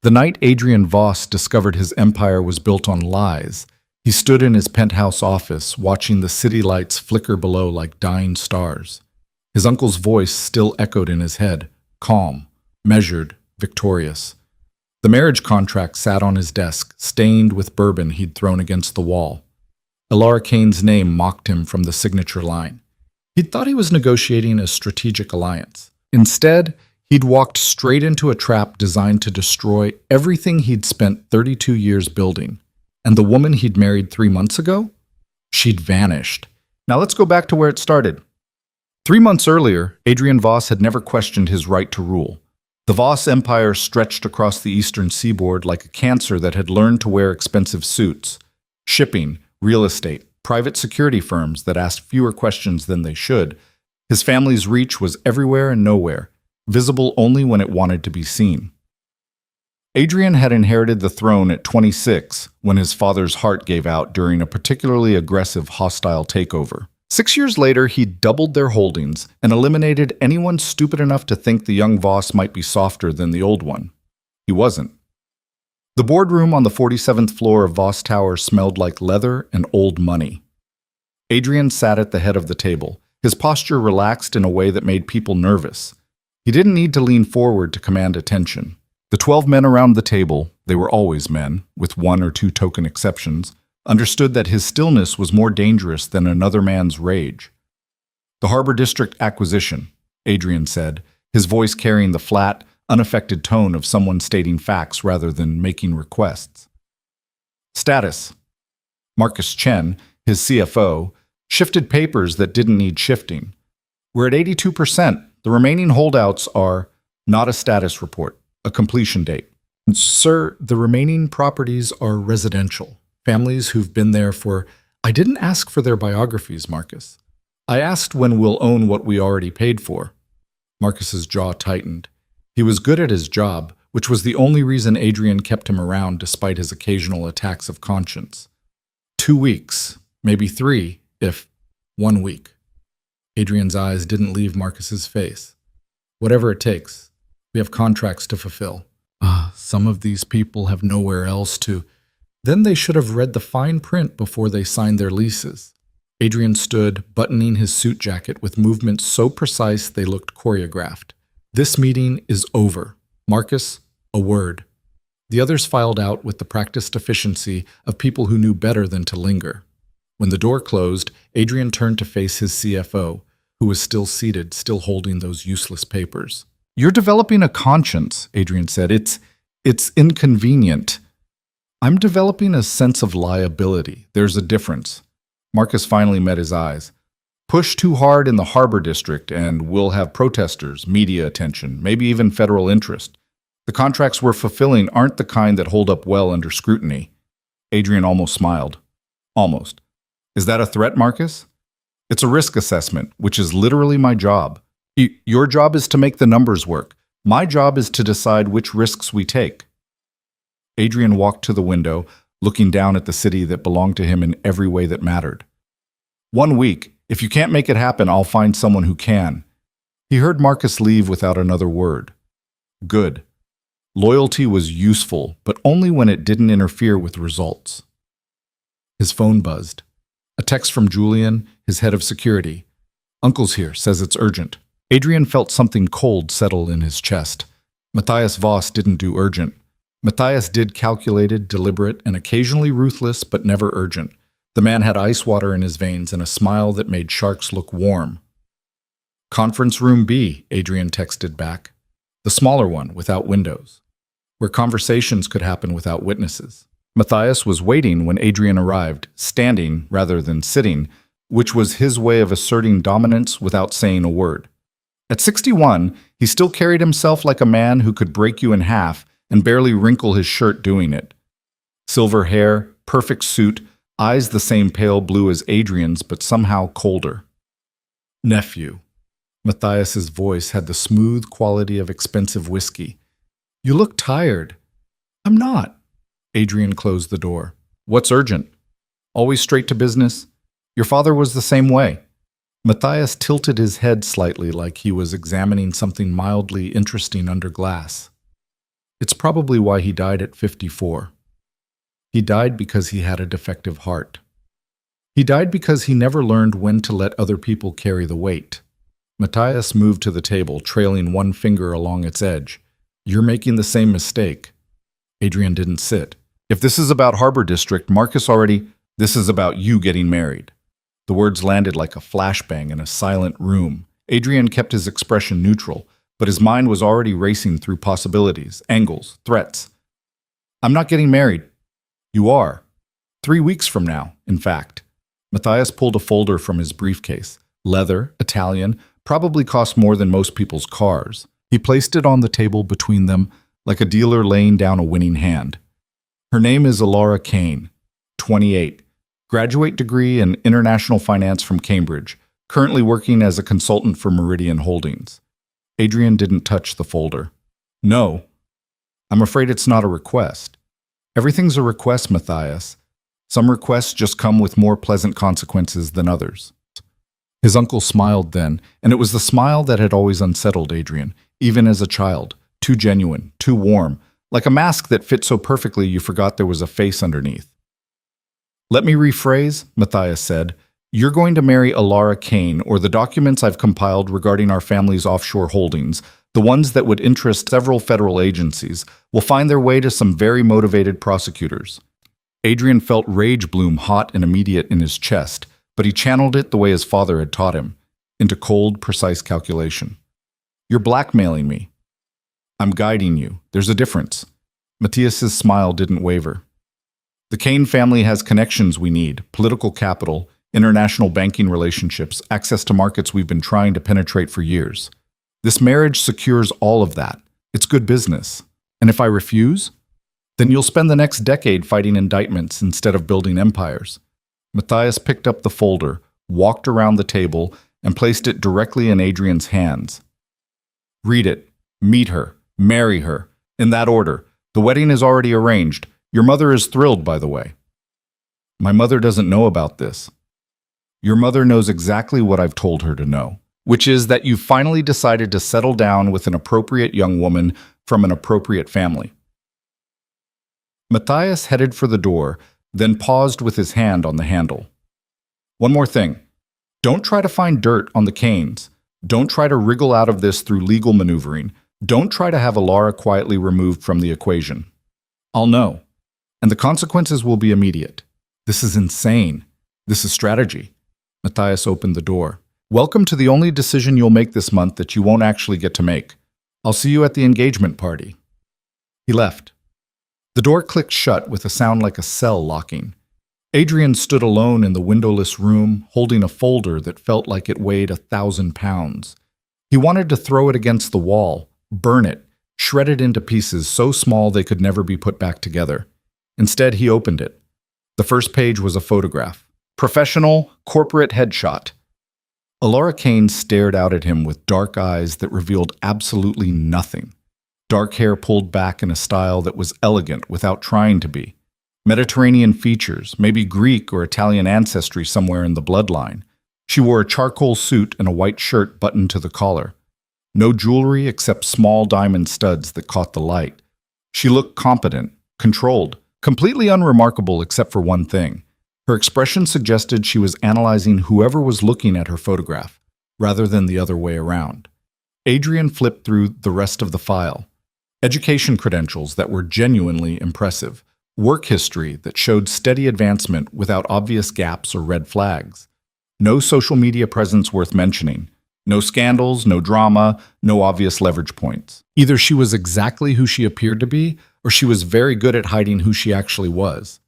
The night Adrian Voss discovered his empire was built on lies, he stood in his penthouse office watching the city lights flicker below like dying stars. His uncle's voice still echoed in his head, calm, measured, victorious. The marriage contract sat on his desk, stained with bourbon he'd thrown against the wall. Elara Kane's name mocked him from the signature line. He'd thought he was negotiating a strategic alliance. Instead, he'd walked straight into a trap designed to destroy everything he'd spent 32 years building. And the woman he'd married 3 months ago? She'd vanished. Now let's go back to where it started. 3 months earlier, Adrian Voss had never questioned his right to rule. The Voss empire stretched across the eastern seaboard like a cancer that had learned to wear expensive suits. Shipping, real estate, private security firms that asked fewer questions than they should. His family's reach was everywhere and nowhere, visible only when it wanted to be seen. Adrian had inherited the throne at 26 when his father's heart gave out during a particularly aggressive hostile takeover. 6 years later, he doubled their holdings and eliminated anyone stupid enough to think the young Voss might be softer than the old one. He wasn't. The boardroom on the 47th floor of Voss Tower smelled like leather and old money. Adrian sat at the head of the table, his posture relaxed in a way that made people nervous. He didn't need to lean forward to command attention. The 12 men around the table, they were always men, with 1 or 2 token exceptions, understood that his stillness was more dangerous than another man's rage. The Harbor District acquisition, Adrian said, his voice carrying the flat, unaffected tone of someone stating facts rather than making requests. Status. Marcus Chen, his CFO, shifted papers that didn't need shifting. We're at 82%. The remaining holdouts are not a status report. A completion date. Sir, the remaining properties are residential. Families who've been there for... I didn't ask for their biographies, Marcus. I asked when we'll own what we already paid for. Marcus's jaw tightened. He was good at his job, which was the only reason Adrian kept him around despite his occasional attacks of conscience. 2 weeks, maybe 3, if 1 week. Adrian's eyes didn't leave Marcus's face. Whatever it takes. We have contracts to fulfill. Some of these people have nowhere else to. Then they should have read the fine print before they signed their leases. Adrian stood, buttoning his suit jacket with movements so precise they looked choreographed. This meeting is over. Marcus, a word. The others filed out with the practiced efficiency of people who knew better than to linger. When the door closed, Adrian turned to face his CFO, who was still seated, still holding those useless papers. You're developing a conscience, Adrian said. It's inconvenient. I'm developing a sense of liability. There's a difference. Marcus finally met his eyes. Push too hard in the Harbor District and we'll have protesters, media attention, maybe even federal interest. The contracts we're fulfilling aren't the kind that hold up well under scrutiny. Adrian almost smiled. Almost. Is that a threat, Marcus? It's a risk assessment, which is literally my job. Your job is to make the numbers work. My job is to decide which risks we take. Adrian walked to the window, looking down at the city that belonged to him in every way that mattered. 1 week. If you can't make it happen, I'll find someone who can. He heard Marcus leave without another word. Good. Loyalty was useful, but only when it didn't interfere with results. His phone buzzed. A text from Julian, his head of security. Uncle's here, says it's urgent. Adrian felt something cold settle in his chest. Matthias Voss didn't do urgent. Matthias did calculated, deliberate, and occasionally ruthless, but never urgent. The man had ice water in his veins and a smile that made sharks look warm. Conference room B, Adrian texted back. The smaller one, without windows, where conversations could happen without witnesses. Matthias was waiting when Adrian arrived, standing rather than sitting, which was his way of asserting dominance without saying a word. At 61, he still carried himself like a man who could break you in half and barely wrinkle his shirt doing it. Silver hair, perfect suit, eyes the same pale blue as Adrian's, but somehow colder. Nephew. Matthias's voice had the smooth quality of expensive whiskey. You look tired. I'm not. Adrian closed the door. What's urgent? Always straight to business? Your father was the same way. Matthias tilted his head slightly like he was examining something mildly interesting under glass. It's probably why he died at 54. He died because he had a defective heart. He died because he never learned when to let other people carry the weight. Matthias moved to the table, trailing one finger along its edge. You're making the same mistake. Adrian didn't sit. If this is about Harbor District, Marcus already... This is about you getting married. The words landed like a flashbang in a silent room. Adrian kept his expression neutral, but his mind was already racing through possibilities, angles, threats. I'm not getting married. You are. 3 weeks from now, in fact. Matthias pulled a folder from his briefcase. Leather, Italian, probably cost more than most people's cars. He placed it on the table between them, like a dealer laying down a winning hand. Her name is Alara Kane, 28, graduate degree in international finance from Cambridge, currently working as a consultant for Meridian Holdings. Adrian didn't touch the folder. No, I'm afraid it's not a request. Everything's a request, Matthias. Some requests just come with more pleasant consequences than others. His uncle smiled then, and it was the smile that had always unsettled Adrian, even as a child, too genuine, too warm, like a mask that fit so perfectly you forgot there was a face underneath. Let me rephrase, Matthias said. You're going to marry Alara Kane, or the documents I've compiled regarding our family's offshore holdings, the ones that would interest several federal agencies, will find their way to some very motivated prosecutors. Adrian felt rage bloom hot and immediate in his chest, but he channeled it the way his father had taught him, into cold, precise calculation. You're blackmailing me. I'm guiding you. There's a difference. Matthias's smile didn't waver. The Kane family has connections we need, political capital, international banking relationships, access to markets we've been trying to penetrate for years. This marriage secures all of that. It's good business. And if I refuse, then you'll spend the next decade fighting indictments instead of building empires. Matthias picked up the folder, walked around the table, and placed it directly in Adrian's hands. Read it. Meet her. Marry her. In that order. The wedding is already arranged. Your mother is thrilled, by the way. My mother doesn't know about this. Your mother knows exactly what I've told her to know, which is that you've finally decided to settle down with an appropriate young woman from an appropriate family. Matthias headed for the door, then paused with his hand on the handle. One more thing. Don't try to find dirt on the Kanes. Don't try to wriggle out of this through legal maneuvering. Don't try to have Alara quietly removed from the equation. I'll know. And the consequences will be immediate. This is insane. This is strategy. Matthias opened the door. Welcome to the only decision you'll make this month that you won't actually get to make. I'll see you at the engagement party. He left. The door clicked shut with a sound like a cell locking. Adrian stood alone in the windowless room, holding a folder that felt like it weighed 1,000 pounds. He wanted to throw it against the wall, burn it, shred it into pieces so small they could never be put back together. Instead, he opened it. The first page was a photograph. Professional, corporate headshot. Alara Kane stared out at him with dark eyes that revealed absolutely nothing. Dark hair pulled back in a style that was elegant without trying to be. Mediterranean features, maybe Greek or Italian ancestry somewhere in the bloodline. She wore a charcoal suit and a white shirt buttoned to the collar. No jewelry except small diamond studs that caught the light. She looked competent, controlled, completely unremarkable except for one thing. Her expression suggested she was analyzing whoever was looking at her photograph, rather than the other way around. Adrian flipped through the rest of the file. Education credentials that were genuinely impressive. Work history that showed steady advancement without obvious gaps or red flags. No social media presence worth mentioning. No scandals, no drama, no obvious leverage points. Either she was exactly who she appeared to be, or she was very good at hiding who she actually was.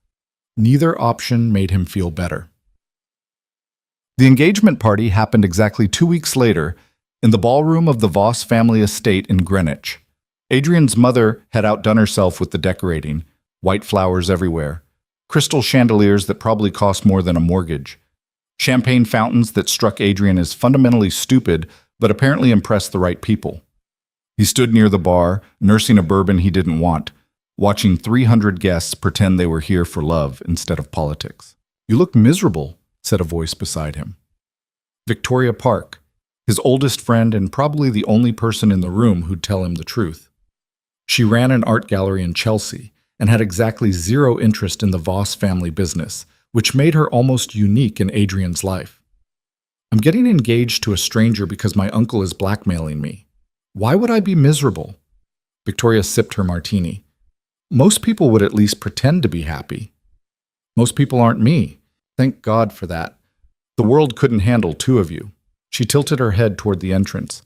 Neither option made him feel better. The engagement party happened exactly 2 weeks later in the ballroom of the Voss family estate in Greenwich. Adrian's mother had outdone herself with the decorating, white flowers everywhere, crystal chandeliers that probably cost more than a mortgage, champagne fountains that struck Adrian as fundamentally stupid but apparently impressed the right people. He stood near the bar, nursing a bourbon he didn't want, watching 300 guests pretend they were here for love instead of politics. "You look miserable," said a voice beside him. Victoria Park, his oldest friend and probably the only person in the room who'd tell him the truth. She ran an art gallery in Chelsea and had exactly zero interest in the Voss family business, which made her almost unique in Adrian's life. I'm getting engaged to a stranger because my uncle is blackmailing me. Why would I be miserable? Victoria sipped her martini. Most people would at least pretend to be happy. Most people aren't me. Thank God for that. The world couldn't handle two of you. She tilted her head toward the entrance.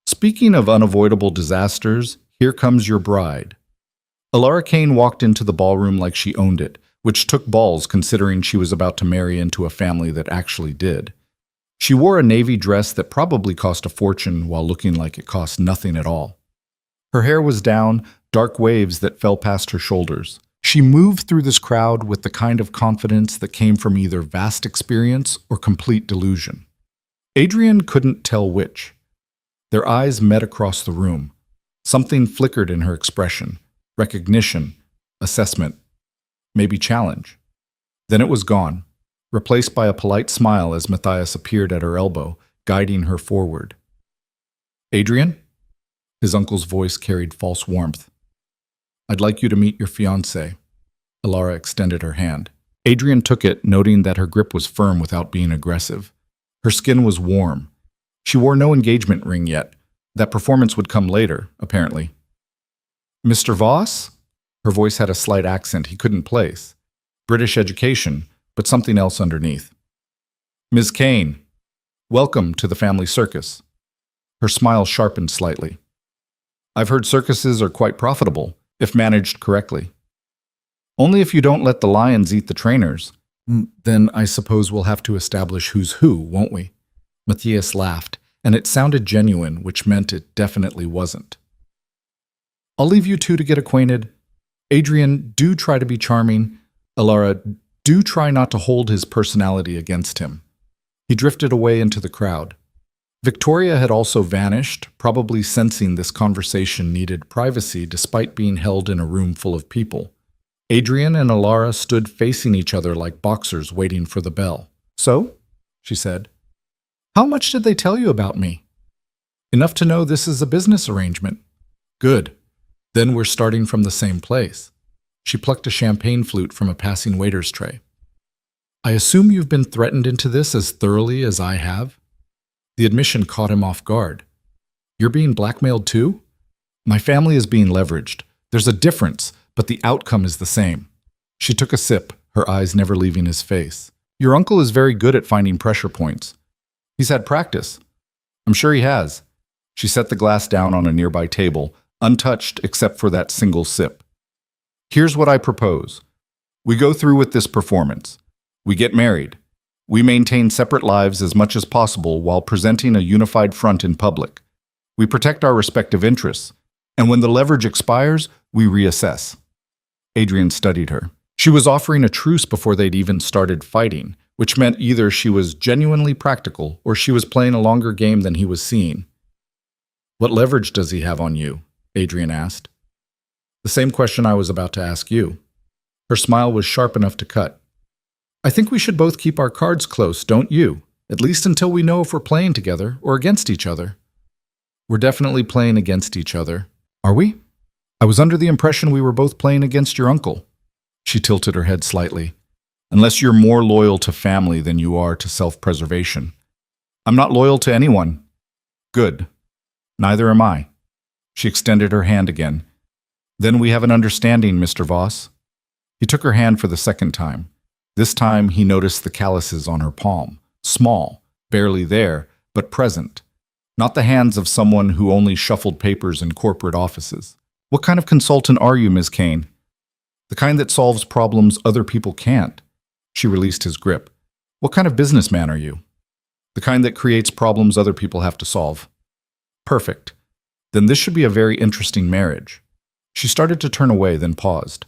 Speaking of unavoidable disasters, here comes your bride. Alara Kane walked into the ballroom like she owned it, which took balls considering she was about to marry into a family that actually did. She wore a navy dress that probably cost a fortune while looking like it cost nothing at all. Her hair was down, dark waves that fell past her shoulders. She moved through this crowd with the kind of confidence that came from either vast experience or complete delusion. Adrian couldn't tell which. Their eyes met across the room. Something flickered in her expression. Recognition, assessment, maybe challenge. Then it was gone, replaced by a polite smile as Matthias appeared at her elbow, guiding her forward. Adrian? His uncle's voice carried false warmth. I'd like you to meet your fiancé. Alara extended her hand. Adrian took it, noting that her grip was firm without being aggressive. Her skin was warm. She wore no engagement ring yet. That performance would come later, apparently. Mr. Voss? Her voice had a slight accent he couldn't place. British education, but something else underneath. Ms. Kane, welcome to the family circus. Her smile sharpened slightly. I've heard circuses are quite profitable, if managed correctly. Only if you don't let the lions eat the trainers. Then I suppose we'll have to establish who's who, won't we? Matthias laughed, and it sounded genuine, which meant it definitely wasn't. I'll leave you two to get acquainted. Adrian, do try to be charming. Alara, do try not to hold his personality against him. He drifted away into the crowd. Victoria had also vanished, probably sensing this conversation needed privacy despite being held in a room full of people. Adrian and Alara stood facing each other like boxers waiting for the bell. So, she said, how much did they tell you about me? Enough to know this is a business arrangement. Good. Then we're starting from the same place. She plucked a champagne flute from a passing waiter's tray. I assume you've been threatened into this as thoroughly as I have? The admission caught him off guard. You're being blackmailed too? My family is being leveraged. There's a difference, but the outcome is the same. She took a sip, her eyes never leaving his face. Your uncle is very good at finding pressure points. He's had practice. I'm sure he has. She set the glass down on a nearby table, untouched except for that single sip. Here's what I propose. We go through with this performance. We get married. We maintain separate lives as much as possible while presenting a unified front in public. We protect our respective interests, and when the leverage expires, we reassess. Adrian studied her. She was offering a truce before they'd even started fighting, which meant either she was genuinely practical or she was playing a longer game than he was seeing. What leverage does he have on you? Adrian asked. The same question I was about to ask you. Her smile was sharp enough to cut. I think we should both keep our cards close, don't you? At least until we know if we're playing together or against each other. We're definitely playing against each other. Are we? I was under the impression we were both playing against your uncle. She tilted her head slightly. Unless you're more loyal to family than you are to self-preservation. I'm not loyal to anyone. Good. Neither am I. She extended her hand again. Then we have an understanding, Mr. Voss. He took her hand for the second time. This time he noticed the calluses on her palm. Small, barely there, but present. Not the hands of someone who only shuffled papers in corporate offices. What kind of consultant are you, Ms. Kane? The kind that solves problems other people can't. She released his grip. What kind of businessman are you? The kind that creates problems other people have to solve. Perfect. Then this should be a very interesting marriage. She started to turn away, then paused.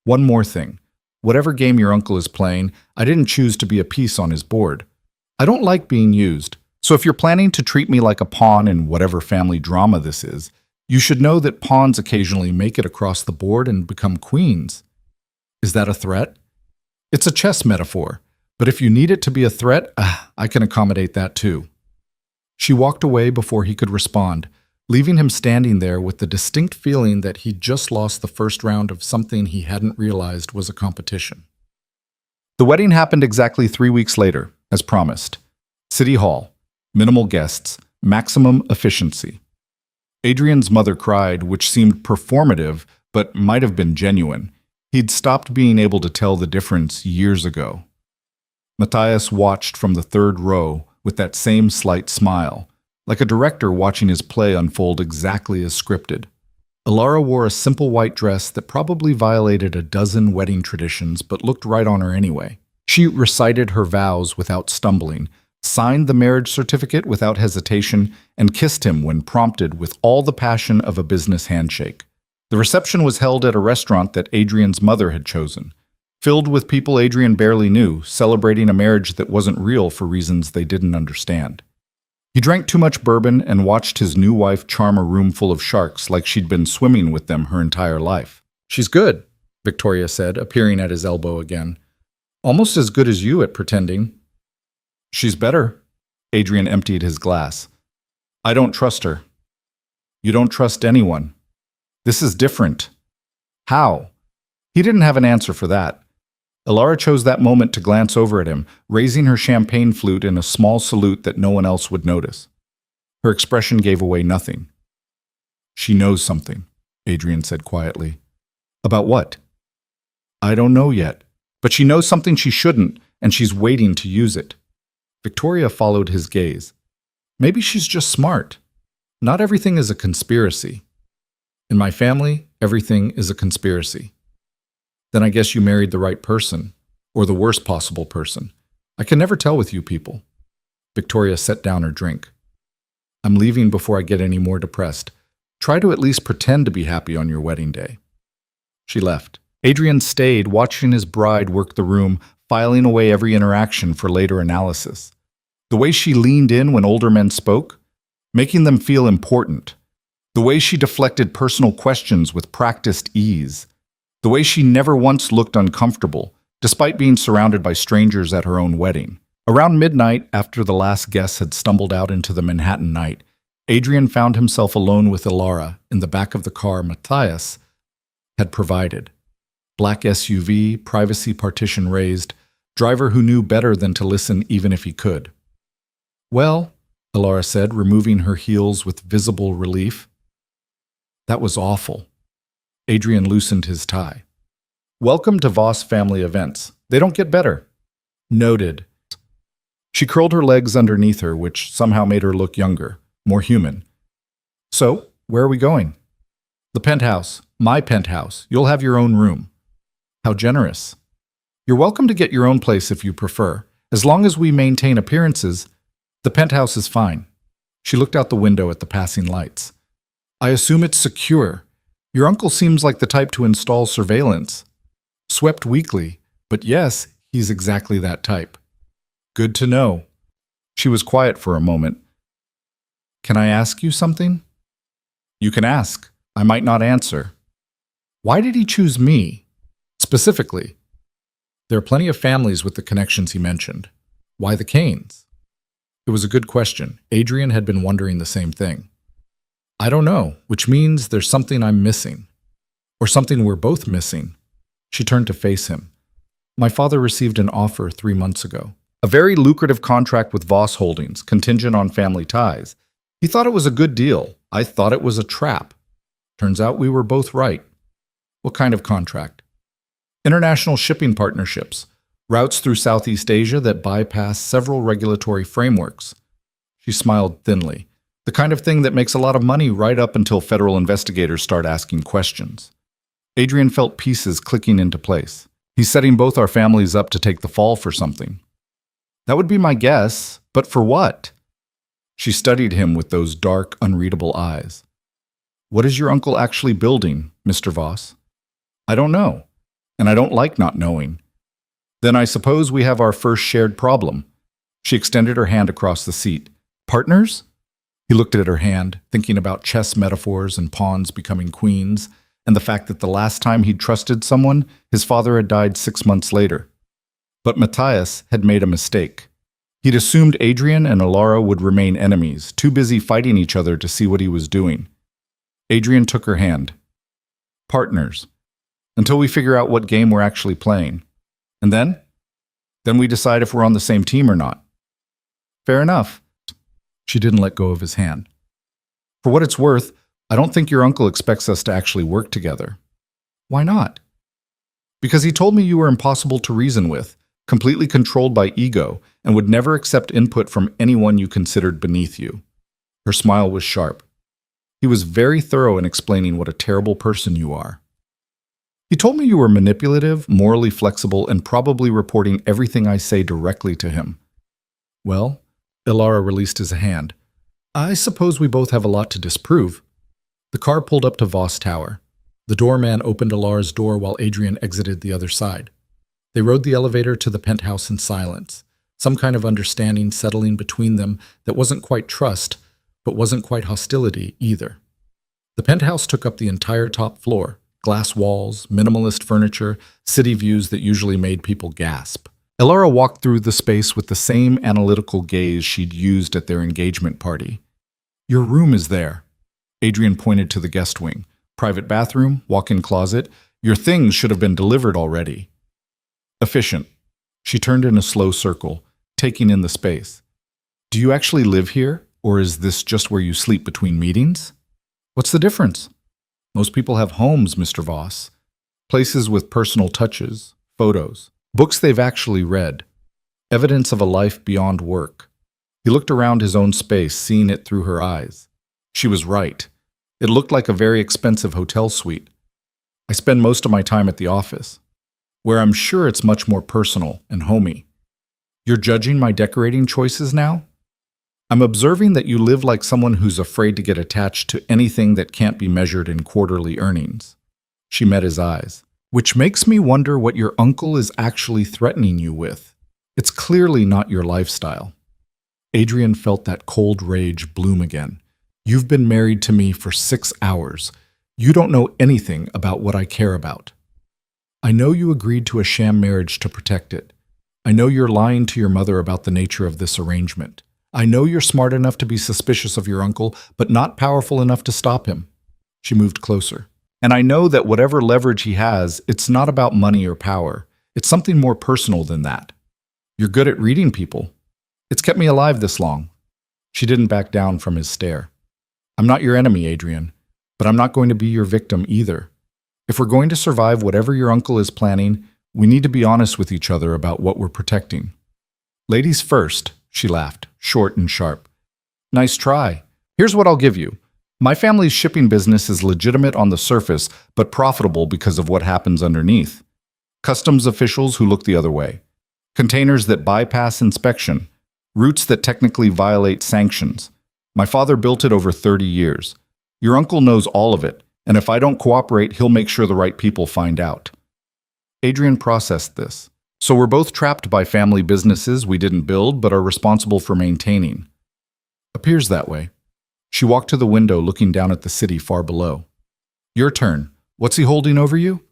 One more thing. Whatever game your uncle is playing, I didn't choose to be a piece on his board. I don't like being used, so if you're planning to treat me like a pawn in whatever family drama this is, you should know that pawns occasionally make it across the board and become queens. Is that a threat? It's a chess metaphor, but if you need it to be a threat, I can accommodate that too. She walked away before he could respond, leaving him standing there with the distinct feeling that he'd just lost the first round of something he hadn't realized was a competition. The wedding happened exactly 3 weeks later, as promised. City Hall, minimal guests, maximum efficiency. Adrian's mother cried, which seemed performative, but might have been genuine. He'd stopped being able to tell the difference years ago. Matthias watched from the third row with that same slight smile, like a director watching his play unfold exactly as scripted. Ilara wore a simple white dress that probably violated a dozen wedding traditions but looked right on her anyway. She recited her vows without stumbling, signed the marriage certificate without hesitation, and kissed him when prompted with all the passion of a business handshake. The reception was held at a restaurant that Adrian's mother had chosen, filled with people Adrian barely knew, celebrating a marriage that wasn't real for reasons they didn't understand. He drank too much bourbon and watched his new wife charm a room full of sharks like she'd been swimming with them her entire life. "She's good," Victoria said, appearing at his elbow again. "Almost as good as you at pretending." "She's better." Adrian emptied his glass. "I don't trust her." "You don't trust anyone. This is different." "How?" He didn't have an answer for that. Ilara chose that moment to glance over at him, raising her champagne flute in a small salute that no one else would notice. Her expression gave away nothing. "She knows something," Adrian said quietly. "About what?" "I don't know yet, but she knows something she shouldn't, and she's waiting to use it." Victoria followed his gaze. "Maybe she's just smart. Not everything is a conspiracy. In my family, everything is a conspiracy." "Then I guess you married the right person, or the worst possible person. I can never tell with you people." Victoria set down her drink. "I'm leaving before I get any more depressed. Try to at least pretend to be happy on your wedding day." She left. Adrian stayed, watching his bride work the room, filing away every interaction for later analysis. The way she leaned in when older men spoke, making them feel important. The way she deflected personal questions with practiced ease. The way she never once looked uncomfortable, despite being surrounded by strangers at her own wedding. Around midnight, after the last guests had stumbled out into the Manhattan night, Adrian found himself alone with Ilara in the back of the car Matthias had provided. Black SUV, privacy partition raised, driver who knew better than to listen even if he could. "Well," Ilara said, removing her heels with visible relief. "That was awful." Adrian loosened his tie. "Welcome to Voss family events. They don't get better." "Noted." She curled her legs underneath her, which somehow made her look younger, more human. "So, where are we going?" "The penthouse. My penthouse. You'll have your own room." "How generous." "You're welcome to get your own place if you prefer. As long as we maintain appearances, the penthouse is fine." She looked out the window at the passing lights. "I assume it's secure. Your uncle seems like the type to install surveillance. Swept weekly, but yes, he's exactly that type." "Good to know." She was quiet for a moment. "Can I ask you something?" "You can ask. I might not answer." "Why did he choose me? Specifically?" "There are plenty of families with the connections he mentioned. Why the Canes?" It was a good question. Adrian had been wondering the same thing. "I don't know, which means there's something I'm missing. Or something we're both missing." She turned to face him. "My father received an offer 3 months ago. A very lucrative contract with Voss Holdings, contingent on family ties. He thought it was a good deal. I thought it was a trap. Turns out we were both right." "What kind of contract?" "International shipping partnerships. Routes through Southeast Asia that bypass several regulatory frameworks." She smiled thinly. "The kind of thing that makes a lot of money right up until federal investigators start asking questions." Adrian felt pieces clicking into place. "He's setting both our families up to take the fall for something." "That would be my guess, but for what?" She studied him with those dark, unreadable eyes. "What is your uncle actually building, Mr. Voss?" "I don't know, and I don't like not knowing." "Then I suppose we have our first shared problem." She extended her hand across the seat. "Partners?" He looked at her hand, thinking about chess metaphors and pawns becoming queens, and the fact that the last time he'd trusted someone, his father had died 6 months later. But Matthias had made a mistake. He'd assumed Adrian and Alara would remain enemies, too busy fighting each other to see what he was doing. Adrian took her hand. Partners. Until we figure out what game we're actually playing. And then? Then we decide if we're on the same team or not. Fair enough. She didn't let go of his hand. For what it's worth, I don't think your uncle expects us to actually work together. Why not? Because he told me you were impossible to reason with, completely controlled by ego, and would never accept input from anyone you considered beneath you. Her smile was sharp. He was very thorough in explaining what a terrible person you are. He told me you were manipulative, morally flexible, and probably reporting everything I say directly to him. Well, Ilara released his hand. I suppose we both have a lot to disprove. The car pulled up to Voss Tower. The doorman opened Ilara's door while Adrian exited the other side. They rode the elevator to the penthouse in silence, some kind of understanding settling between them that wasn't quite trust, but wasn't quite hostility either. The penthouse took up the entire top floor, glass walls, minimalist furniture, city views that usually made people gasp. Ilara walked through the space with the same analytical gaze she'd used at their engagement party. Your room is there. Adrian pointed to the guest wing. Private bathroom, walk-in closet. Your things should have been delivered already. Efficient. She turned in a slow circle, taking in the space. Do you actually live here, or is this just where you sleep between meetings? What's the difference? Most people have homes, Mr. Voss. Places with personal touches, photos, books they've actually read, evidence of a life beyond work. He looked around his own space, seeing it through her eyes. She was right. It looked like a very expensive hotel suite. I spend most of my time at the office, where I'm sure it's much more personal and homey. You're judging my decorating choices now? I'm observing that you live like someone who's afraid to get attached to anything that can't be measured in quarterly earnings. She met his eyes. Which makes me wonder what your uncle is actually threatening you with. It's clearly not your lifestyle. Adrian felt that cold rage bloom again. You've been married to me for 6 hours. You don't know anything about what I care about. I know you agreed to a sham marriage to protect it. I know you're lying to your mother about the nature of this arrangement. I know you're smart enough to be suspicious of your uncle, but not powerful enough to stop him. She moved closer. And I know that whatever leverage he has, it's not about money or power. It's something more personal than that. You're good at reading people. It's kept me alive this long. She didn't back down from his stare. I'm not your enemy, Adrian, but I'm not going to be your victim either. If we're going to survive whatever your uncle is planning, we need to be honest with each other about what we're protecting. Ladies first, she laughed, short and sharp. Nice try. Here's what I'll give you. My family's shipping business is legitimate on the surface, but profitable because of what happens underneath. Customs officials who look the other way. Containers that bypass inspection. Routes that technically violate sanctions. My father built it over 30 years. Your uncle knows all of it, and if I don't cooperate, he'll make sure the right people find out. Adrian processed this. So we're both trapped by family businesses we didn't build but are responsible for maintaining. Appears that way. She walked to the window, looking down at the city far below. Your turn. What's he holding over you?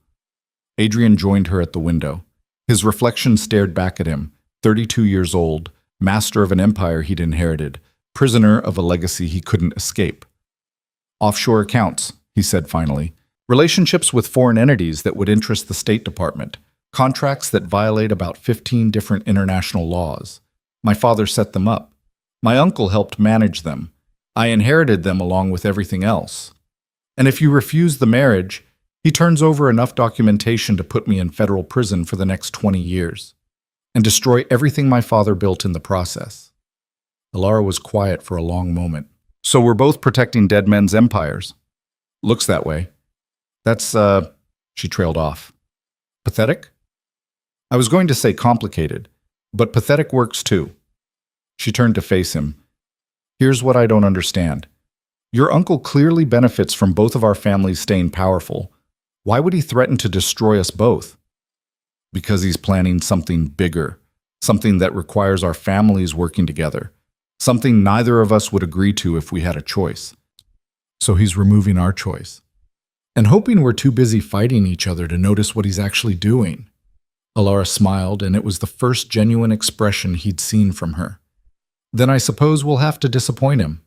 Adrian joined her at the window. His reflection stared back at him, 32 years old, master of an empire he'd inherited, prisoner of a legacy he couldn't escape. Offshore accounts, he said finally. Relationships with foreign entities that would interest the State Department. Contracts that violate about 15 different international laws. My father set them up. My uncle helped manage them. I inherited them along with everything else. And if you refuse the marriage, he turns over enough documentation to put me in federal prison for the next 20 years and destroy everything my father built in the process. Ilara was quiet for a long moment. So we're both protecting dead men's empires. Looks that way. That's, she trailed off. Pathetic? I was going to say complicated, but pathetic works too. She turned to face him. Here's what I don't understand. Your uncle clearly benefits from both of our families staying powerful. Why would he threaten to destroy us both? Because he's planning something bigger, something that requires our families working together, something neither of us would agree to if we had a choice. So he's removing our choice. And hoping we're too busy fighting each other to notice what he's actually doing. Ilara smiled, and it was the first genuine expression he'd seen from her. Then I suppose we'll have to disappoint him.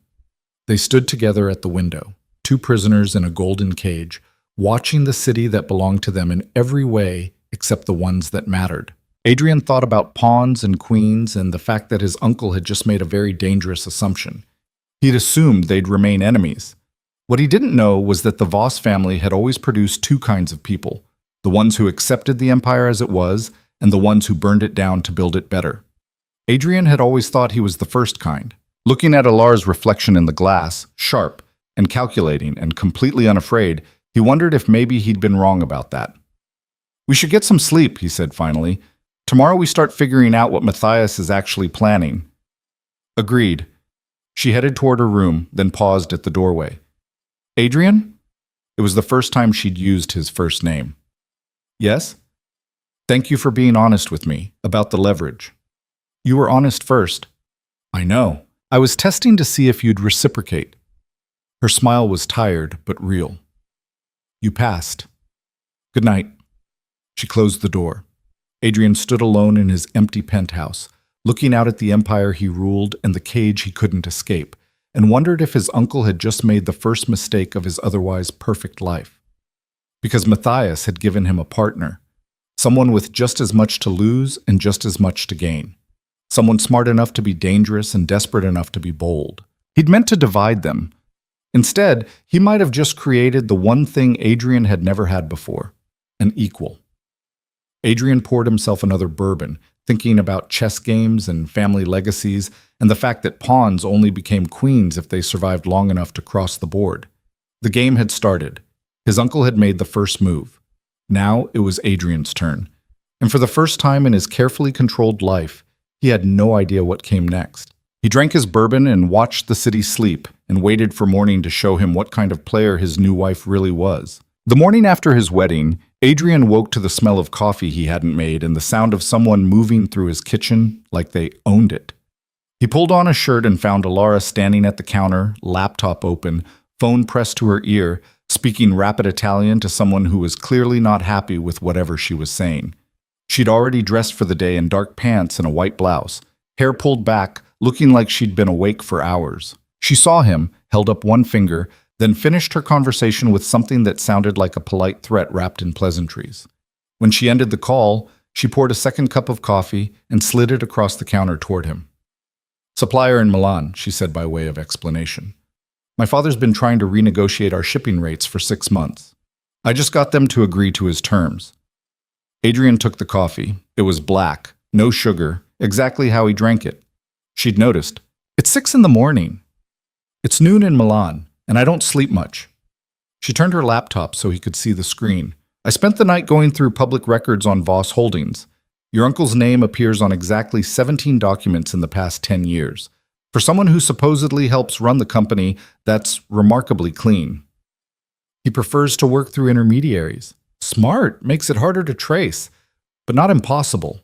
They stood together at the window, two prisoners in a golden cage, watching the city that belonged to them in every way except the ones that mattered. Adrian thought about pawns and queens and the fact that his uncle had just made a very dangerous assumption. He'd assumed they'd remain enemies. What he didn't know was that the Voss family had always produced two kinds of people, the ones who accepted the empire as it was and the ones who burned it down to build it better. Adrian had always thought he was the first kind. Looking at Alar's reflection in the glass, sharp and calculating and completely unafraid, he wondered if maybe he'd been wrong about that. "We should get some sleep," he said finally. "Tomorrow we start figuring out what Matthias is actually planning." Agreed. She headed toward her room, then paused at the doorway. "Adrian?" It was the first time she'd used his first name. "Yes?" "Thank you for being honest with me about the leverage." "You were honest first." "I know. I was testing to see if you'd reciprocate." Her smile was tired but real. "You passed. Good night." She closed the door. Adrian stood alone in his empty penthouse, looking out at the empire he ruled and the cage he couldn't escape, and wondered if his uncle had just made the first mistake of his otherwise perfect life. Because Matthias had given him a partner, someone with just as much to lose and just as much to gain. Someone smart enough to be dangerous and desperate enough to be bold. He'd meant to divide them. Instead, he might have just created the one thing Adrian had never had before, an equal. Adrian poured himself another bourbon, thinking about chess games and family legacies and the fact that pawns only became queens if they survived long enough to cross the board. The game had started. His uncle had made the first move. Now it was Adrian's turn. And for the first time in his carefully controlled life, he had no idea what came next. He drank his bourbon and watched the city sleep and waited for morning to show him what kind of player his new wife really was. The morning after his wedding, Adrian woke to the smell of coffee he hadn't made and the sound of someone moving through his kitchen like they owned it. He pulled on a shirt and found Alara standing at the counter, laptop open, phone pressed to her ear, speaking rapid Italian to someone who was clearly not happy with whatever she was saying. She'd already dressed for the day in dark pants and a white blouse, hair pulled back, looking like she'd been awake for hours. She saw him, held up one finger, then finished her conversation with something that sounded like a polite threat wrapped in pleasantries. When she ended the call, she poured a second cup of coffee and slid it across the counter toward him. "Supplier in Milan," she said by way of explanation. "My father's been trying to renegotiate our shipping rates for 6 months. I just got them to agree to his terms." Adrian took the coffee. It was black, no sugar, exactly how he drank it. She'd noticed. "It's 6 in the morning. It's noon in Milan, and I don't sleep much." She turned her laptop so he could see the screen. "I spent the night going through public records on Voss Holdings. Your uncle's name appears on exactly 17 documents in the past 10 years. For someone who supposedly helps run the company, that's remarkably clean. He prefers to work through intermediaries. Smart, makes it harder to trace, but not impossible."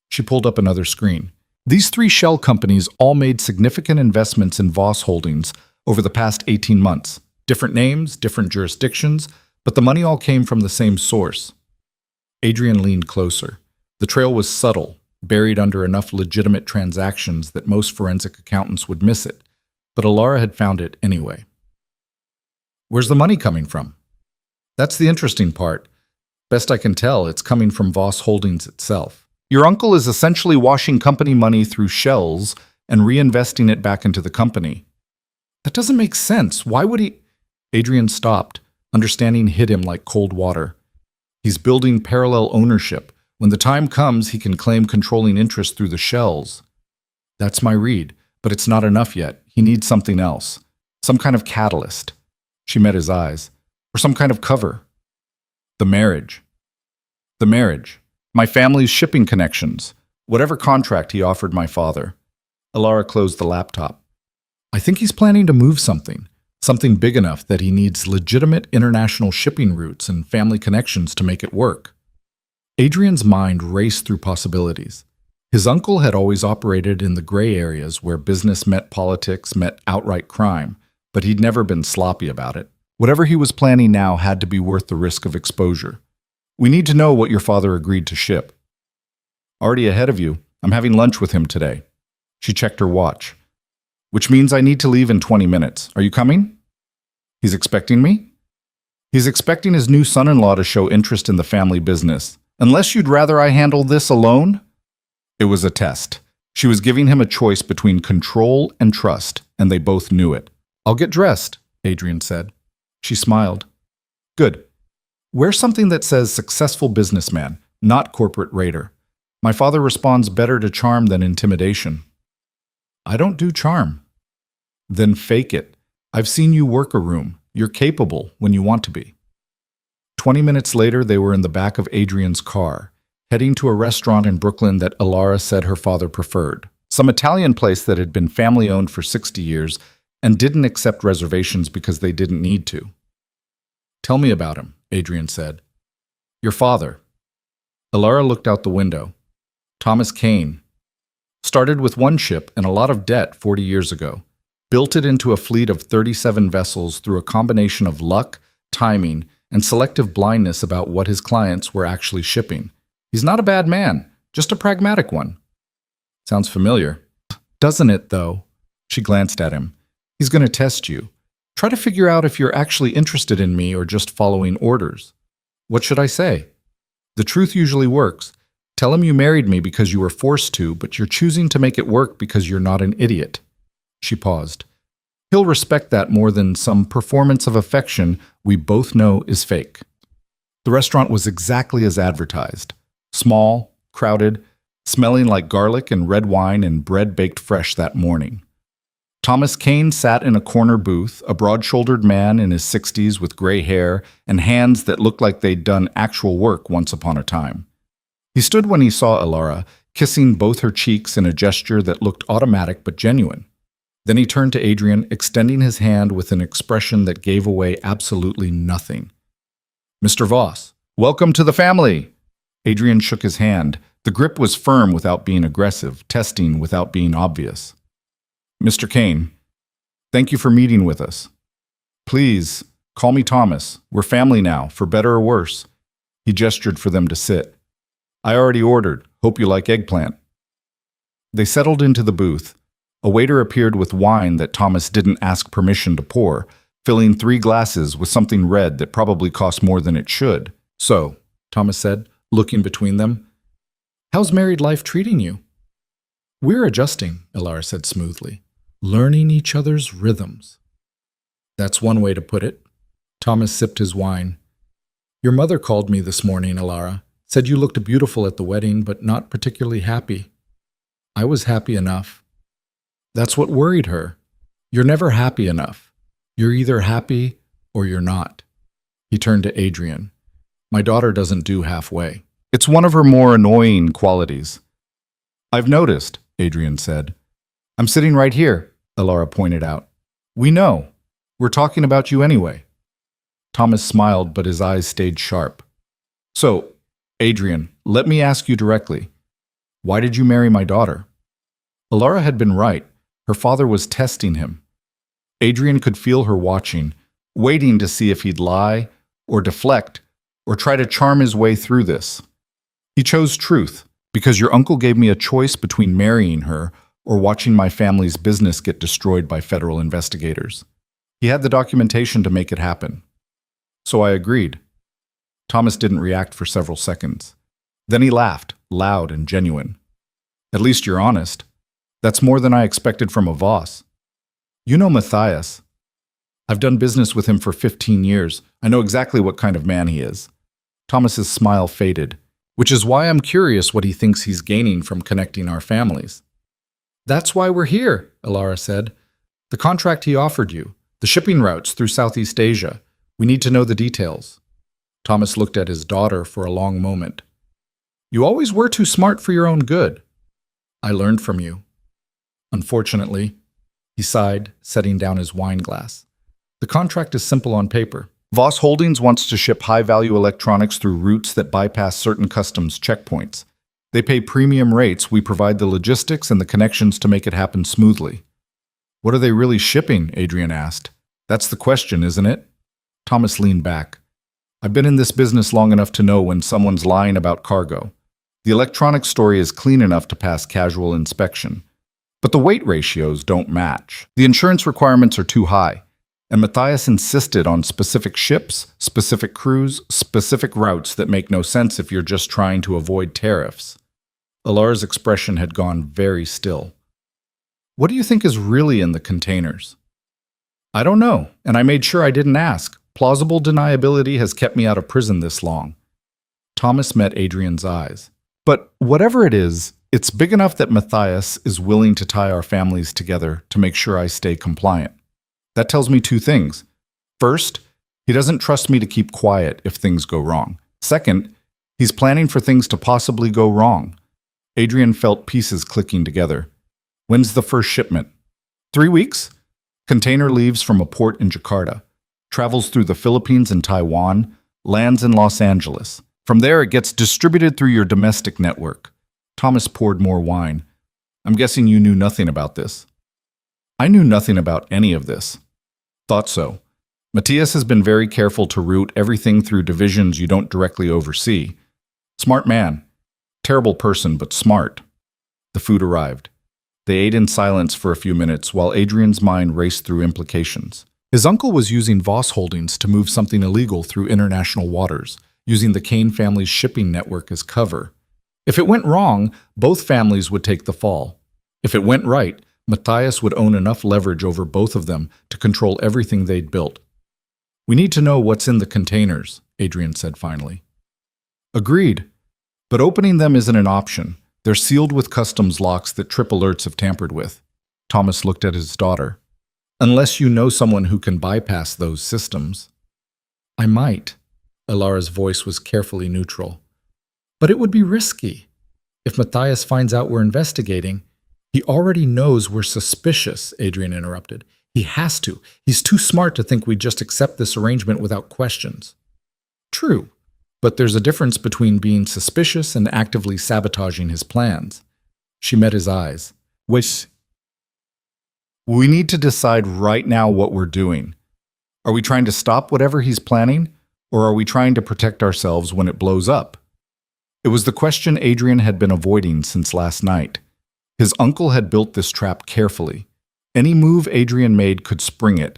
She pulled up another screen. These 3 shell companies all made significant investments in Voss Holdings over the past 18 months. Different names, different jurisdictions, but the money all came from the same source. Adrian leaned closer. The trail was subtle, buried under enough legitimate transactions that most forensic accountants would miss it, but Alara had found it anyway. "Where's the money coming from?" "That's the interesting part. Best I can tell, it's coming from Voss Holdings itself. Your uncle is essentially washing company money through shells and reinvesting it back into the company." "That doesn't make sense. Why would he—" Adrian stopped. Understanding hit him like cold water. "He's building parallel ownership. When the time comes, he can claim controlling interest through the shells." "That's my read, but it's not enough yet. He needs something else. Some kind of catalyst." She met his eyes. "Or some kind of cover." "The marriage." "The marriage. My family's shipping connections. Whatever contract he offered my father." Alara closed the laptop. "I think he's planning to move something big enough that he needs legitimate international shipping routes and family connections to make it work." Adrian's mind raced through possibilities. His uncle had always operated in the gray areas where business met politics, met outright crime, but he'd never been sloppy about it. Whatever he was planning now had to be worth the risk of exposure. "We need to know what your father agreed to ship." "Already ahead of you. I'm having lunch with him today." She checked her watch. which means I need to leave in 20 minutes. Are you coming? He's expecting me? He's expecting his new son-in-law to show interest in the family business. Unless you'd rather I handle this alone? It was a test. She was giving him a choice between control and trust, and they both knew it. I'll get dressed, Adrian said. She smiled. Good. Wear something that says successful businessman, not corporate raider. My father responds better to charm than intimidation. I don't do charm. Then fake it. I've seen you work a room. You're capable when you want to be. 20 minutes later, they were in the back of Adrian's car, heading to a restaurant in Brooklyn that Alara said her father preferred. Some Italian place that had been family-owned for 60 years and didn't accept reservations because they didn't need to. Tell me about him, Adrian said. Your father. Alara looked out the window. Thomas Kane. Started with one ship and a lot of debt 40 years ago. Built it into a fleet of 37 vessels through a combination of luck, timing, and selective blindness about what his clients were actually shipping. He's not a bad man, just a pragmatic one. Sounds familiar. Doesn't it, though? She glanced at him. He's going to test you. Try to figure out if you're actually interested in me or just following orders. What should I say? The truth usually works. Tell him you married me because you were forced to, but you're choosing to make it work because you're not an idiot. She paused. He'll respect that more than some performance of affection we both know is fake. The restaurant was exactly as advertised. Small, crowded, smelling like garlic and red wine and bread baked fresh that morning. Thomas Kane sat in a corner booth, a broad-shouldered man in his 60s with gray hair and hands that looked like they'd done actual work once upon a time. He stood when he saw Alara, kissing both her cheeks in a gesture that looked automatic but genuine. Then he turned to Adrian, extending his hand with an expression that gave away absolutely nothing. Mr. Voss, welcome to the family! Adrian shook his hand. The grip was firm without being aggressive, testing without being obvious. Mr. Kane, thank you for meeting with us. Please, call me Thomas. We're family now, for better or worse. He gestured for them to sit. I already ordered. Hope you like eggplant. They settled into the booth. A waiter appeared with wine that Thomas didn't ask permission to pour, filling 3 glasses with something red that probably cost more than it should. So, Thomas said, looking between them, how's married life treating you? We're adjusting, Alara said smoothly. Learning each other's rhythms. That's one way to put it. Thomas sipped his wine. Your mother called me this morning, Alara. Said you looked beautiful at the wedding, but not particularly happy. I was happy enough. That's what worried her. You're never happy enough. You're either happy or you're not. He turned to Adrian. My daughter doesn't do halfway. It's one of her more annoying qualities. I've noticed, Adrian said. I'm sitting right here, Alara pointed out. We know. We're talking about you anyway. Thomas smiled, but his eyes stayed sharp. So, Adrian, let me ask you directly. Why did you marry my daughter? Alara had been right. Her father was testing him. Adrian could feel her watching, waiting to see if he'd lie, or deflect, or try to charm his way through this. He chose truth, because your uncle gave me a choice between marrying her or watching my family's business get destroyed by federal investigators. He had the documentation to make it happen. So I agreed. Thomas didn't react for several seconds. Then he laughed, loud and genuine. At least you're honest. That's more than I expected from a Voss. You know Matthias. I've done business with him for 15 years. I know exactly what kind of man he is. Thomas's smile faded, which is why I'm curious what he thinks he's gaining from connecting our families. That's why we're here, Alara said. The contract he offered you, the shipping routes through Southeast Asia. We need to know the details. Thomas looked at his daughter for a long moment. You always were too smart for your own good. I learned from you. Unfortunately, he sighed, setting down his wine glass. The contract is simple on paper. Voss Holdings wants to ship high-value electronics through routes that bypass certain customs checkpoints. They pay premium rates. We provide the logistics and the connections to make it happen smoothly. What are they really shipping? Adrian asked. That's the question, isn't it? Thomas leaned back. I've been in this business long enough to know when someone's lying about cargo. The electronics story is clean enough to pass casual inspection. But the weight ratios don't match. The insurance requirements are too high. And Matthias insisted on specific ships, specific crews, specific routes that make no sense if you're just trying to avoid tariffs. Alara's expression had gone very still. What do you think is really in the containers? I don't know, and I made sure I didn't ask. Plausible deniability has kept me out of prison this long. Thomas met Adrian's eyes. But whatever it is, it's big enough that Matthias is willing to tie our families together to make sure I stay compliant. That tells me two things. First, he doesn't trust me to keep quiet if things go wrong. Second, he's planning for things to possibly go wrong. Adrian felt pieces clicking together. When's the first shipment? 3 weeks? Container leaves from a port in Jakarta, travels through the Philippines and Taiwan, lands in Los Angeles. From there, it gets distributed through your domestic network. Thomas poured more wine. I'm guessing you knew nothing about this. I knew nothing about any of this. Thought so. Matthias has been very careful to route everything through divisions you don't directly oversee. Smart man. Terrible person, but smart. The food arrived. They ate in silence for a few minutes while Adrian's mind raced through implications. His uncle was using Voss Holdings to move something illegal through international waters, using the Kane family's shipping network as cover. If it went wrong, both families would take the fall. If it went right, Matthias would own enough leverage over both of them to control everything they'd built. We need to know what's in the containers, Adrian said finally. Agreed. But opening them isn't an option. They're sealed with customs locks that trip alerts if tampered with. Thomas looked at his daughter. Unless you know someone who can bypass those systems. I might. Alara's voice was carefully neutral. But it would be risky. If Matthias finds out we're investigating, he already knows we're suspicious, Adrian interrupted. He has to. He's too smart to think we'd just accept this arrangement without questions. True. But there's a difference between being suspicious and actively sabotaging his plans. She met his eyes. We need to decide right now what we're doing. Are we trying to stop whatever he's planning, or are we trying to protect ourselves when it blows up? It was the question Adrian had been avoiding since last night. His uncle had built this trap carefully. Any move Adrian made could spring it,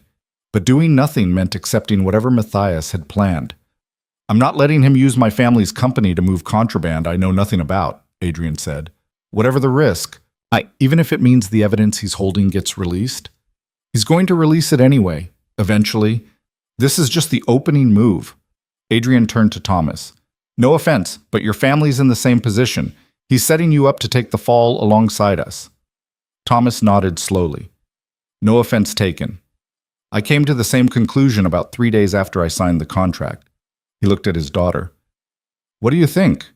but doing nothing meant accepting whatever Matthias had planned. I'm not letting him use my family's company to move contraband I know nothing about, Adrian said. Whatever the risk, even if it means the evidence he's holding gets released. He's going to release it anyway, eventually. This is just the opening move. Adrian turned to Thomas. No offense, but your family's in the same position. He's setting you up to take the fall alongside us. Thomas nodded slowly. No offense taken. I came to the same conclusion about 3 days after I signed the contract. He looked at his daughter. What do you think?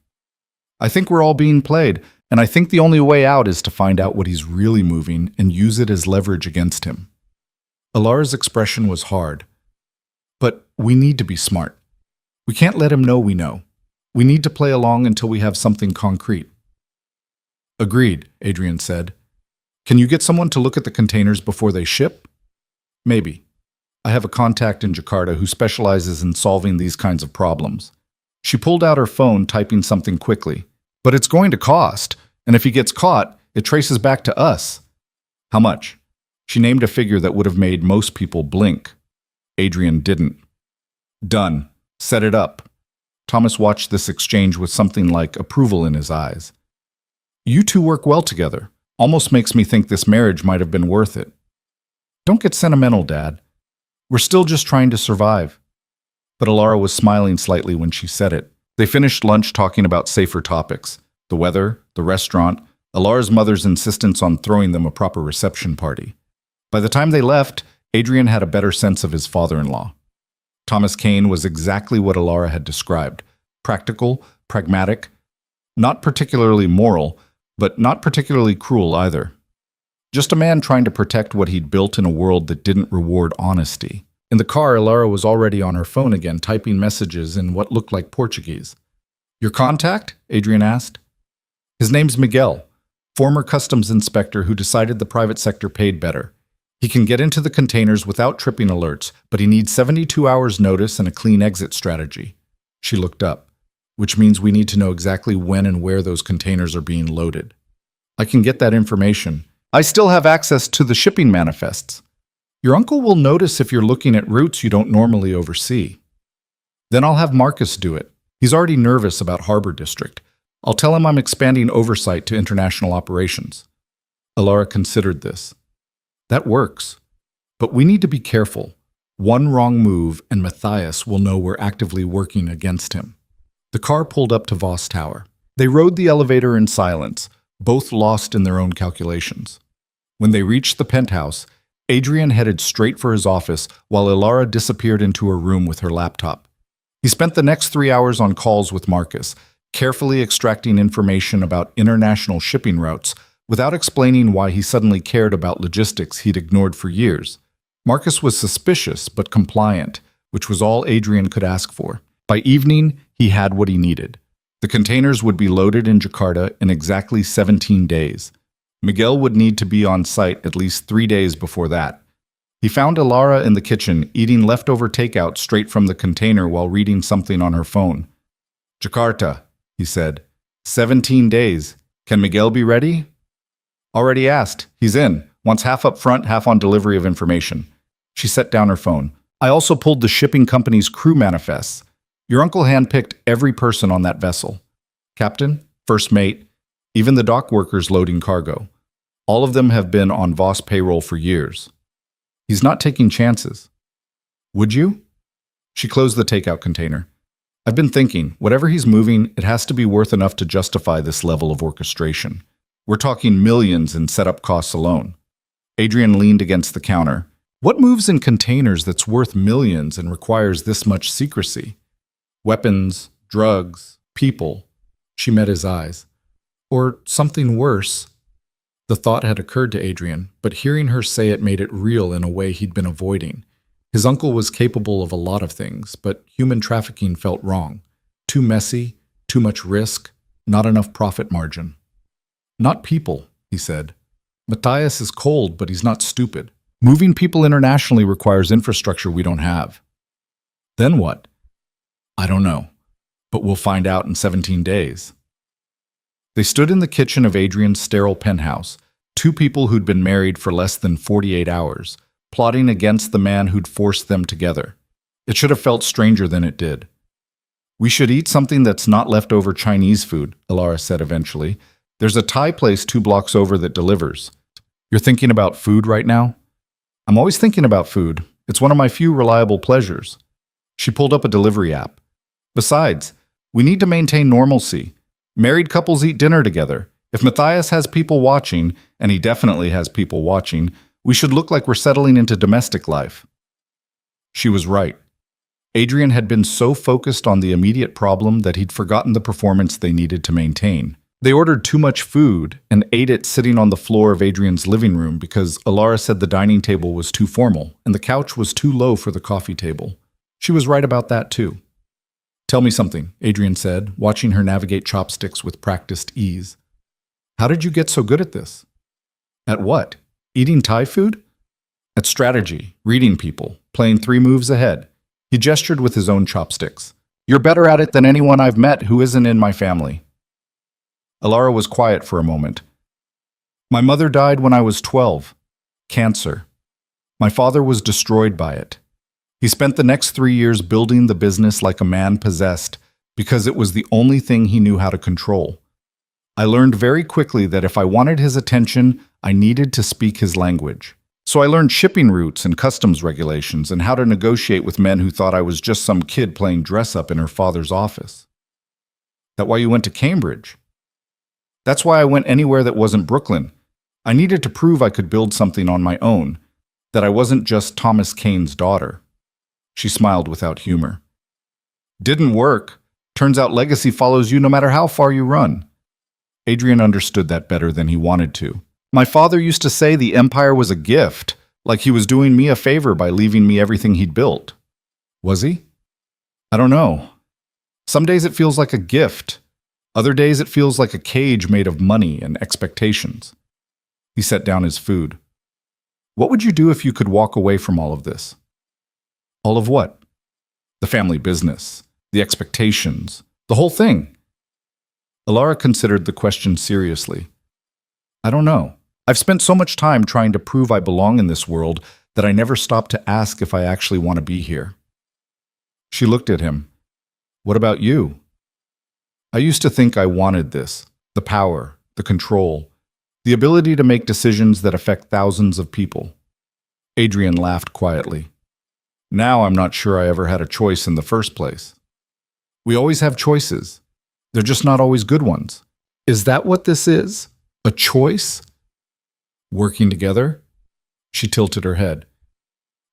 I think we're all being played, and I think the only way out is to find out what he's really moving and use it as leverage against him. Alara's expression was hard. But we need to be smart. We can't let him know we know. We need to play along until we have something concrete. Agreed, Adrian said. Can you get someone to look at the containers before they ship? Maybe. I have a contact in Jakarta who specializes in solving these kinds of problems. She pulled out her phone, typing something quickly. But it's going to cost, and if he gets caught, it traces back to us. How much? She named a figure that would have made most people blink. Adrian didn't. Done. Set it up. Thomas watched this exchange with something like approval in his eyes. You two work well together. Almost makes me think this marriage might have been worth it. Don't get sentimental, Dad. We're still just trying to survive. But Alara was smiling slightly when she said it. They finished lunch talking about safer topics. The weather, the restaurant, Alara's mother's insistence on throwing them a proper reception party. By the time they left, Adrian had a better sense of his father-in-law. Thomas Kane was exactly what Alara had described. Practical, pragmatic, not particularly moral, but not particularly cruel either. Just a man trying to protect what he'd built in a world that didn't reward honesty. In the car, Alara was already on her phone again, typing messages in what looked like Portuguese. Your contact? Adrian asked. His name's Miguel, former customs inspector who decided the private sector paid better. He can get into the containers without tripping alerts, but he needs 72 hours notice and a clean exit strategy. She looked up, which means we need to know exactly when and where those containers are being loaded. I can get that information. I still have access to the shipping manifests. Your uncle will notice if you're looking at routes you don't normally oversee. Then I'll have Marcus do it. He's already nervous about Harbor District. I'll tell him I'm expanding oversight to international operations. Alara considered this. That works. But we need to be careful. One wrong move and Matthias will know we're actively working against him. The car pulled up to Voss Tower. They rode the elevator in silence, both lost in their own calculations. When they reached the penthouse, Adrian headed straight for his office while Ilara disappeared into her room with her laptop. He spent the next 3 hours on calls with Marcus, carefully extracting information about international shipping routes without explaining why he suddenly cared about logistics he'd ignored for years. Marcus was suspicious but compliant, which was all Adrian could ask for. By evening, he had what he needed. The containers would be loaded in Jakarta in exactly 17 days. Miguel would need to be on site at least 3 days before that. He found Ilara in the kitchen, eating leftover takeout straight from the container while reading something on her phone. Jakarta, he said. 17 days. Can Miguel be ready? Already asked. He's in. Wants half up front, half on delivery of information. She set down her phone. I also pulled the shipping company's crew manifests. Your uncle handpicked every person on that vessel. Captain, first mate, even the dock workers loading cargo. All of them have been on Voss payroll for years. He's not taking chances. Would you? She closed the takeout container. I've been thinking, whatever he's moving, it has to be worth enough to justify this level of orchestration. We're talking millions in setup costs alone. Adrian leaned against the counter. What moves in containers that's worth millions and requires this much secrecy? Weapons, drugs, people. She met his eyes. Or something worse. The thought had occurred to Adrian, but hearing her say it made it real in a way he'd been avoiding. His uncle was capable of a lot of things, but human trafficking felt wrong. Too messy, too much risk, not enough profit margin. Not people, he said. Matthias is cold, but he's not stupid. Moving people internationally requires infrastructure we don't have. Then what? I don't know, but we'll find out in 17 days. They stood in the kitchen of Adrian's sterile penthouse, two people who'd been married for less than 48 hours, plotting against the man who'd forced them together. It should have felt stranger than it did. We should eat something that's not leftover Chinese food, Ilara said eventually. There's a Thai place 2 blocks over that delivers. You're thinking about food right now? I'm always thinking about food. It's one of my few reliable pleasures. She pulled up a delivery app. Besides, we need to maintain normalcy. Married couples eat dinner together. If Matthias has people watching, and he definitely has people watching, we should look like we're settling into domestic life. She was right. Adrian had been so focused on the immediate problem that he'd forgotten the performance they needed to maintain. They ordered too much food and ate it sitting on the floor of Adrian's living room because Ilara said the dining table was too formal and the couch was too low for the coffee table. She was right about that too. Tell me something, Adrian said, watching her navigate chopsticks with practiced ease. How did you get so good at this? At what? Eating Thai food? At strategy, reading people, playing 3 moves ahead. He gestured with his own chopsticks. You're better at it than anyone I've met who isn't in my family. Ilara was quiet for a moment. My mother died when I was 12. Cancer. My father was destroyed by it. He spent the next 3 years building the business like a man possessed because it was the only thing he knew how to control. I learned very quickly that if I wanted his attention, I needed to speak his language. So I learned shipping routes and customs regulations and how to negotiate with men who thought I was just some kid playing dress-up in her father's office. That why you went to Cambridge? That's why I went anywhere that wasn't Brooklyn. I needed to prove I could build something on my own, that I wasn't just Thomas Kaine's daughter. She smiled without humor. Didn't work. Turns out legacy follows you no matter how far you run. Adrian understood that better than he wanted to. My father used to say the empire was a gift, like he was doing me a favor by leaving me everything he'd built. Was he? I don't know. Some days it feels like a gift. Other days it feels like a cage made of money and expectations. He set down his food. What would you do if you could walk away from all of this? All of what? The family business, the expectations, the whole thing. Ilara considered the question seriously. I don't know. I've spent so much time trying to prove I belong in this world that I never stopped to ask if I actually want to be here. She looked at him. What about you? I used to think I wanted this, the power, the control, the ability to make decisions that affect thousands of people. Adrian laughed quietly. Now I'm not sure I ever had a choice in the first place. We always have choices. They're just not always good ones. Is that what this is? A choice? Working together? She tilted her head.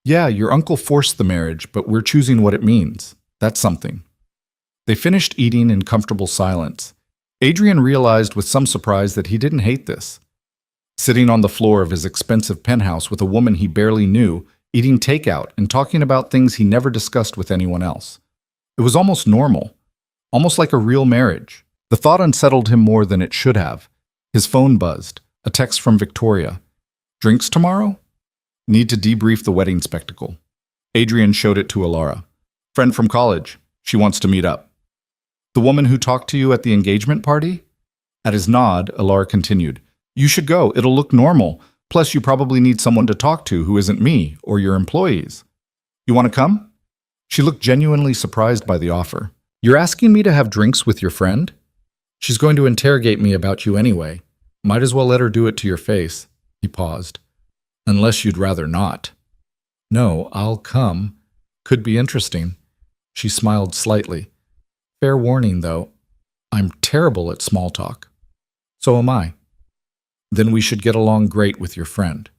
Yeah, your uncle forced the marriage, but we're choosing what it means. That's something. They finished eating in comfortable silence. Adrian realized with some surprise that he didn't hate this. Sitting on the floor of his expensive penthouse with a woman he barely knew, eating takeout and talking about things he never discussed with anyone else. It was almost normal, almost like a real marriage. The thought unsettled him more than it should have. His phone buzzed, a text from Victoria. Drinks tomorrow? Need to debrief the wedding spectacle. Adrian showed it to Alara. Friend from college. She wants to meet up. The woman who talked to you at the engagement party? At his nod, Alara continued. You should go. It'll look normal. Plus, you probably need someone to talk to who isn't me or your employees. You want to come? She looked genuinely surprised by the offer. You're asking me to have drinks with your friend? She's going to interrogate me about you anyway. Might as well let her do it to your face. He paused. Unless you'd rather not. No, I'll come. Could be interesting. She smiled slightly. Fair warning, though. I'm terrible at small talk. So am I. Then we should get along great with your friend.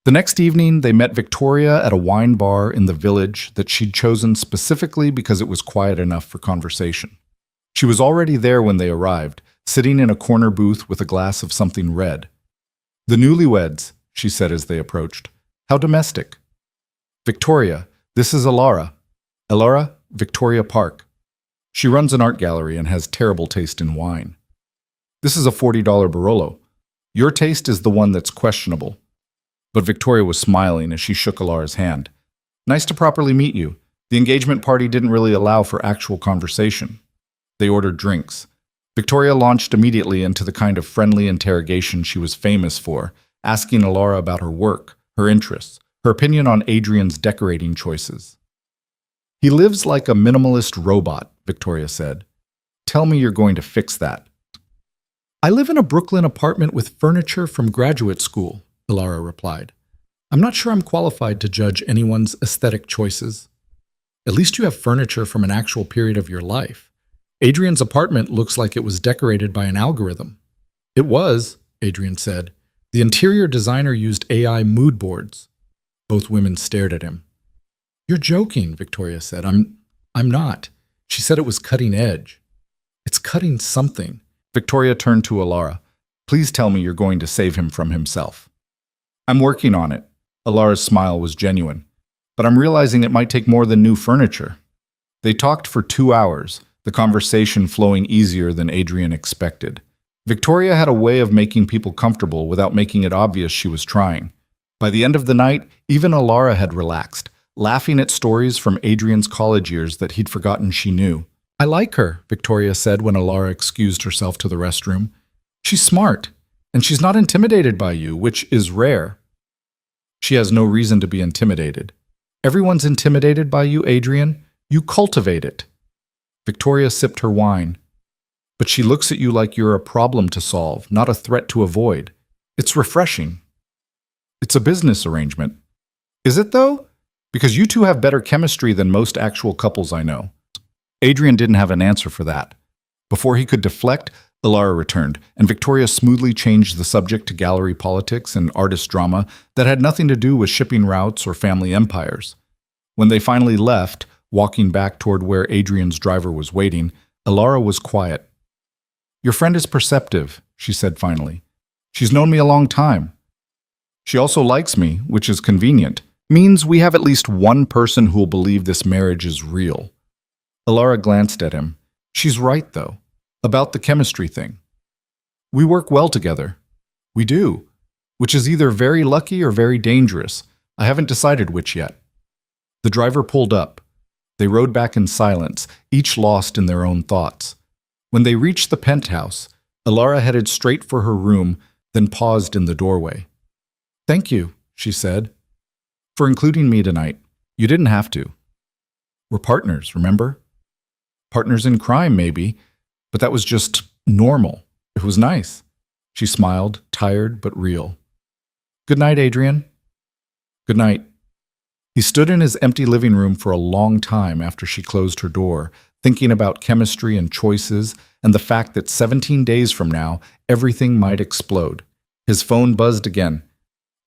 The next evening, they met Victoria at a wine bar in the village that she'd chosen specifically because it was quiet enough for conversation. She was already there when they arrived, sitting in a corner booth with a glass of something red. The newlyweds, she said as they approached. How domestic. Victoria, this is Alara. Alara, Victoria Park. She runs an art gallery and has terrible taste in wine. This is a $40 Barolo. Your taste is the one that's questionable. But Victoria was smiling as she shook Alara's hand. Nice to properly meet you. The engagement party didn't really allow for actual conversation. They ordered drinks. Victoria launched immediately into the kind of friendly interrogation she was famous for, asking Alara about her work, her interests, her opinion on Adrian's decorating choices. He lives like a minimalist robot, Victoria said. Tell me you're going to fix that. I live in a Brooklyn apartment with furniture from graduate school, Alara replied. I'm not sure I'm qualified to judge anyone's aesthetic choices. At least you have furniture from an actual period of your life. Adrian's apartment looks like it was decorated by an algorithm. It was, Adrian said. The interior designer used AI mood boards. Both women stared at him. You're joking, Victoria said. I'm not. She said it was cutting edge. It's cutting something. Victoria turned to Alara. Please tell me you're going to save him from himself. I'm working on it. Alara's smile was genuine. But I'm realizing it might take more than new furniture. They talked for 2 hours, the conversation flowing easier than Adrian expected. Victoria had a way of making people comfortable without making it obvious she was trying. By the end of the night, even Alara had relaxed, laughing at stories from Adrian's college years that he'd forgotten she knew. I like her, Victoria said when Alara excused herself to the restroom. She's smart, and she's not intimidated by you, which is rare. She has no reason to be intimidated. Everyone's intimidated by you, Adrian. You cultivate it. Victoria sipped her wine. But she looks at you like you're a problem to solve, not a threat to avoid. It's refreshing. It's a business arrangement. Is it, though? Because you two have better chemistry than most actual couples I know. Adrian didn't have an answer for that. Before he could deflect, Alara returned, and Victoria smoothly changed the subject to gallery politics and artist drama that had nothing to do with shipping routes or family empires. When they finally left, walking back toward where Adrian's driver was waiting, Alara was quiet. Your friend is perceptive, she said finally. She's known me a long time. She also likes me, which is convenient. Means we have at least one person who'll believe this marriage is real. Alara glanced at him. She's right, though, about the chemistry thing. We work well together. We do, which is either very lucky or very dangerous. I haven't decided which yet. The driver pulled up. They rode back in silence, each lost in their own thoughts. When they reached the penthouse, Alara headed straight for her room, then paused in the doorway. "Thank you," she said, "for including me tonight. You didn't have to. We're partners, remember? Partners in crime, maybe, but that was just normal. It was nice." She smiled, tired but real. "Good night, Adrian." "Good night." He stood in his empty living room for a long time after she closed her door, thinking about chemistry and choices and the fact that 17 days from now, everything might explode. His phone buzzed again.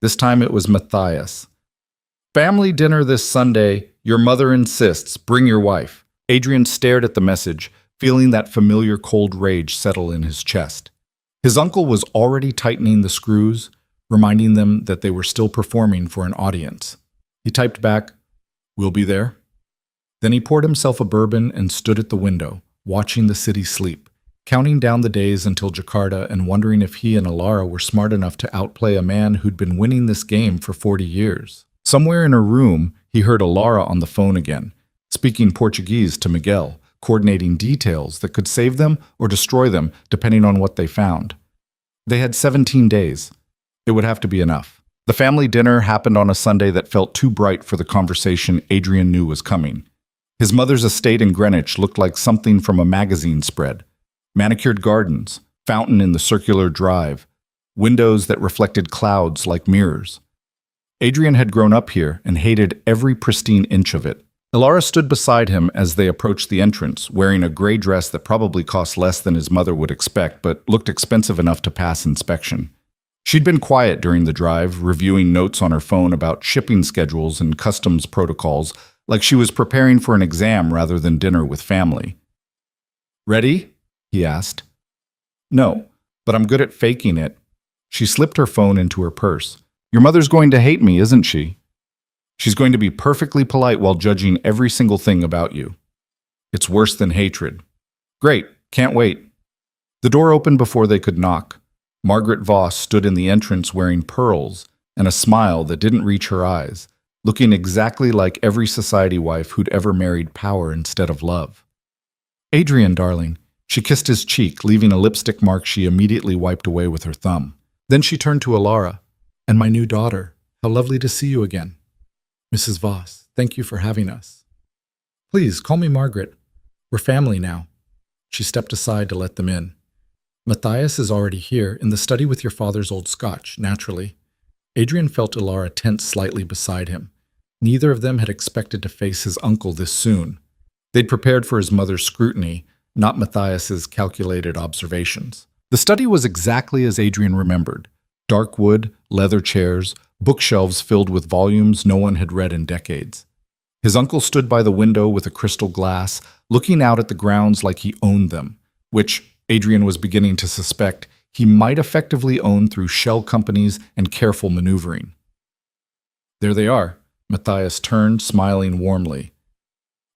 This time it was Matthias. "Family dinner this Sunday. Your mother insists. Bring your wife." Adrian stared at the message, feeling that familiar cold rage settle in his chest. His uncle was already tightening the screws, reminding them that they were still performing for an audience. He typed back, "We'll be there." Then he poured himself a bourbon and stood at the window, watching the city sleep, counting down the days until Jakarta and wondering if he and Alara were smart enough to outplay a man who'd been winning this game for 40 years. Somewhere in her room, he heard Alara on the phone again, speaking Portuguese to Miguel, coordinating details that could save them or destroy them depending on what they found. They had 17 days. It would have to be enough. The family dinner happened on a Sunday that felt too bright for the conversation Adrian knew was coming. His mother's estate in Greenwich looked like something from a magazine spread. Manicured gardens, fountain in the circular drive, windows that reflected clouds like mirrors. Adrian had grown up here and hated every pristine inch of it. Alara stood beside him as they approached the entrance, wearing a gray dress that probably cost less than his mother would expect, but looked expensive enough to pass inspection. She'd been quiet during the drive, reviewing notes on her phone about shipping schedules and customs protocols, like she was preparing for an exam rather than dinner with family. "Ready?" he asked. "No, but I'm good at faking it." She slipped her phone into her purse. "Your mother's going to hate me, isn't she? She's going to be perfectly polite while judging every single thing about you. It's worse than hatred." "Great, can't wait." The door opened before they could knock. Margaret Voss stood in the entrance wearing pearls and a smile that didn't reach her eyes, looking exactly like every society wife who'd ever married power instead of love. "Adrian, darling." She kissed his cheek, leaving a lipstick mark she immediately wiped away with her thumb. Then she turned to Alara. "And my new daughter. How lovely to see you again. Mrs. Voss, thank you for having us." "Please, call me Margaret. We're family now." She stepped aside to let them in. "Matthias is already here, in the study with your father's old scotch, naturally." Adrian felt Alara tense slightly beside him. Neither of them had expected to face his uncle this soon. They'd prepared for his mother's scrutiny, not Matthias's calculated observations. The study was exactly as Adrian remembered. Dark wood, leather chairs, bookshelves filled with volumes no one had read in decades. His uncle stood by the window with a crystal glass, looking out at the grounds like he owned them, which Adrian was beginning to suspect he might effectively own through shell companies and careful maneuvering. "There they are." Matthias turned, smiling warmly.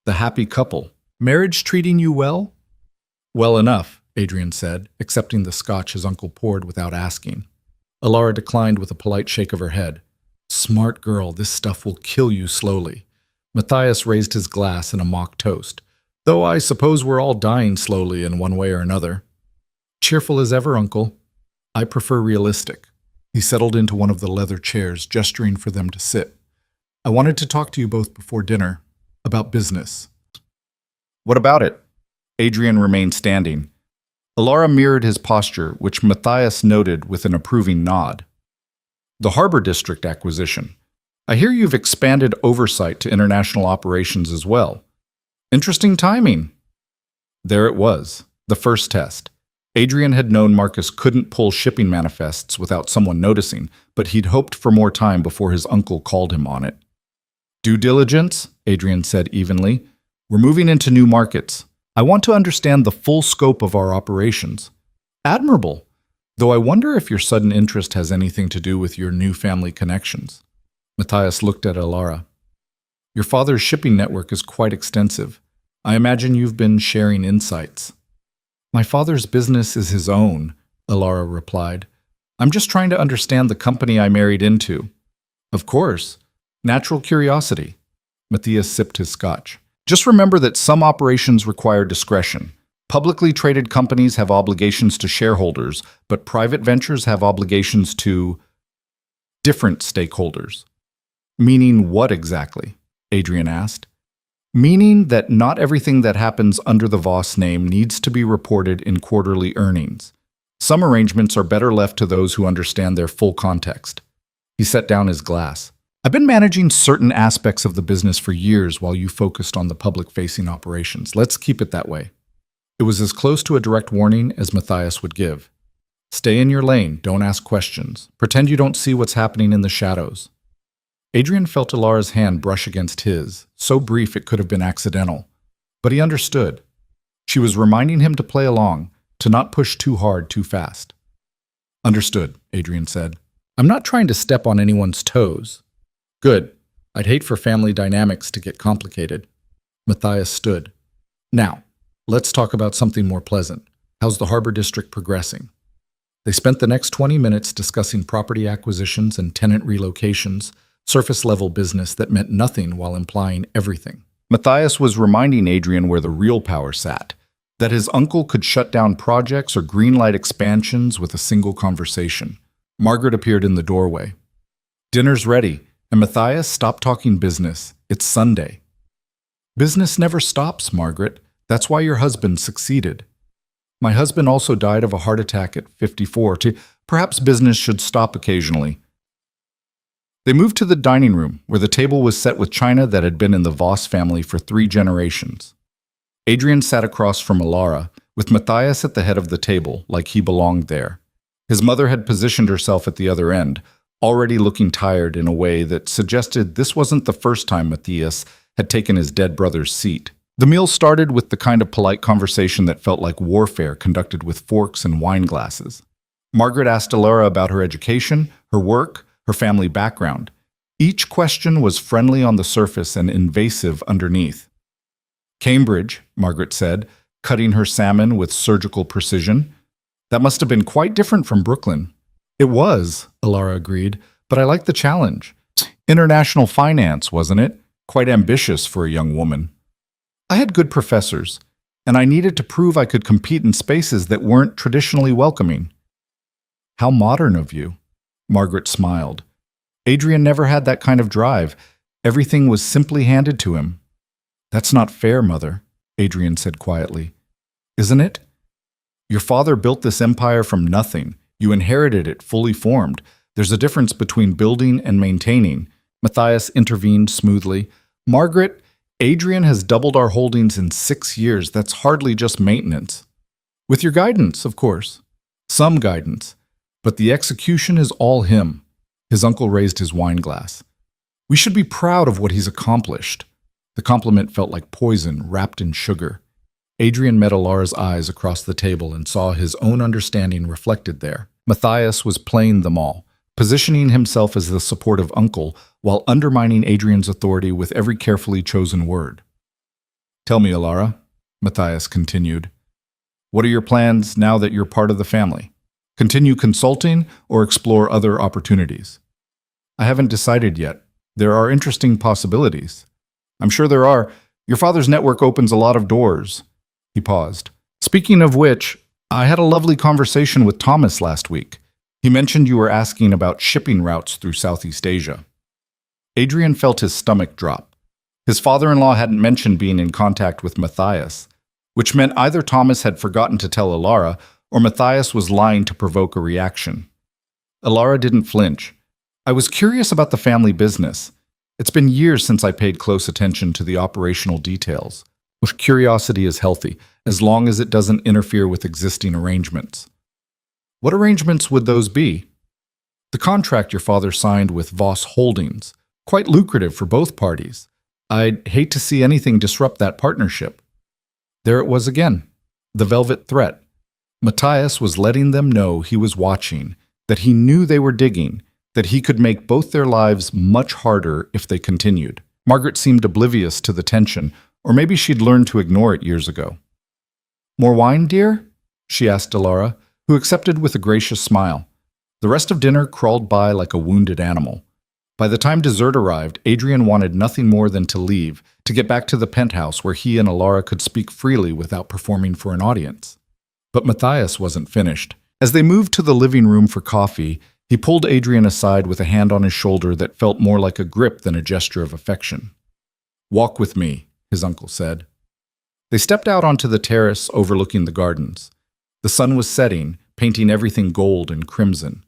"The happy couple. Marriage treating you well?" "Well enough," Adrian said, accepting the scotch his uncle poured without asking. Alara declined with a polite shake of her head. "Smart girl, this stuff will kill you slowly." Matthias raised his glass in a mock toast. "Though I suppose we're all dying slowly in one way or another." "Cheerful as ever, Uncle." "I prefer realistic." He settled into one of the leather chairs, gesturing for them to sit. "I wanted to talk to you both before dinner, about business." "What about it?" Adrian remained standing. Alara mirrored his posture, which Matthias noted with an approving nod. "The Harbor District acquisition. I hear you've expanded oversight to international operations as well. Interesting timing." There it was, the first test. Adrian had known Marcus couldn't pull shipping manifests without someone noticing, but he'd hoped for more time before his uncle called him on it. "Due diligence," Adrian said evenly. "We're moving into new markets. I want to understand the full scope of our operations." "Admirable. Though I wonder if your sudden interest has anything to do with your new family connections." Matthias looked at Alara. "Your father's shipping network is quite extensive. I imagine you've been sharing insights." "My father's business is his own," Alara replied. "I'm just trying to understand the company I married into." "Of course. Natural curiosity." Matthias sipped his scotch. "Just remember that some operations require discretion. Publicly traded companies have obligations to shareholders, but private ventures have obligations to different stakeholders. Meaning what exactly? Adrian asked. Meaning that not everything that happens under the Voss name needs to be reported in quarterly earnings. Some arrangements are better left to those who understand their full context. He set down his glass. I've been managing certain aspects of the business for years while you focused on the public-facing operations. Let's keep it that way. It was as close to a direct warning as Matthias would give. Stay in your lane, don't ask questions. Pretend you don't see what's happening in the shadows. Adrian felt Ilara's hand brush against his, so brief it could have been accidental. But he understood. She was reminding him to play along, to not push too hard too fast. Understood, Adrian said. I'm not trying to step on anyone's toes. Good. I'd hate for family dynamics to get complicated. Matthias stood. Now, let's talk about something more pleasant. How's the Harbor District progressing? They spent the next 20 minutes discussing property acquisitions and tenant relocations, surface-level business that meant nothing while implying everything. Matthias was reminding Adrian where the real power sat, that his uncle could shut down projects or greenlight expansions with a single conversation. Margaret appeared in the doorway. Dinner's ready, and Matthias, stop talking business. It's Sunday. Business never stops, Margaret. That's why your husband succeeded. My husband also died of a heart attack at 54. Perhaps business should stop occasionally. They moved to the dining room, where the table was set with china that had been in the Voss family for 3 generations. Adrian sat across from Ilara, with Matthias at the head of the table, like he belonged there. His mother had positioned herself at the other end, already looking tired in a way that suggested this wasn't the first time Matthias had taken his dead brother's seat. The meal started with the kind of polite conversation that felt like warfare conducted with forks and wine glasses. Margaret asked Ilara about her education, her work, her family background. Each question was friendly on the surface and invasive underneath. Cambridge, Margaret said, cutting her salmon with surgical precision. That must have been quite different from Brooklyn. It was, Ilara agreed, but I liked the challenge. International finance, wasn't it? Quite ambitious for a young woman. I had good professors, and I needed to prove I could compete in spaces that weren't traditionally welcoming. How modern of you. Margaret smiled. Adrian never had that kind of drive. Everything was simply handed to him. That's not fair, Mother, Adrian said quietly. Isn't it? Your father built this empire from nothing. You inherited it fully formed. There's a difference between building and maintaining. Matthias intervened smoothly. Margaret, Adrian has doubled our holdings in 6 years. That's hardly just maintenance. With your guidance, of course. Some guidance. But the execution is all him. His uncle raised his wine glass. We should be proud of what he's accomplished. The compliment felt like poison wrapped in sugar. Adrian met Ilara's eyes across the table and saw his own understanding reflected there. Matthias was playing them all, positioning himself as the supportive uncle while undermining Adrian's authority with every carefully chosen word. Tell me, Ilara, Matthias continued. What are your plans now that you're part of the family? Continue consulting or explore other opportunities? I haven't decided yet. There are interesting possibilities. I'm sure there are. Your father's network opens a lot of doors. He paused. Speaking of which, I had a lovely conversation with Thomas last week. He mentioned you were asking about shipping routes through Southeast Asia. Adrian felt his stomach drop. His father-in-law hadn't mentioned being in contact with Matthias, which meant either Thomas had forgotten to tell Ilara or Matthias was lying to provoke a reaction. Ilara didn't flinch. I was curious about the family business. It's been years since I paid close attention to the operational details. Curiosity is healthy, as long as it doesn't interfere with existing arrangements. What arrangements would those be? The contract your father signed with Voss Holdings, quite lucrative for both parties. I'd hate to see anything disrupt that partnership. There it was again, the velvet threat. Matthias was letting them know he was watching, that he knew they were digging, that he could make both their lives much harder if they continued. Margaret seemed oblivious to the tension, or maybe she'd learned to ignore it years ago. More wine, dear? She asked Ilara, who accepted with a gracious smile. The rest of dinner crawled by like a wounded animal. By the time dessert arrived, Adrian wanted nothing more than to leave, to get back to the penthouse where he and Alara could speak freely without performing for an audience. But Matthias wasn't finished. As they moved to the living room for coffee, he pulled Adrian aside with a hand on his shoulder that felt more like a grip than a gesture of affection. "Walk with me," his uncle said. They stepped out onto the terrace overlooking the gardens. The sun was setting, painting everything gold and crimson.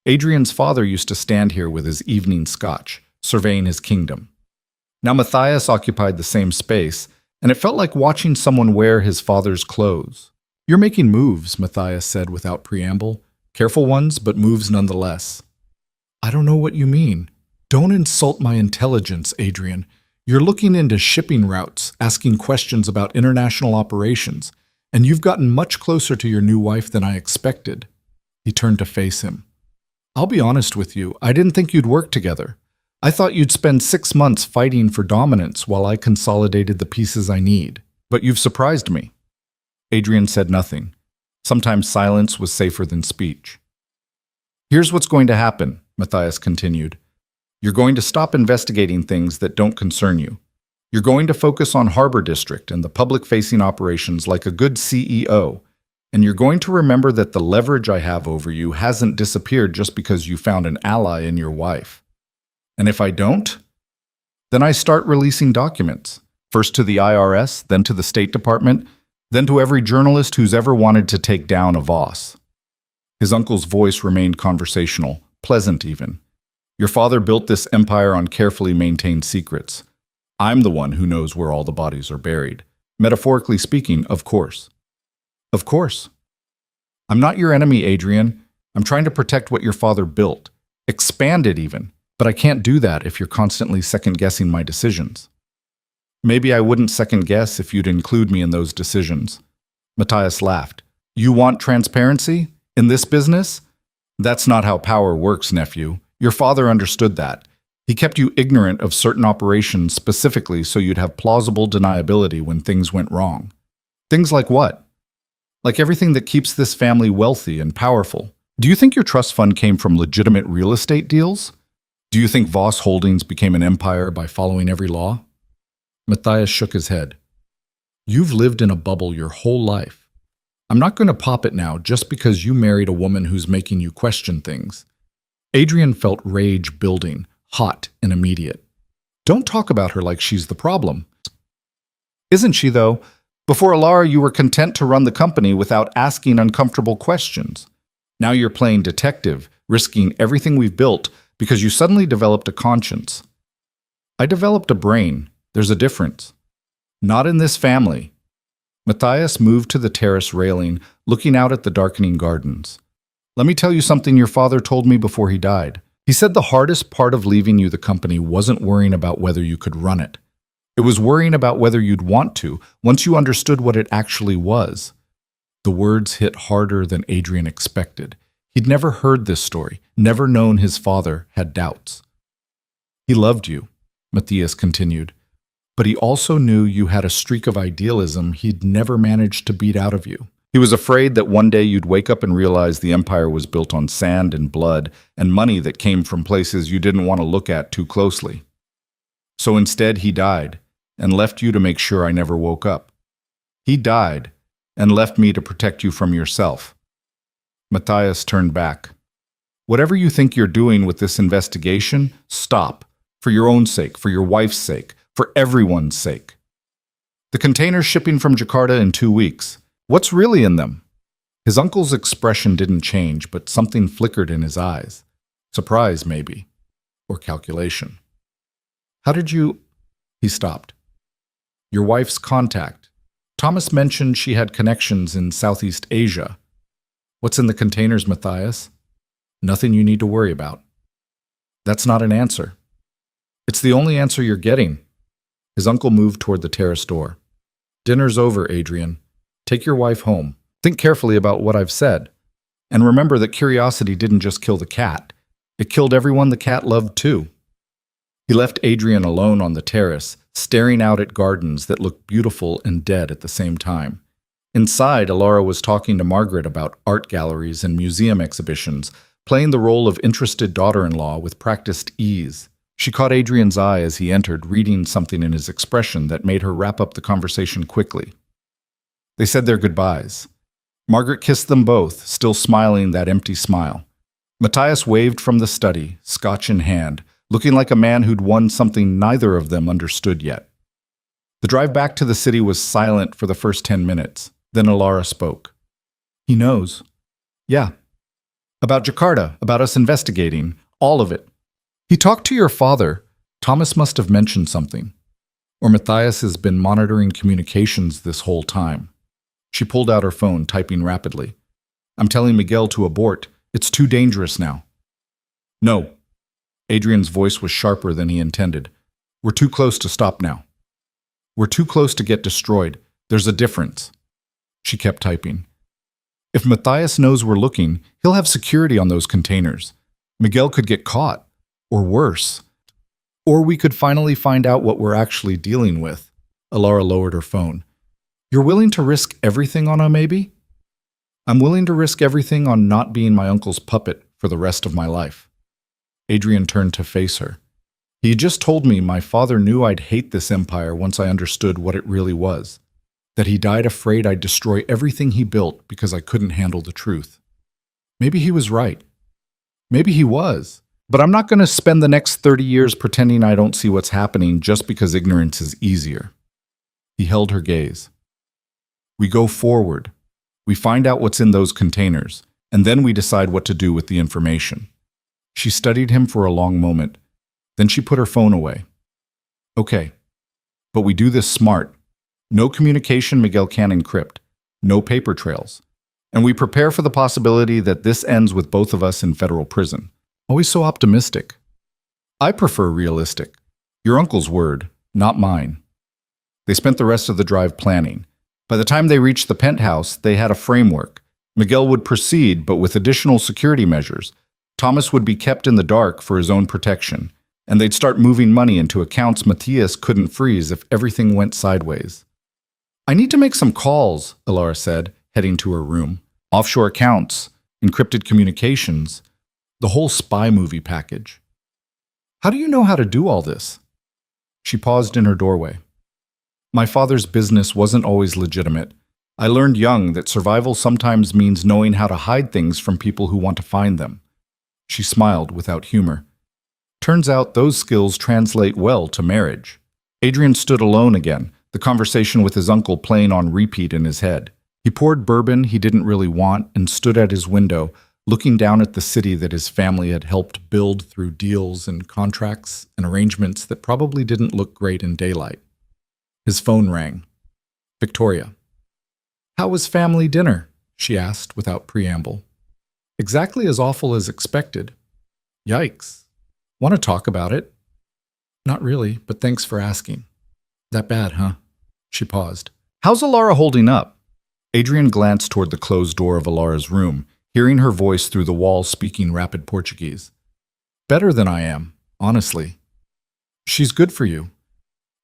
Adrian's father used to stand here with his evening scotch, surveying his kingdom. Now Matthias occupied the same space, and it felt like watching someone wear his father's clothes. "You're making moves," Matthias said without preamble. "Careful ones, but moves nonetheless." "I don't know what you mean. Don't insult my intelligence, Adrian. You're looking into shipping routes, asking questions about international operations, and you've gotten much closer to your new wife than I expected." He turned to face him. "I'll be honest with you, I didn't think you'd work together. I thought you'd spend 6 months fighting for dominance while I consolidated the pieces I need. But you've surprised me." Adrian said nothing. Sometimes silence was safer than speech. "Here's what's going to happen," Matthias continued. "You're going to stop investigating things that don't concern you. You're going to focus on Harbor District and the public-facing operations like a good CEO, and you're going to remember that the leverage I have over you hasn't disappeared just because you found an ally in your wife. And if I don't, then I start releasing documents, first to the IRS, then to the State Department, then to every journalist who's ever wanted to take down a Voss." His uncle's voice remained conversational, pleasant even. "Your father built this empire on carefully maintained secrets. I'm the one who knows where all the bodies are buried. Metaphorically speaking, of course." "Of course. I'm not your enemy, Adrian. I'm trying to protect what your father built. Expand it even. But I can't do that if you're constantly second-guessing my decisions." "Maybe I wouldn't second-guess if you'd include me in those decisions." Matthias laughed. "You want transparency? In this business? That's not how power works, nephew. Your father understood that. He kept you ignorant of certain operations specifically so you'd have plausible deniability when things went wrong. Things like what? Like everything that keeps this family wealthy and powerful. Do you think your trust fund came from legitimate real estate deals? Do you think Voss Holdings became an empire by following every law?" Matthias shook his head. "You've lived in a bubble your whole life. I'm not going to pop it now just because you married a woman who's making you question things." Adrian felt rage building, hot and immediate. "Don't talk about her like she's the problem." "Isn't she, though? Before Alara, you were content to run the company without asking uncomfortable questions. Now you're playing detective, risking everything we've built because you suddenly developed a conscience." "I developed a brain. There's a difference." "Not in this family." Matthias moved to the terrace railing, looking out at the darkening gardens. "Let me tell you something your father told me before he died. He said the hardest part of leaving you the company wasn't worrying about whether you could run it. It was worrying about whether you'd want to, once you understood what it actually was." The words hit harder than Adrian expected. He'd never heard this story, never known his father had doubts. "He loved you," Matthias continued, "but he also knew you had a streak of idealism he'd never managed to beat out of you. He was afraid that one day you'd wake up and realize the empire was built on sand and blood and money that came from places you didn't want to look at too closely. So instead he died and left you to make sure I never woke up. He died and left me to protect you from yourself." Matthias turned back. "Whatever you think you're doing with this investigation, stop. For your own sake, for your wife's sake, for everyone's sake. The container's shipping from Jakarta in 2 weeks. What's really in them?" His uncle's expression didn't change, but something flickered in his eyes. Surprise, maybe. Or calculation. "How did you—" He stopped. "Your wife's contact. Thomas mentioned she had connections in Southeast Asia. What's in the containers, Matthias?" "Nothing you need to worry about." "That's not an answer." "It's the only answer you're getting." His uncle moved toward the terrace door. "Dinner's over, Adrian. Take your wife home. Think carefully about what I've said. And remember that curiosity didn't just kill the cat. It killed everyone the cat loved too." He left Adrian alone on the terrace, staring out at gardens that looked beautiful and dead at the same time. Inside, Alara was talking to Margaret about art galleries and museum exhibitions, playing the role of interested daughter-in-law with practiced ease. She caught Adrian's eye as he entered, reading something in his expression that made her wrap up the conversation quickly. They said their goodbyes. Margaret kissed them both, still smiling that empty smile. Matthias waved from the study, scotch in hand, looking like a man who'd won something neither of them understood yet. The drive back to the city was silent for the first 10 minutes. Then Alara spoke. He knows. Yeah. About Jakarta, about us investigating, all of it. He talked to your father. Thomas must have mentioned something. Or Matthias has been monitoring communications this whole time. She pulled out her phone, typing rapidly. I'm telling Miguel to abort. It's too dangerous now. No. Adrian's voice was sharper than he intended. We're too close to stop now. We're too close to get destroyed. There's a difference. She kept typing. If Matthias knows we're looking, he'll have security on those containers. Miguel could get caught. Or worse. Or we could finally find out what we're actually dealing with. Alara lowered her phone. You're willing to risk everything on a maybe? I'm willing to risk everything on not being my uncle's puppet for the rest of my life. Adrian turned to face her. He just told me my father knew I'd hate this empire once I understood what it really was. That he died afraid I'd destroy everything he built because I couldn't handle the truth. Maybe he was right. Maybe he was. But I'm not going to spend the next 30 years pretending I don't see what's happening just because ignorance is easier. He held her gaze. We go forward. We find out what's in those containers, and then we decide what to do with the information. She studied him for a long moment. Then she put her phone away. Okay, but we do this smart. No communication Miguel can encrypt. No paper trails. And we prepare for the possibility that this ends with both of us in federal prison. Always so optimistic. I prefer realistic. Your uncle's word, not mine. They spent the rest of the drive planning. By the time they reached the penthouse, they had a framework. Miguel would proceed, but with additional security measures. Thomas would be kept in the dark for his own protection, and they'd start moving money into accounts Matthias couldn't freeze if everything went sideways. I need to make some calls, Alara said, heading to her room. Offshore accounts, encrypted communications, the whole spy movie package. How do you know how to do all this? She paused in her doorway. My father's business wasn't always legitimate. I learned young that survival sometimes means knowing how to hide things from people who want to find them. She smiled without humor. Turns out those skills translate well to marriage. Adrian stood alone again, the conversation with his uncle playing on repeat in his head. He poured bourbon he didn't really want and stood at his window, looking down at the city that his family had helped build through deals and contracts and arrangements that probably didn't look great in daylight. His phone rang. Victoria. How was family dinner? She asked without preamble. Exactly as awful as expected. Yikes. Want to talk about it? Not really, but thanks for asking. That bad, huh? She paused. How's Alara holding up? Adrian glanced toward the closed door of Alara's room, hearing her voice through the wall speaking rapid Portuguese. Better than I am, honestly. She's good for you.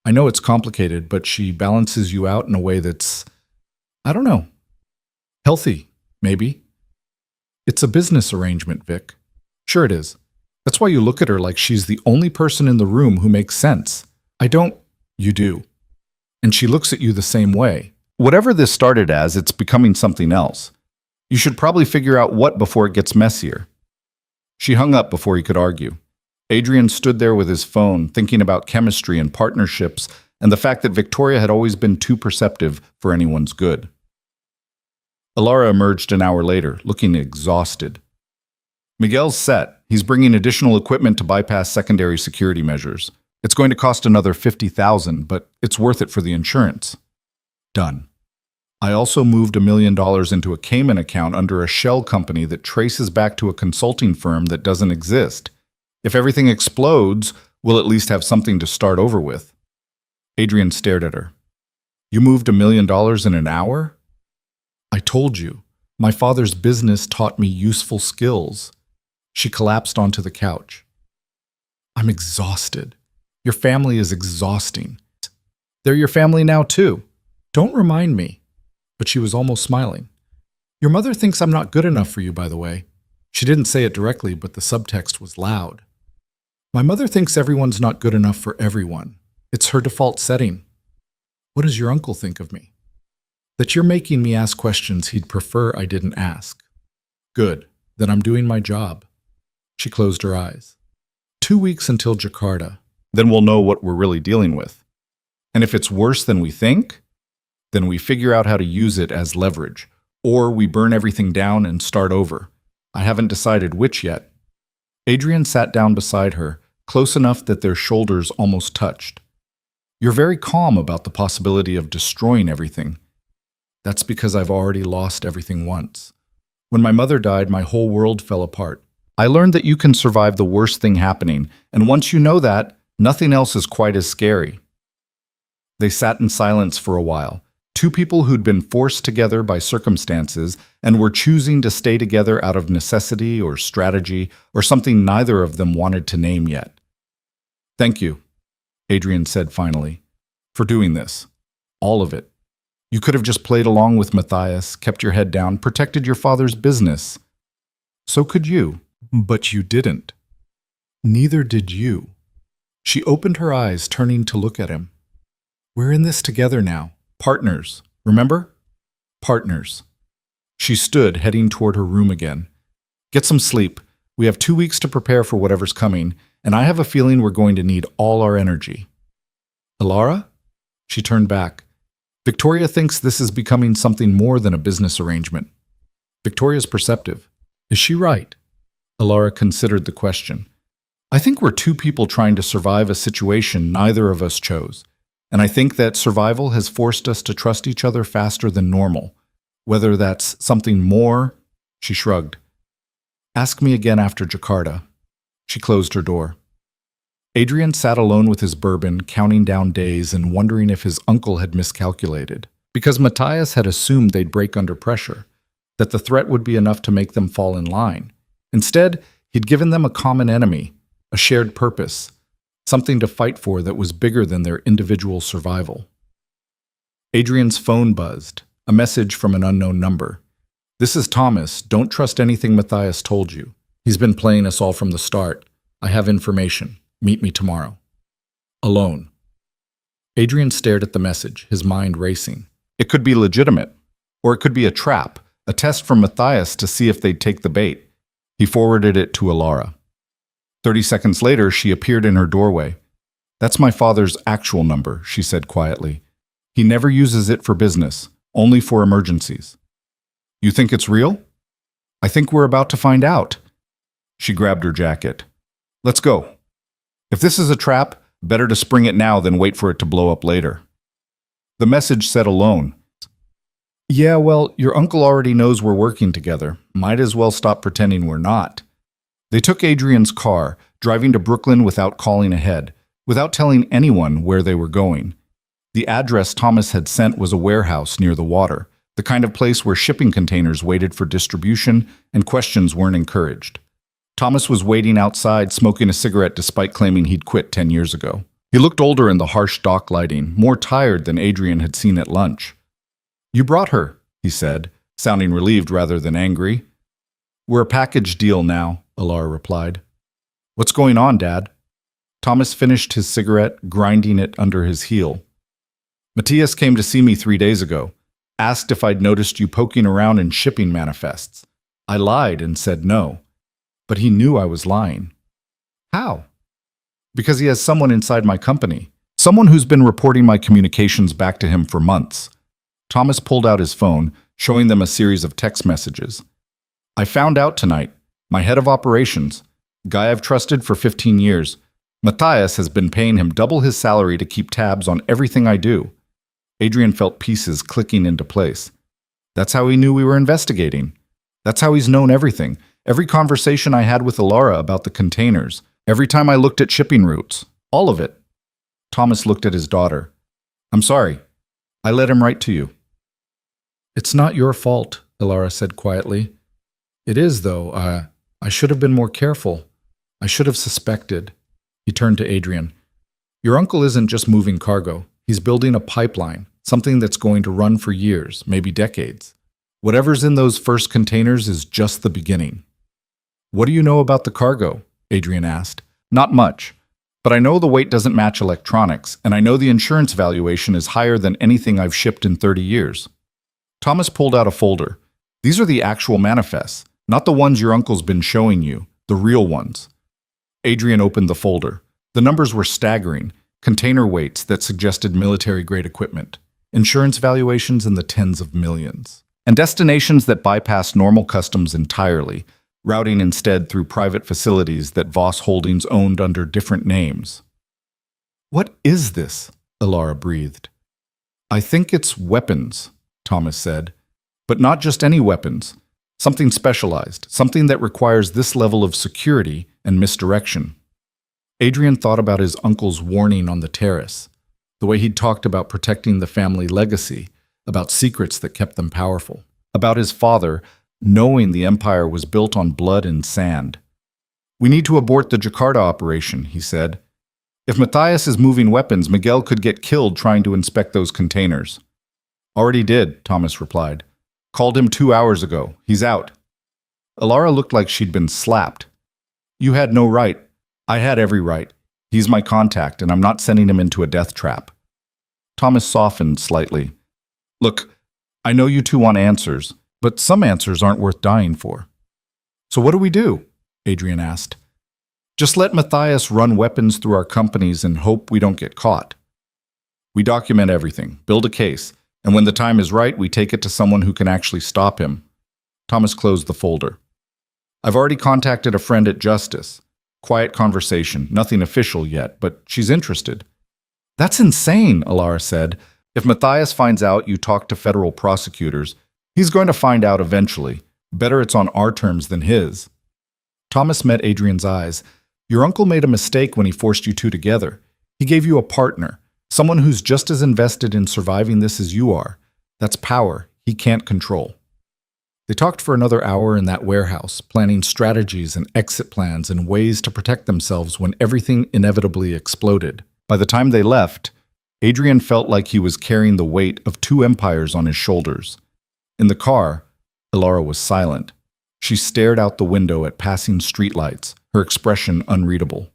I know it's complicated, but she balances you out in a way that's, I don't know, healthy, maybe. It's a business arrangement, Vic. Sure it is. That's why you look at her like she's the only person in the room who makes sense. I don't. You do. And she looks at you the same way. Whatever this started as, it's becoming something else. You should probably figure out what before it gets messier. She hung up before he could argue. Adrian stood there with his phone, thinking about chemistry and partnerships and the fact that Victoria had always been too perceptive for anyone's good. Alara emerged an hour later, looking exhausted. Miguel's set. He's bringing additional equipment to bypass secondary security measures. It's going to cost another $50,000, but it's worth it for the insurance. Done. I also moved $1 million into a Cayman account under a shell company that traces back to a consulting firm that doesn't exist. If everything explodes, we'll at least have something to start over with. Adrian stared at her. You moved $1 million in an hour? I told you. My father's business taught me useful skills. She collapsed onto the couch. I'm exhausted. Your family is exhausting. They're your family now, too. Don't remind me. But she was almost smiling. Your mother thinks I'm not good enough for you, by the way. She didn't say it directly, but the subtext was loud. My mother thinks everyone's not good enough for everyone. It's her default setting. What does your uncle think of me? That you're making me ask questions he'd prefer I didn't ask. Good. Then I'm doing my job. She closed her eyes. 2 weeks until Jakarta. Then we'll know what we're really dealing with. And if it's worse than we think, then we figure out how to use it as leverage. Or we burn everything down and start over. I haven't decided which yet. Adrian sat down beside her, close enough that their shoulders almost touched. You're very calm about the possibility of destroying everything. That's because I've already lost everything once. When my mother died, my whole world fell apart. I learned that you can survive the worst thing happening, and once you know that, nothing else is quite as scary. They sat in silence for a while, two people who'd been forced together by circumstances and were choosing to stay together out of necessity or strategy or something neither of them wanted to name yet. Thank you, Adrian said finally, for doing this. All of it. You could have just played along with Matthias, kept your head down, protected your father's business. So could you, but you didn't. Neither did you. She opened her eyes, turning to look at him. We're in this together now. Partners, remember? Partners. She stood, heading toward her room again. Get some sleep. We have 2 weeks to prepare for whatever's coming, and I have a feeling we're going to need all our energy. Alara? She turned back. Victoria thinks this is becoming something more than a business arrangement. Victoria's perceptive. Is she right? Alara considered the question. I think we're two people trying to survive a situation neither of us chose. And I think that survival has forced us to trust each other faster than normal. Whether that's something more, she shrugged. Ask me again after Jakarta. She closed her door. Adrian sat alone with his bourbon, counting down days and wondering if his uncle had miscalculated. Because Matthias had assumed they'd break under pressure, that the threat would be enough to make them fall in line. Instead, he'd given them a common enemy, a shared purpose, something to fight for that was bigger than their individual survival. Adrian's phone buzzed, a message from an unknown number. This is Thomas. Don't trust anything Matthias told you. He's been playing us all from the start. I have information. Meet me tomorrow. Alone. Adrian stared at the message, his mind racing. It could be legitimate, or it could be a trap, a test from Matthias to see if they'd take the bait. He forwarded it to Alara. 30 seconds later, she appeared in her doorway. That's my father's actual number, she said quietly. He never uses it for business, only for emergencies. You think it's real? I think we're about to find out. She grabbed her jacket. Let's go. If this is a trap, better to spring it now than wait for it to blow up later. The message said alone. Yeah, well, your uncle already knows we're working together. Might as well stop pretending we're not. They took Adrian's car, driving to Brooklyn without calling ahead, without telling anyone where they were going. The address Thomas had sent was a warehouse near the water, the kind of place where shipping containers waited for distribution and questions weren't encouraged. Thomas was waiting outside, smoking a cigarette despite claiming he'd quit 10 years ago. He looked older in the harsh dock lighting, more tired than Adrian had seen at lunch. You brought her, he said, sounding relieved rather than angry. We're a package deal now, Alara replied. What's going on, Dad? Thomas finished his cigarette, grinding it under his heel. Matthias came to see me 3 days ago, asked if I'd noticed you poking around in shipping manifests. I lied and said no. But he knew I was lying. How? Because he has someone inside my company, someone who's been reporting my communications back to him for months. Thomas pulled out his phone, showing them a series of text messages. I found out tonight, my head of operations, guy I've trusted for 15 years, Matthias has been paying him double his salary to keep tabs on everything I do. Adrian felt pieces clicking into place. That's how he knew we were investigating. That's how he's known everything. Every conversation I had with Alara about the containers, every time I looked at shipping routes, all of it. Thomas looked at his daughter. I'm sorry. I let him write to you. It's not your fault, Alara said quietly. It is, though. I should have been more careful. I should have suspected. He turned to Adrian. Your uncle isn't just moving cargo. He's building a pipeline, something that's going to run for years, maybe decades. Whatever's in those first containers is just the beginning. What do you know about the cargo? Adrian asked. Not much. But I know the weight doesn't match electronics, and I know the insurance valuation is higher than anything I've shipped in 30 years. Thomas pulled out a folder. These are the actual manifests, not the ones your uncle's been showing you, the real ones. Adrian opened the folder. The numbers were staggering, container weights that suggested military-grade equipment, insurance valuations in the tens of millions, and destinations that bypassed normal customs entirely, routing instead through private facilities that Voss Holdings owned under different names. "What is this?" Ilara breathed. "I think it's weapons," Thomas said. "But not just any weapons. Something specialized, something that requires this level of security and misdirection." Adrian thought about his uncle's warning on the terrace, the way he'd talked about protecting the family legacy, about secrets that kept them powerful, about his father knowing the empire was built on blood and sand. "We need to abort the Jakarta operation," he said. "If Matthias is moving weapons, Miguel could get killed trying to inspect those containers." "Already did," Thomas replied. "Called him 2 hours ago. He's out." Ilara looked like she'd been slapped. "You had no right." "I had every right. He's my contact, and I'm not sending him into a death trap." Thomas softened slightly. "Look, I know you two want answers, but some answers aren't worth dying for." "So what do we do?" Adrian asked. "Just let Matthias run weapons through our companies and hope we don't get caught. We document everything, build a case, and when the time is right, we take it to someone who can actually stop him." Thomas closed the folder. "I've already contacted a friend at Justice. Quiet conversation, nothing official yet, but she's interested." "That's insane," Ilara said. "If Matthias finds out you talked to federal prosecutors, he's going to find out eventually. Better it's on our terms than his." Thomas met Adrian's eyes. "Your uncle made a mistake when he forced you two together. He gave you a partner, someone who's just as invested in surviving this as you are. That's power he can't control." They talked for another hour in that warehouse, planning strategies and exit plans and ways to protect themselves when everything inevitably exploded. By the time they left, Adrian felt like he was carrying the weight of 2 empires on his shoulders. In the car, Ilara was silent. She stared out the window at passing streetlights, her expression unreadable.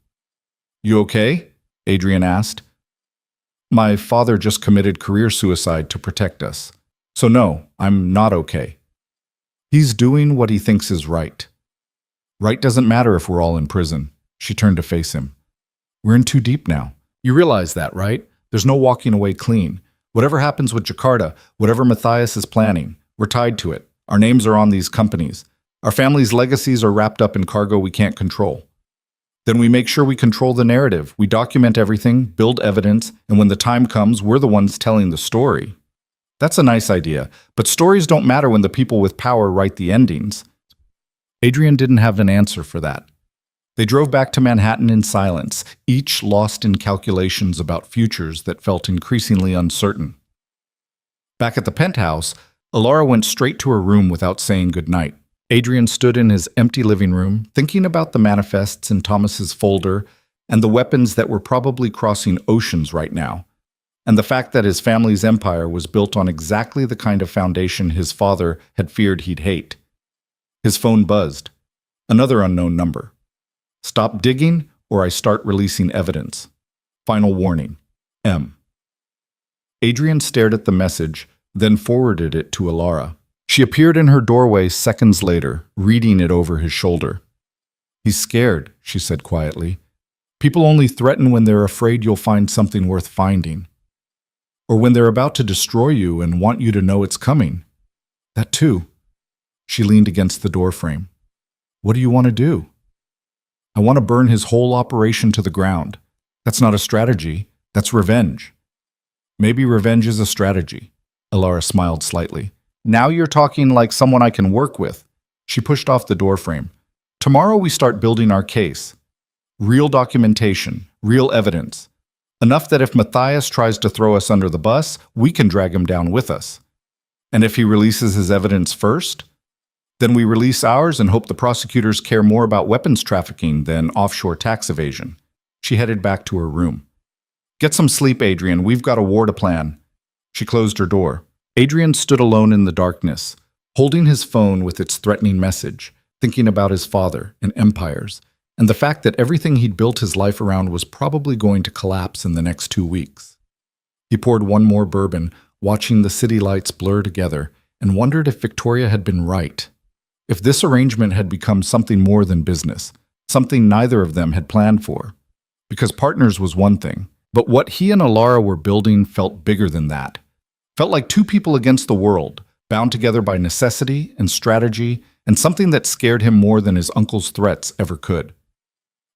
"You okay?" Adrian asked. "My father just committed career suicide to protect us. So no, I'm not okay. He's doing what he thinks is right. Right doesn't matter if we're all in prison." She turned to face him. "We're in too deep now. You realize that, right? There's no walking away clean. Whatever happens with Jakarta, whatever Matthias is planning, we're tied to it. Our names are on these companies. Our family's legacies are wrapped up in cargo we can't control. Then we make sure we control the narrative. We document everything, build evidence, and when the time comes, we're the ones telling the story." "That's a nice idea, but stories don't matter when the people with power write the endings." Adrian didn't have an answer for that. They drove back to Manhattan in silence, each lost in calculations about futures that felt increasingly uncertain. Back at the penthouse, Ilara went straight to her room without saying goodnight. Adrian stood in his empty living room, thinking about the manifests in Thomas's folder and the weapons that were probably crossing oceans right now, and the fact that his family's empire was built on exactly the kind of foundation his father had feared he'd hate. His phone buzzed. Another unknown number. "Stop digging, or I start releasing evidence. Final warning. M." Adrian stared at the message, then forwarded it to Ilara. She appeared in her doorway seconds later, reading it over his shoulder. "He's scared," she said quietly. "People only threaten when they're afraid you'll find something worth finding. Or when they're about to destroy you and want you to know it's coming. That too." She leaned against the doorframe. "What do you want to do?" "I want to burn his whole operation to the ground. That's not a strategy. That's revenge." "Maybe revenge is a strategy." Ilara smiled slightly. "Now you're talking like someone I can work with." She pushed off the doorframe. "Tomorrow we start building our case. Real documentation, real evidence. Enough that if Matthias tries to throw us under the bus, we can drag him down with us. And if he releases his evidence first, then we release ours and hope the prosecutors care more about weapons trafficking than offshore tax evasion." She headed back to her room. "Get some sleep, Adrian. We've got a war to plan." She closed her door. Adrian stood alone in the darkness, holding his phone with its threatening message, thinking about his father and empires, and the fact that everything he'd built his life around was probably going to collapse in the next 2 weeks. He poured one more bourbon, watching the city lights blur together, and wondered if Victoria had been right. If this arrangement had become something more than business, something neither of them had planned for. Because partners was one thing, but what he and Alara were building felt bigger than that. Felt like two people against the world, bound together by necessity and strategy, and something that scared him more than his uncle's threats ever could.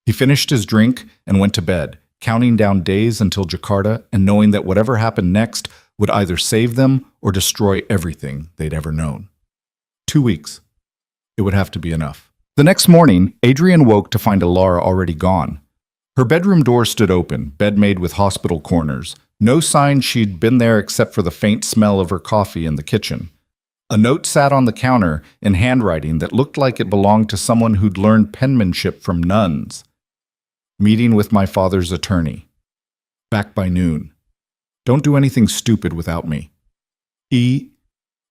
He finished his drink and went to bed, counting down days until Jakarta and knowing that whatever happened next would either save them or destroy everything they'd ever known. 2 weeks. It would have to be enough. The next morning, Adrian woke to find Alara already gone. Her bedroom door stood open, bed made with hospital corners. No sign she'd been there except for the faint smell of her coffee in the kitchen. A note sat on the counter in handwriting that looked like it belonged to someone who'd learned penmanship from nuns. Meeting with my father's attorney. Back by noon. Don't do anything stupid without me.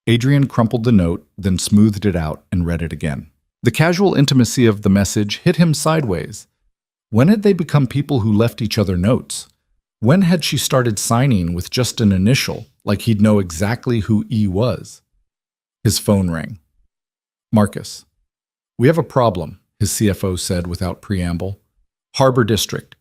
Adrian crumpled the note, then smoothed it out and read it again. The casual intimacy of the message hit him sideways. When had they become people who left each other notes? When had she started signing with just an initial, like he'd know exactly who E was? His phone rang. Marcus. We have a problem, his CFO said without preamble. Harbor District.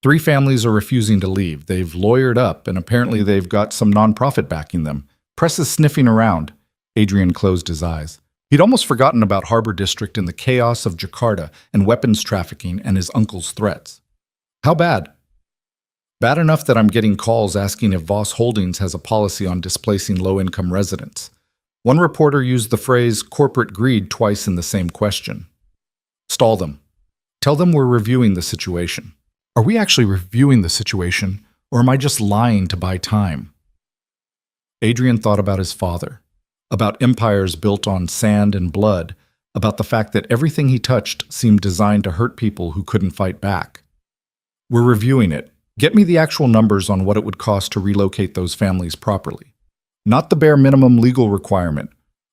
3 families are refusing to leave. They've lawyered up, and apparently they've got some nonprofit backing them. Press is sniffing around. Adrian closed his eyes. He'd almost forgotten about Harbor District in the chaos of Jakarta and weapons trafficking and his uncle's threats. How bad? Bad enough that I'm getting calls asking if Voss Holdings has a policy on displacing low-income residents. One reporter used the phrase corporate greed twice in the same question. Stall them. Tell them we're reviewing the situation. Are we actually reviewing the situation, or am I just lying to buy time? Adrian thought about his father, about empires built on sand and blood, about the fact that everything he touched seemed designed to hurt people who couldn't fight back. We're reviewing it. Get me the actual numbers on what it would cost to relocate those families properly. Not the bare minimum legal requirement,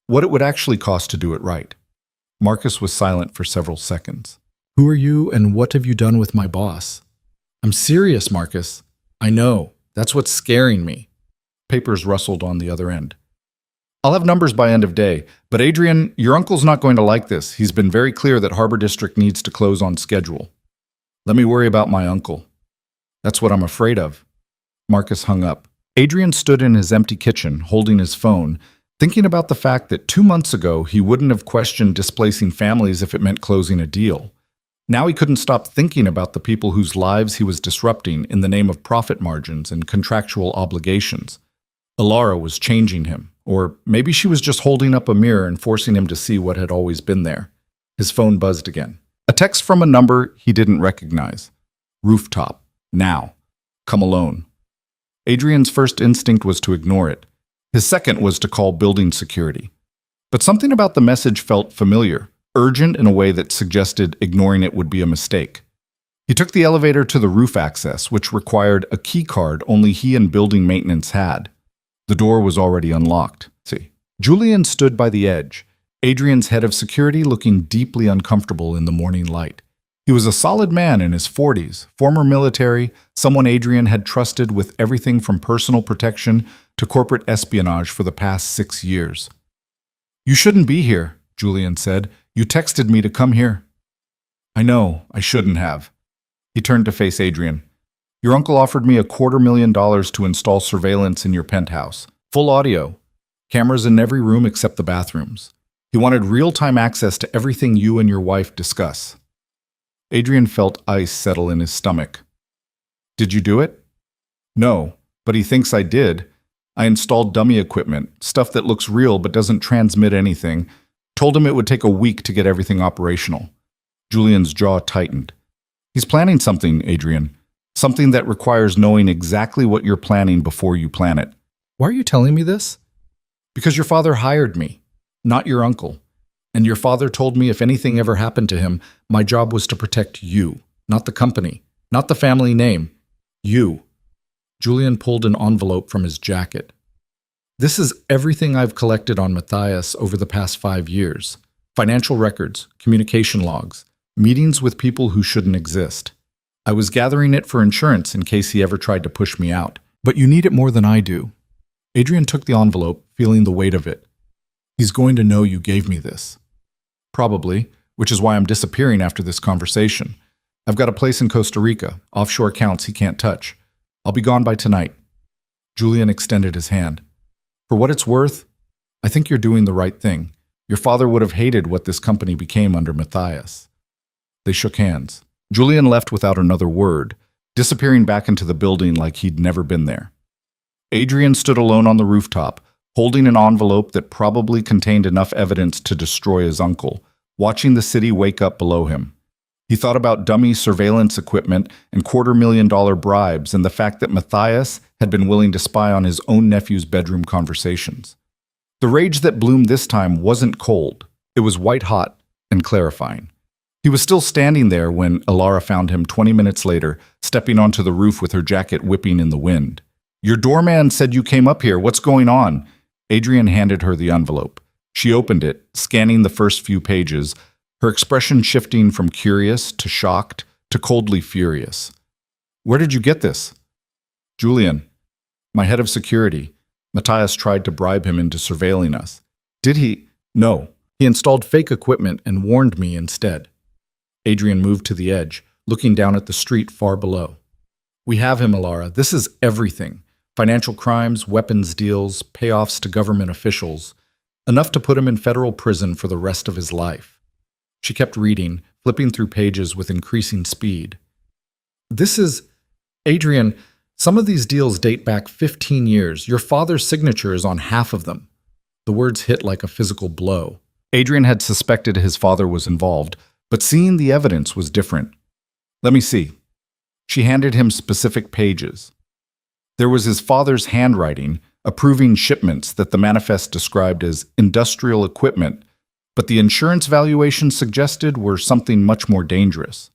what it would actually cost to do it right. Marcus was silent for several seconds. Who are you and what have you done with my boss? I'm serious, Marcus. I know. That's what's scaring me. Papers rustled on the other end. I'll have numbers by end of day, but Adrian, your uncle's not going to like this. He's been very clear that Harbor District needs to close on schedule. Let me worry about my uncle. That's what I'm afraid of. Marcus hung up. Adrian stood in his empty kitchen, holding his phone, thinking about the fact that 2 months ago he wouldn't have questioned displacing families if it meant closing a deal. Now he couldn't stop thinking about the people whose lives he was disrupting in the name of profit margins and contractual obligations. Alara was changing him, or maybe she was just holding up a mirror and forcing him to see what had always been there. His phone buzzed again. A text from a number he didn't recognize. Rooftop. Now. Come alone. Adrian's first instinct was to ignore it. His second was to call building security. But something about the message felt familiar, urgent in a way that suggested ignoring it would be a mistake. He took the elevator to the roof access, which required a key card only he and building maintenance had. The door was already unlocked. Julian stood by the edge, Adrian's head of security looking deeply uncomfortable in the morning light. He was a solid man in his 40s, former military, someone Adrian had trusted with everything from personal protection to corporate espionage for the past 6 years. You shouldn't be here, Julian said. You texted me to come here. I know, I shouldn't have. He turned to face Adrian. Your uncle offered me $250,000 to install surveillance in your penthouse. Full audio. Cameras in every room except the bathrooms. He wanted real-time access to everything you and your wife discuss. Adrian felt ice settle in his stomach. Did you do it? No, but he thinks I did. I installed dummy equipment, stuff that looks real but doesn't transmit anything. Told him it would take a week to get everything operational. Julian's jaw tightened. He's planning something, Adrian. Something that requires knowing exactly what you're planning before you plan it. Why are you telling me this? Because your father hired me, not your uncle. And your father told me if anything ever happened to him, my job was to protect you, not the company, not the family name. You. Julian pulled an envelope from his jacket. This is everything I've collected on Matthias over the past 5 years. Financial records, communication logs, Meetings with people who shouldn't exist. I was gathering it for insurance in case he ever tried to push me out. But you need it more than I do. Adrian took the envelope, feeling the weight of it. He's going to know you gave me this. Probably, which is why I'm disappearing after this conversation. I've got a place in Costa Rica, offshore accounts he can't touch. I'll be gone by tonight. Julian extended his hand. For what it's worth, I think you're doing the right thing. Your father would have hated what this company became under Matthias. They shook hands. Julian left without another word, disappearing back into the building like he'd never been there. Adrian stood alone on the rooftop, holding an envelope that probably contained enough evidence to destroy his uncle, watching the city wake up below him. He thought about dummy surveillance equipment and $250,000 bribes and the fact that Matthias had been willing to spy on his own nephew's bedroom conversations. The rage that bloomed this time wasn't cold. It was white-hot and clarifying. He was still standing there when Alara found him 20 minutes later, stepping onto the roof with her jacket whipping in the wind. Your doorman said you came up here. What's going on? Adrian handed her the envelope. She opened it, scanning the first few pages, her expression shifting from curious to shocked to coldly furious. Where did you get this? Julian, my head of security. Matthias tried to bribe him into surveilling us. Did he? No. He installed fake equipment and warned me instead. Adrian moved to the edge, looking down at the street far below. We have him, Alara. This is everything. Financial crimes, weapons deals, payoffs to government officials. Enough to put him in federal prison for the rest of his life. She kept reading, flipping through pages with increasing speed. This is... Adrian, some of these deals date back 15 years. Your father's signature is on half of them. The words hit like a physical blow. Adrian had suspected his father was involved, but seeing the evidence was different. Let me see. She handed him specific pages. There was his father's handwriting, approving shipments that the manifest described as industrial equipment, but the insurance valuations suggested were something much more dangerous.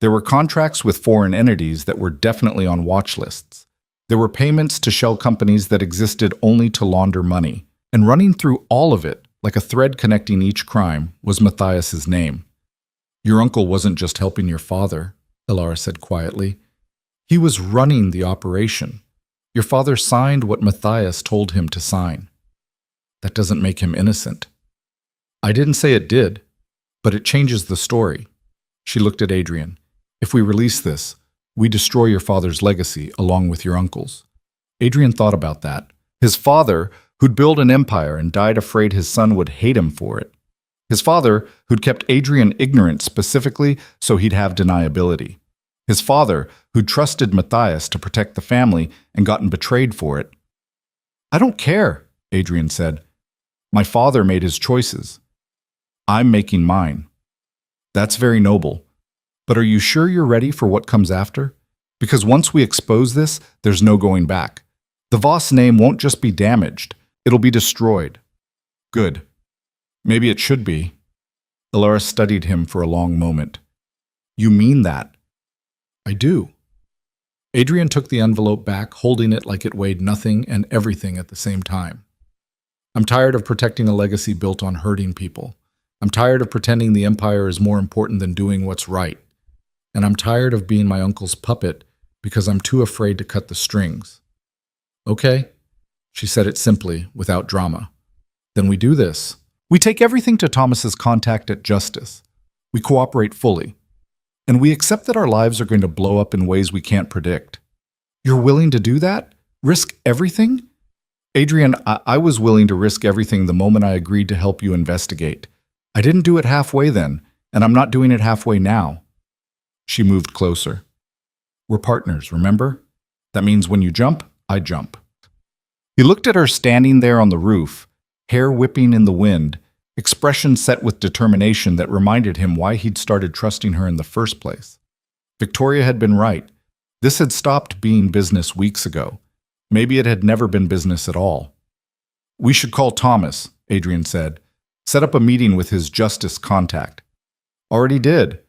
There were contracts with foreign entities that were definitely on watch lists. There were payments to shell companies that existed only to launder money. And running through all of it, like a thread connecting each crime, was Matthias's name. Your uncle wasn't just helping your father, Alara said quietly. He was running the operation. Your father signed what Matthias told him to sign. That doesn't make him innocent. I didn't say it did, but it changes the story. She looked at Adrian. If we release this, we destroy your father's legacy along with your uncle's. Adrian thought about that. His father, who'd built an empire and died afraid his son would hate him for it. His father, who'd kept Adrian ignorant specifically so he'd have deniability. His father, who'd trusted Matthias to protect the family and gotten betrayed for it. I don't care, Adrian said. My father made his choices. I'm making mine. That's very noble. But are you sure you're ready for what comes after? Because once we expose this, there's no going back. The Voss name won't just be damaged, it'll be destroyed. Good. Maybe it should be. Alara studied him for a long moment. You mean that? I do. Adrian took the envelope back, holding it like it weighed nothing and everything at the same time. I'm tired of protecting a legacy built on hurting people. I'm tired of pretending the empire is more important than doing what's right. And I'm tired of being my uncle's puppet because I'm too afraid to cut the strings. Okay, she said it simply, without drama. Then we do this. We take everything to Thomas's contact at Justice. We cooperate fully. And we accept that our lives are going to blow up in ways we can't predict. You're willing to do that? Risk everything? Adrian, I was willing to risk everything the moment I agreed to help you investigate. I didn't do it halfway then, and I'm not doing it halfway now. She moved closer. We're partners, remember? That means when you jump, I jump. He looked at her standing there on the roof, hair whipping in the wind, expression set with determination that reminded him why he'd started trusting her in the first place. Victoria had been right. This had stopped being business weeks ago. Maybe it had never been business at all. We should call Thomas, Adrian said. Set up a meeting with his justice contact. Already did.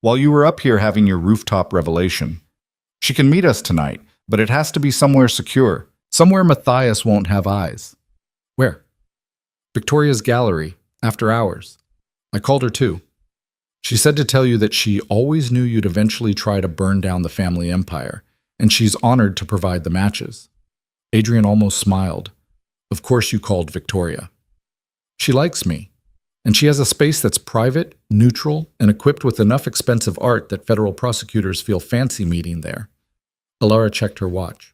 While you were up here having your rooftop revelation. She can meet us tonight, but it has to be somewhere secure. Somewhere Matthias won't have eyes. Where? Victoria's gallery, after hours. I called her too. She said to tell you that she always knew you'd eventually try to burn down the family empire, and she's honored to provide the matches. Adrian almost smiled. Of course you called Victoria. She likes me, and she has a space that's private, neutral, and equipped with enough expensive art that federal prosecutors feel fancy meeting there. Alara checked her watch.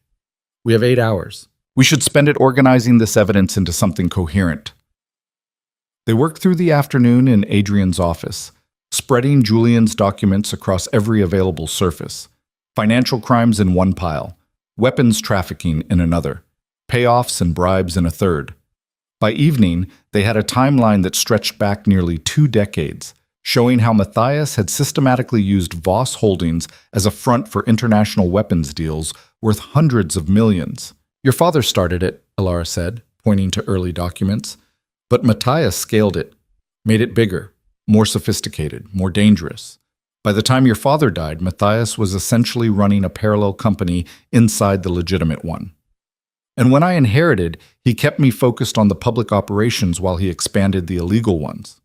We have 8 hours. We should spend it organizing this evidence into something coherent. They worked through the afternoon in Adrian's office, spreading Julian's documents across every available surface. Financial crimes in one pile, weapons trafficking in another, payoffs and bribes in a third. By evening, they had a timeline that stretched back nearly 2 decades, showing how Matthias had systematically used Voss Holdings as a front for international weapons deals worth hundreds of millions. Your father started it, Alara said, pointing to early documents. But Matthias scaled it, made it bigger, more sophisticated, more dangerous. By the time your father died, Matthias was essentially running a parallel company inside the legitimate one. And when I inherited, he kept me focused on the public operations while he expanded the illegal ones.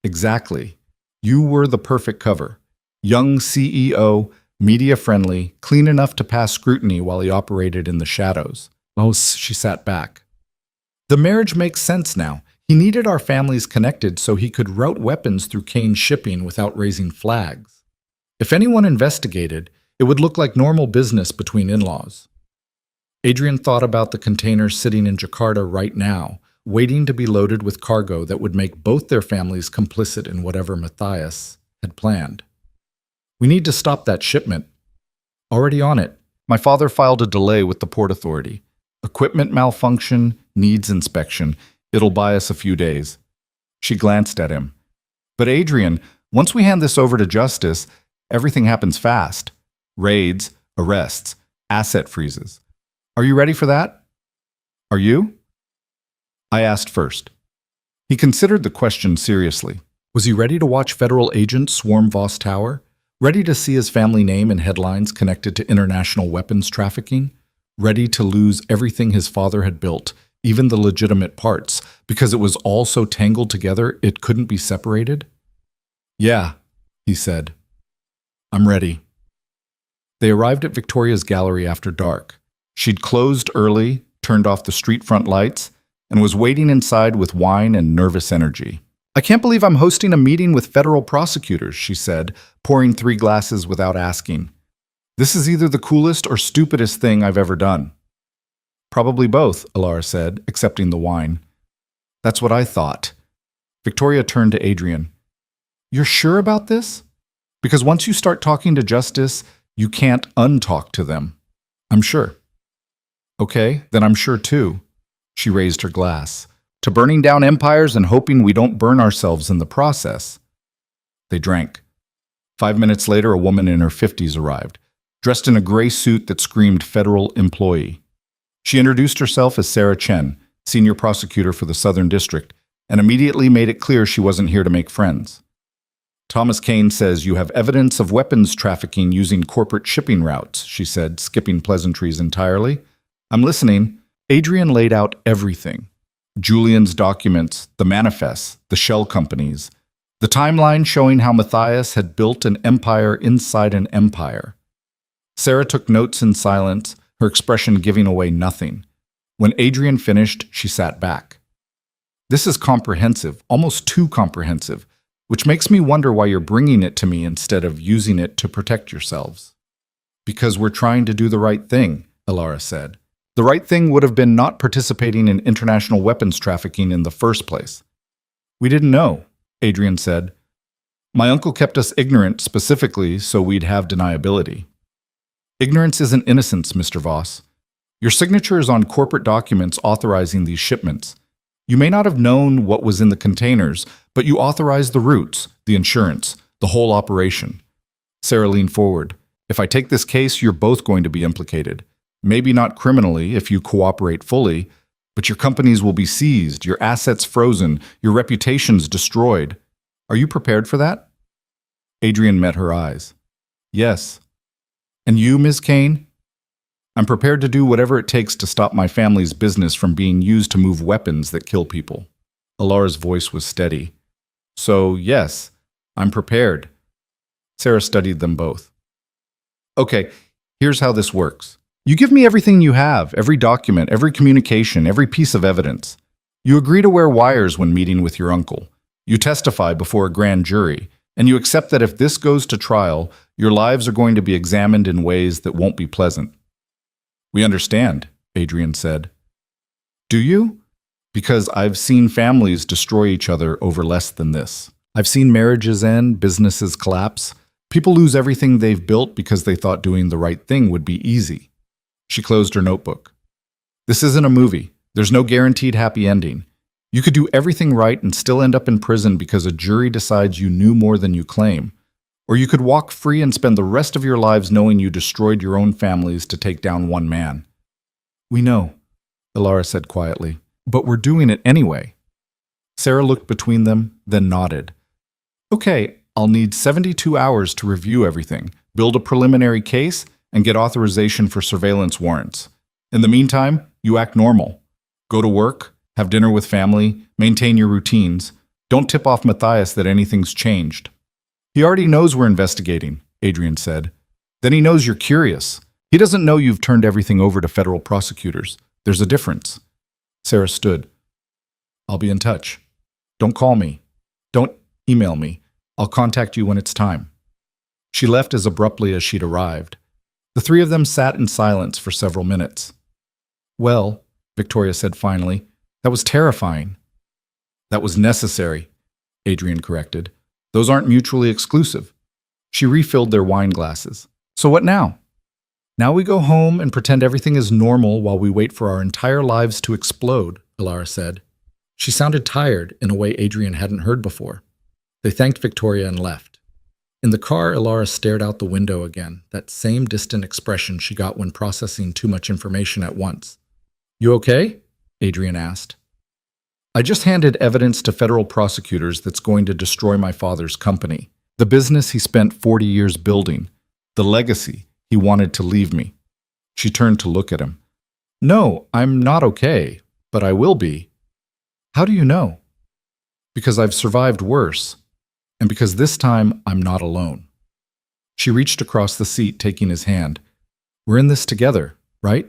Exactly. You were the perfect cover. Young CEO, media-friendly, clean enough to pass scrutiny while he operated in the shadows. Oh, she sat back. The marriage makes sense now. He needed our families connected so he could route weapons through Kane's shipping without raising flags. If anyone investigated, it would look like normal business between in-laws. Adrian thought about the containers sitting in Jakarta right now, waiting to be loaded with cargo that would make both their families complicit in whatever Matthias had planned. We need to stop that shipment. Already on it. My father filed a delay with the Port Authority. Equipment malfunction, needs inspection. It'll buy us a few days. She glanced at him. But Adrian, once we hand this over to justice, everything happens fast. Raids, arrests, asset freezes. Are you ready for that? Are you? I asked first. He considered the question seriously. Was he ready to watch federal agents swarm Voss Tower? Ready to see his family name in headlines connected to international weapons trafficking? Ready to lose everything his father had built, even the legitimate parts, because it was all so tangled together it couldn't be separated? Yeah, he said. I'm ready. They arrived at Victoria's gallery after dark. She'd closed early, turned off the street front lights, and was waiting inside with wine and nervous energy. I can't believe I'm hosting a meeting with federal prosecutors, she said, pouring 3 glasses without asking. This is either the coolest or stupidest thing I've ever done. Probably both, Alara said, accepting the wine. That's what I thought. Victoria turned to Adrian. You're sure about this? Because once you start talking to justice, you can't untalk to them. I'm sure. Okay, then I'm sure too. She raised her glass. To burning down empires and hoping we don't burn ourselves in the process. They drank. 5 minutes later, a woman in her 50s arrived, dressed in a gray suit that screamed federal employee. She introduced herself as Sarah Chen, senior prosecutor for the Southern District, and immediately made it clear she wasn't here to make friends. Thomas Kane says you have evidence of weapons trafficking using corporate shipping routes, she said, skipping pleasantries entirely. I'm listening. Adrian laid out everything. Julian's documents, the manifests, the shell companies, the timeline showing how Matthias had built an empire inside an empire. Sarah took notes in silence, her expression giving away nothing. When Adrian finished, she sat back. This is comprehensive, almost too comprehensive, which makes me wonder why you're bringing it to me instead of using it to protect yourselves. Because we're trying to do the right thing, Alara said. The right thing would have been not participating in international weapons trafficking in the first place. We didn't know, Adrian said. My uncle kept us ignorant specifically so we'd have deniability. Ignorance isn't innocence, Mr. Voss. Your signature is on corporate documents authorizing these shipments. You may not have known what was in the containers, but you authorized the routes, the insurance, the whole operation. Sarah leaned forward. If I take this case, you're both going to be implicated. Maybe not criminally if you cooperate fully, but your companies will be seized, your assets frozen, your reputations destroyed. Are you prepared for that? Adrian met her eyes. Yes. And you, Ms. Kane? I'm prepared to do whatever it takes to stop my family's business from being used to move weapons that kill people. Alara's voice was steady. So, yes, I'm prepared. Sarah studied them both. Okay, here's how this works. You give me everything you have, every document, every communication, every piece of evidence. You agree to wear wires when meeting with your uncle. You testify before a grand jury, and you accept that if this goes to trial, your lives are going to be examined in ways that won't be pleasant. We understand, Adrian said. Do you? Because I've seen families destroy each other over less than this. I've seen marriages end, businesses collapse. People lose everything they've built because they thought doing the right thing would be easy. She closed her notebook. This isn't a movie. There's no guaranteed happy ending. You could do everything right and still end up in prison because a jury decides you knew more than you claim. Or you could walk free and spend the rest of your lives knowing you destroyed your own families to take down one man. We know, Ilara said quietly, but we're doing it anyway. Sarah looked between them, then nodded. Okay, I'll need 72 hours to review everything, build a preliminary case, and get authorization for surveillance warrants. In the meantime, you act normal. Go to work, have dinner with family, maintain your routines. Don't tip off Matthias that anything's changed. He already knows we're investigating, Adrian said. Then he knows you're curious. He doesn't know you've turned everything over to federal prosecutors. There's a difference. Sarah stood. I'll be in touch. Don't call me. Don't email me. I'll contact you when it's time. She left as abruptly as she'd arrived. The three of them sat in silence for several minutes. Well, Victoria said finally, that was terrifying. That was necessary, Adrian corrected. Those aren't mutually exclusive. She refilled their wine glasses. So what now? Now we go home and pretend everything is normal while we wait for our entire lives to explode, Ilara said. She sounded tired in a way Adrian hadn't heard before. They thanked Victoria and left. In the car, Ilara stared out the window again, that same distant expression she got when processing too much information at once. You okay? Adrian asked. I just handed evidence to federal prosecutors that's going to destroy my father's company, the business he spent 40 years building, the legacy he wanted to leave me. She turned to look at him. No, I'm not okay, but I will be. How do you know? Because I've survived worse, and because this time I'm not alone. She reached across the seat, taking his hand. We're in this together, right?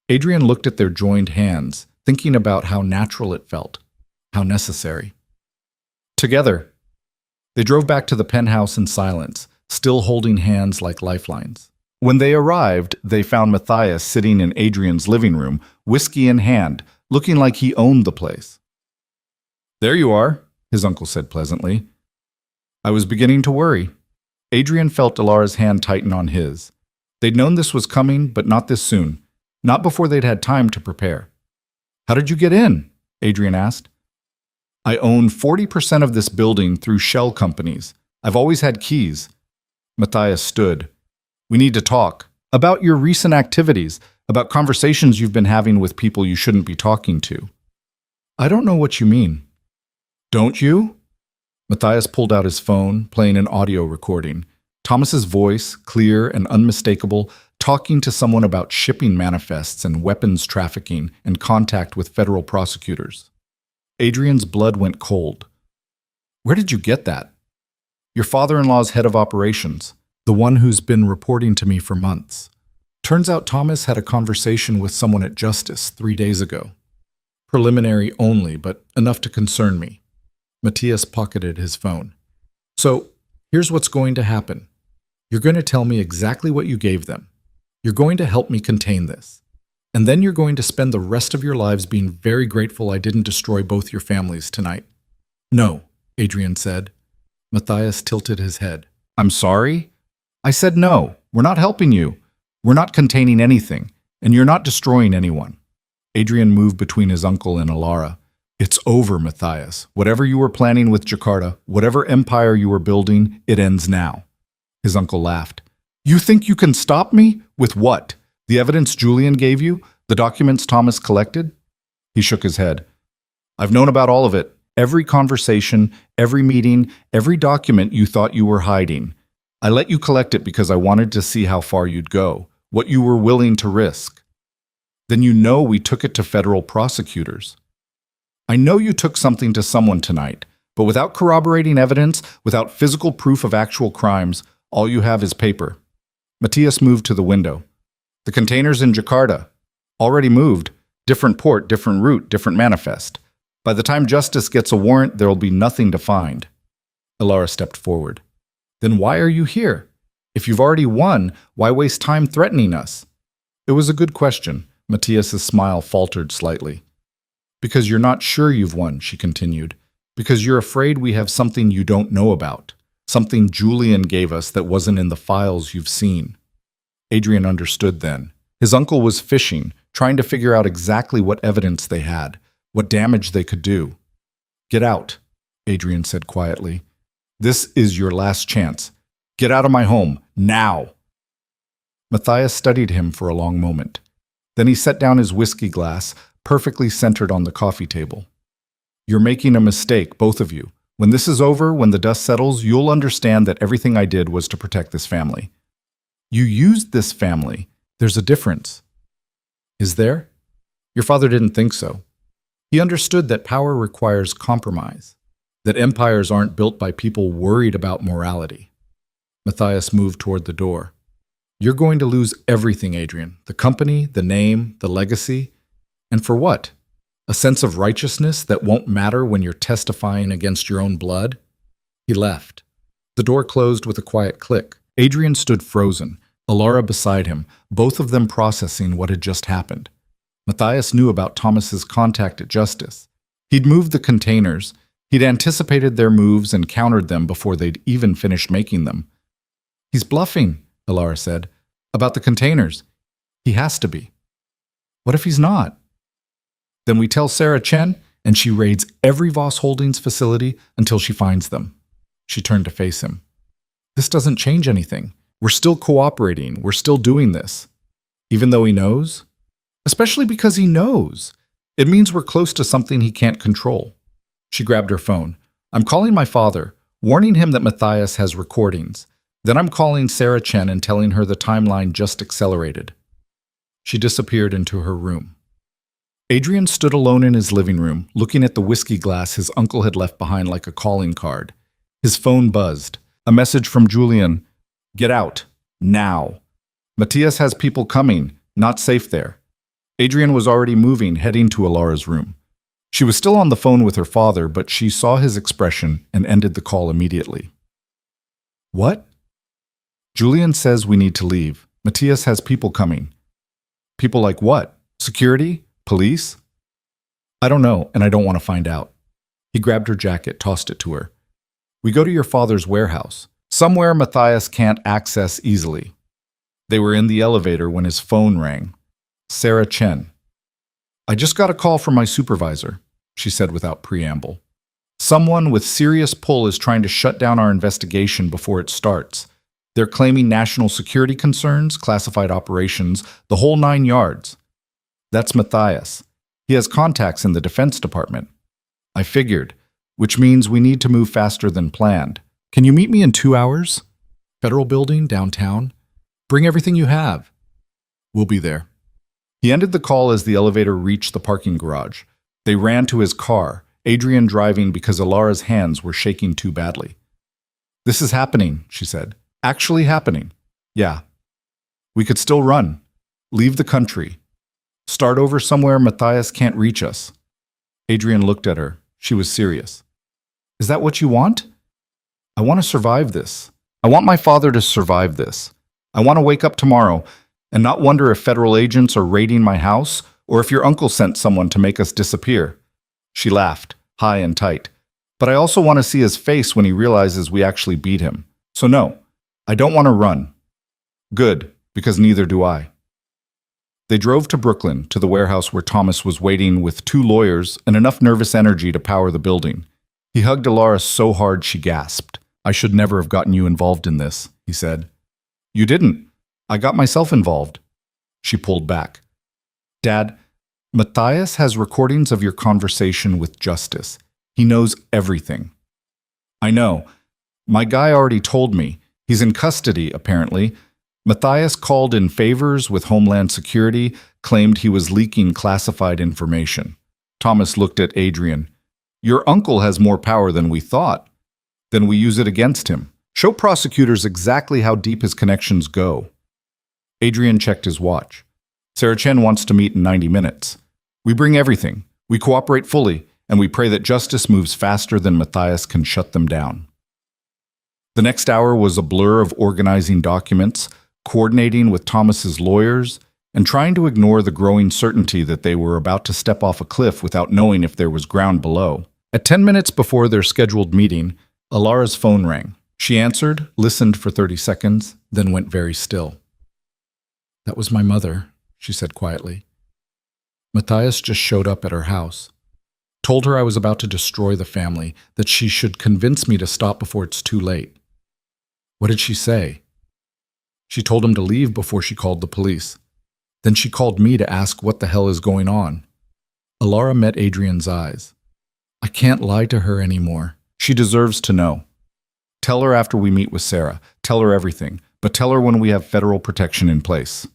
Adrian looked at their joined hands, thinking about how natural it felt, how necessary. Together. They drove back to the penthouse in silence, still holding hands like lifelines. When they arrived, they found Matthias sitting in Adrian's living room, whiskey in hand, looking like he owned the place. There you are, his uncle said pleasantly. I was beginning to worry. Adrian felt Ilara's hand tighten on his. They'd known this was coming, but not this soon. Not before they'd had time to prepare. How did you get in? Adrian asked. I own 40% of this building through shell companies. I've always had keys. Matthias stood. We need to talk. About your recent activities, about conversations you've been having with people you shouldn't be talking to. I don't know what you mean. Don't you? Matthias pulled out his phone, playing an audio recording. Thomas's voice, clear and unmistakable, talking to someone about shipping manifests and weapons trafficking and contact with federal prosecutors. Adrian's blood went cold. Where did you get that? Your father-in-law's head of operations, the one who's been reporting to me for months. Turns out Thomas had a conversation with someone at Justice 3 days ago. Preliminary only, but enough to concern me. Matthias pocketed his phone. So, here's what's going to happen. You're going to tell me exactly what you gave them. You're going to help me contain this. And then you're going to spend the rest of your lives being very grateful I didn't destroy both your families tonight. No, Adrian said. Matthias tilted his head. I'm sorry? I said no. We're not helping you. We're not containing anything. And you're not destroying anyone. Adrian moved between his uncle and Ilara. It's over, Matthias. Whatever you were planning with Jakarta, whatever empire you were building, it ends now. His uncle laughed. You think you can stop me? With what? The evidence Julian gave you? The documents Thomas collected? He shook his head. I've known about all of it. Every conversation, every meeting, every document you thought you were hiding. I let you collect it because I wanted to see how far you'd go, what you were willing to risk. Then you know we took it to federal prosecutors. I know you took something to someone tonight, But without corroborating evidence, without physical proof of actual crimes, all you have is paper. Matthias moved to the window. The containers in Jakarta. Already moved. Different port, different route, different manifest. By the time justice gets a warrant, there will be nothing to find. Ilara stepped forward. Then why are you here? If you've already won, why waste time threatening us? It was a good question. Matthias's smile faltered slightly. Because you're not sure you've won, she continued. Because you're afraid we have something you don't know about. Something Julian gave us that wasn't in the files you've seen. Adrian understood then. His uncle was fishing, trying to figure out exactly what evidence they had, what damage they could do. Get out, Adrian said quietly. This is your last chance. Get out of my home, now! Matthias studied him for a long moment. Then he set down his whiskey glass, perfectly centered on the coffee table. You're making a mistake, both of you. When this is over, when the dust settles, you'll understand that everything I did was to protect this family. You used this family. There's a difference. Is there? Your father didn't think so. He understood that power requires compromise, that empires aren't built by people worried about morality. Matthias moved toward the door. You're going to lose everything, Adrian. The company, the name, the legacy. And for what? A sense of righteousness that won't matter when you're testifying against your own blood? He left. The door closed with a quiet click. Adrian stood frozen, Ilara beside him, both of them processing what had just happened. Matthias knew about Thomas's contact at Justice. He'd moved the containers. He'd anticipated their moves and countered them before they'd even finished making them. He's bluffing, Ilara said. About the containers. He has to be. What if he's not? Then we tell Sarah Chen, and she raids every Voss Holdings facility until she finds them. She turned to face him. This doesn't change anything. We're still cooperating. We're still doing this. Even though he knows? Especially because he knows. It means we're close to something he can't control. She grabbed her phone. I'm calling my father, warning him that Matthias has recordings. Then I'm calling Sarah Chen and telling her the timeline just accelerated. She disappeared into her room. Adrian stood alone in his living room, looking at the whiskey glass his uncle had left behind like a calling card. His phone buzzed. A message from Julian. Get out. Now. Matthias has people coming. Not safe there. Adrian was already moving, heading to Ilara's room. She was still on the phone with her father, but she saw his expression and ended the call immediately. What? Julian says we need to leave. Matthias has people coming. People like what? Security? Police? I don't know, and I don't want to find out. He grabbed her jacket, tossed it to her. We go to your father's warehouse, somewhere Matthias can't access easily. They were in the elevator when his phone rang. Sarah Chen. I just got a call from my supervisor, she said without preamble. Someone with serious pull is trying to shut down our investigation before it starts. They're claiming national security concerns, classified operations, the whole 9 yards. That's Matthias. He has contacts in the Defense Department. I figured, which means we need to move faster than planned. Can you meet me in 2 hours? Federal Building, downtown. Bring everything you have. We'll be there. He ended the call as the elevator reached the parking garage. They ran to his car, Adrian driving because Ilara's hands were shaking too badly. This is happening, she said. Actually happening. Yeah. We could still run. Leave the country. Start over somewhere Matthias can't reach us. Adrian looked at her. She was serious. Is that what you want? I want to survive this. I want my father to survive this. I want to wake up tomorrow and not wonder if federal agents are raiding my house or if your uncle sent someone to make us disappear. She laughed, high and tight. But I also want to see his face when he realizes we actually beat him. So no, I don't want to run. Good, because neither do I. They drove to Brooklyn, to the warehouse where Thomas was waiting with 2 lawyers and enough nervous energy to power the building. He hugged Ilara so hard she gasped. I should never have gotten you involved in this, he said. You didn't. I got myself involved. She pulled back. Dad, Matthias has recordings of your conversation with Justice. He knows everything. I know. My guy already told me. He's in custody, apparently. Matthias called in favors with Homeland Security, claimed he was leaking classified information. Thomas looked at Adrian. Your uncle has more power than we thought. Then we use it against him. Show prosecutors exactly how deep his connections go. Adrian checked his watch. Sarah Chen wants to meet in 90 minutes. We bring everything. We cooperate fully, and we pray that justice moves faster than Matthias can shut them down. The next hour was a blur of organizing documents, coordinating with Thomas's lawyers, and trying to ignore the growing certainty that they were about to step off a cliff without knowing if there was ground below. At 10 minutes before their scheduled meeting, Alara's phone rang. She answered, listened for 30 seconds, then went very still. "That was my mother," she said quietly. "Matthias just showed up at her house. Told her I was about to destroy the family, that she should convince me to stop before it's too late." "What did she say?" "She told him to leave before she called the police. Then she called me to ask what the hell is going on." Alara met Adrian's eyes. "I can't lie to her anymore. She deserves to know. Tell her after we meet with Sarah. Tell her everything, but tell her when we have federal protection in place."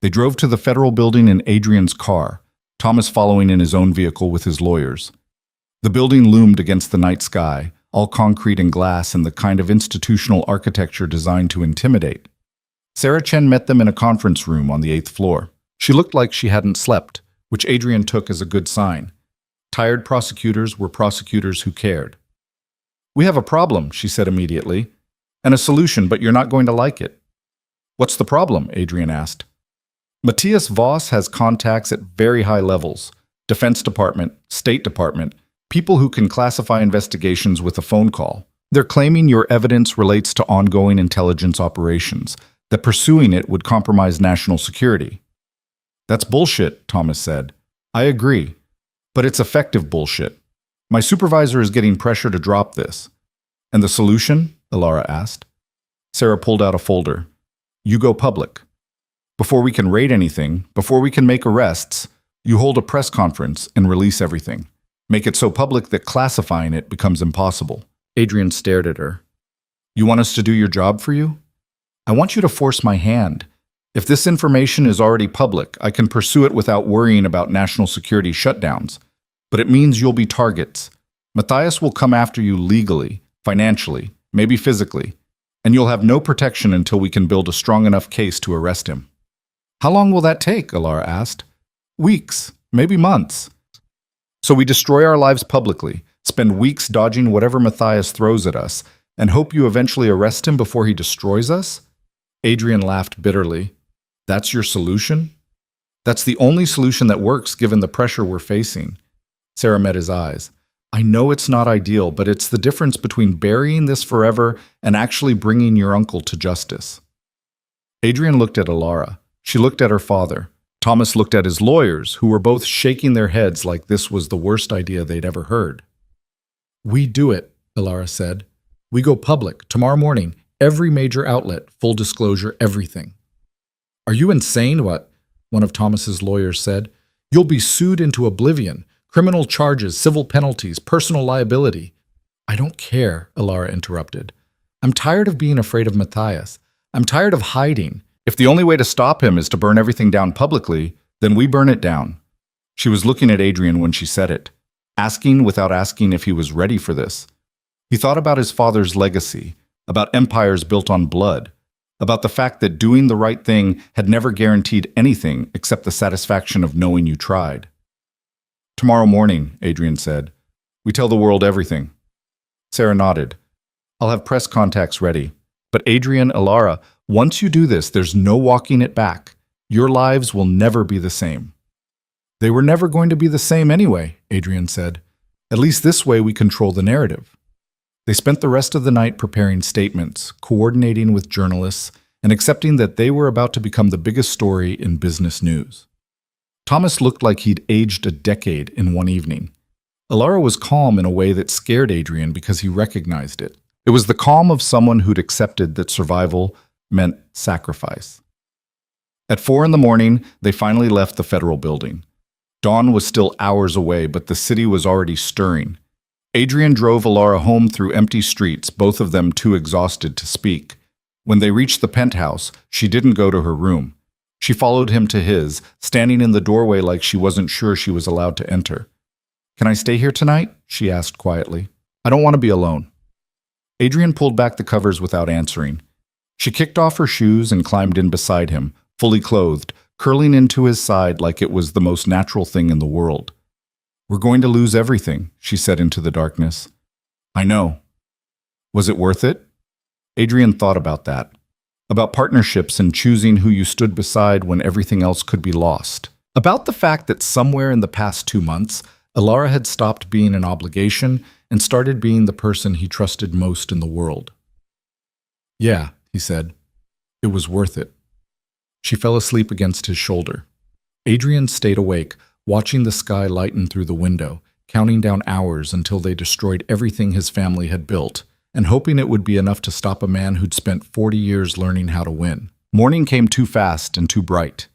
They drove to the federal building in Adrian's car, Thomas following in his own vehicle with his lawyers. The building loomed against the night sky, all concrete and glass and the kind of institutional architecture designed to intimidate. Sarah Chen met them in a conference room on the 8th floor. She looked like she hadn't slept, which Adrian took as a good sign. Tired prosecutors were prosecutors who cared. "We have a problem," she said immediately, "and a solution, but you're not going to like it." "What's the problem?" Adrian asked. "Matthias Voss has contacts at very high levels, Defense Department, State Department, people who can classify investigations with a phone call. They're claiming your evidence relates to ongoing intelligence operations, that pursuing it would compromise national security." "That's bullshit," Thomas said. "I agree, but it's effective bullshit. My supervisor is getting pressure to drop this." "And the solution?" Alara asked. Sarah pulled out a folder. "You go public. Before we can raid anything, before we can make arrests, you hold a press conference and release everything. Make it so public that classifying it becomes impossible." Adrian stared at her. "You want us to do your job for you?" "I want you to force my hand. If this information is already public, I can pursue it without worrying about national security shutdowns. But it means you'll be targets. Matthias will come after you legally, financially, maybe physically, and you'll have no protection until we can build a strong enough case to arrest him." "How long will that take?" Alara asked. "Weeks, maybe months. So we destroy our lives publicly, spend weeks dodging whatever Matthias throws at us, and hope you eventually arrest him before he destroys us?" Adrian laughed bitterly. "That's your solution?" "That's the only solution that works given the pressure we're facing." Sarah met his eyes. "I know it's not ideal, but it's the difference between burying this forever and actually bringing your uncle to justice." Adrian looked at Alara. She looked at her father. Thomas looked at his lawyers, who were both shaking their heads like this was the worst idea they'd ever heard. "We do it," Alara said. "We go public, tomorrow morning, every major outlet, full disclosure, everything." "Are you insane, what?" one of Thomas's lawyers said. "You'll be sued into oblivion. Criminal charges, civil penalties, personal liability." "I don't care," Alara interrupted. "I'm tired of being afraid of Matthias. I'm tired of hiding. If the only way to stop him is to burn everything down publicly, then we burn it down." She was looking at Adrian when she said it, asking without asking if he was ready for this. He thought about his father's legacy, about empires built on blood, about the fact that doing the right thing had never guaranteed anything except the satisfaction of knowing you tried. "Tomorrow morning," Adrian said, "we tell the world everything." Sarah nodded. "I'll have press contacts ready. But Adrian, Alara, once you do this, there's no walking it back. Your lives will never be the same." "They were never going to be the same anyway," Adrian said. "At least this way we control the narrative." They spent the rest of the night preparing statements, coordinating with journalists, and accepting that they were about to become the biggest story in business news. Thomas looked like he'd aged a decade in one evening. Alara was calm in a way that scared Adrian because he recognized it. It was the calm of someone who'd accepted that survival meant sacrifice. At 4 in the morning, they finally left the federal building. Dawn was still hours away, but the city was already stirring. Adrian drove Alara home through empty streets, both of them too exhausted to speak. When they reached the penthouse, she didn't go to her room. She followed him to his, standing in the doorway like she wasn't sure she was allowed to enter. Can I stay here tonight? She asked quietly. I don't want to be alone. Adrian pulled back the covers without answering. She kicked off her shoes and climbed in beside him, fully clothed, curling into his side like it was the most natural thing in the world. We're going to lose everything, she said into the darkness. I know. Was it worth it? Adrian thought about that. About partnerships and choosing who you stood beside when everything else could be lost. About the fact that somewhere in the past 2 months, Alara had stopped being an obligation and started being the person he trusted most in the world. Yeah, he said. It was worth it. She fell asleep against his shoulder. Adrian stayed awake, watching the sky lighten through the window, counting down hours until they destroyed everything his family had built, and hoping it would be enough to stop a man who'd spent 40 years learning how to win. Morning came too fast and too bright.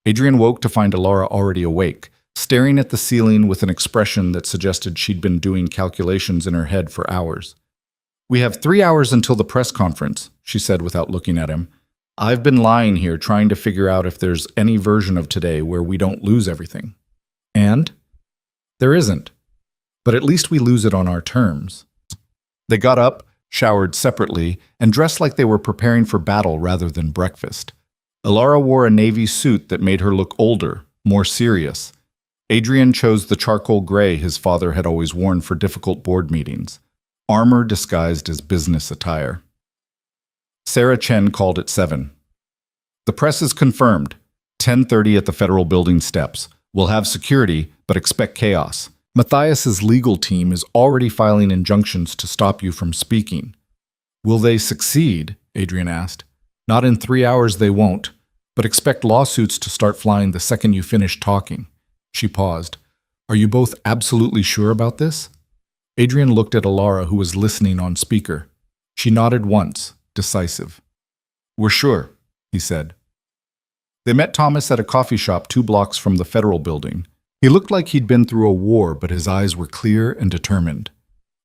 Adrian woke to find Alara already awake, staring at the ceiling with an expression that suggested she'd been doing calculations in her head for hours. We have 3 hours until the press conference, she said without looking at him. I've been lying here trying to figure out if there's any version of today where we don't lose everything. And? There isn't. But at least we lose it on our terms. They got up, showered separately, and dressed like they were preparing for battle rather than breakfast. Alara wore a navy suit that made her look older, more serious. Adrian chose the charcoal gray his father had always worn for difficult board meetings, armor disguised as business attire. Sarah Chen called at 7. The press is confirmed. 10:30 at the federal building steps. We'll have security, but expect chaos. Matthias's legal team is already filing injunctions to stop you from speaking. Will they succeed? Adrian asked. Not in 3 hours they won't, but expect lawsuits to start flying the second you finish talking. She paused. Are you both absolutely sure about this? Adrian looked at Alara, who was listening on speaker. She nodded once, decisive. We're sure, he said. They met Thomas at a coffee shop 2 blocks from the federal building. He looked like he'd been through a war, but his eyes were clear and determined.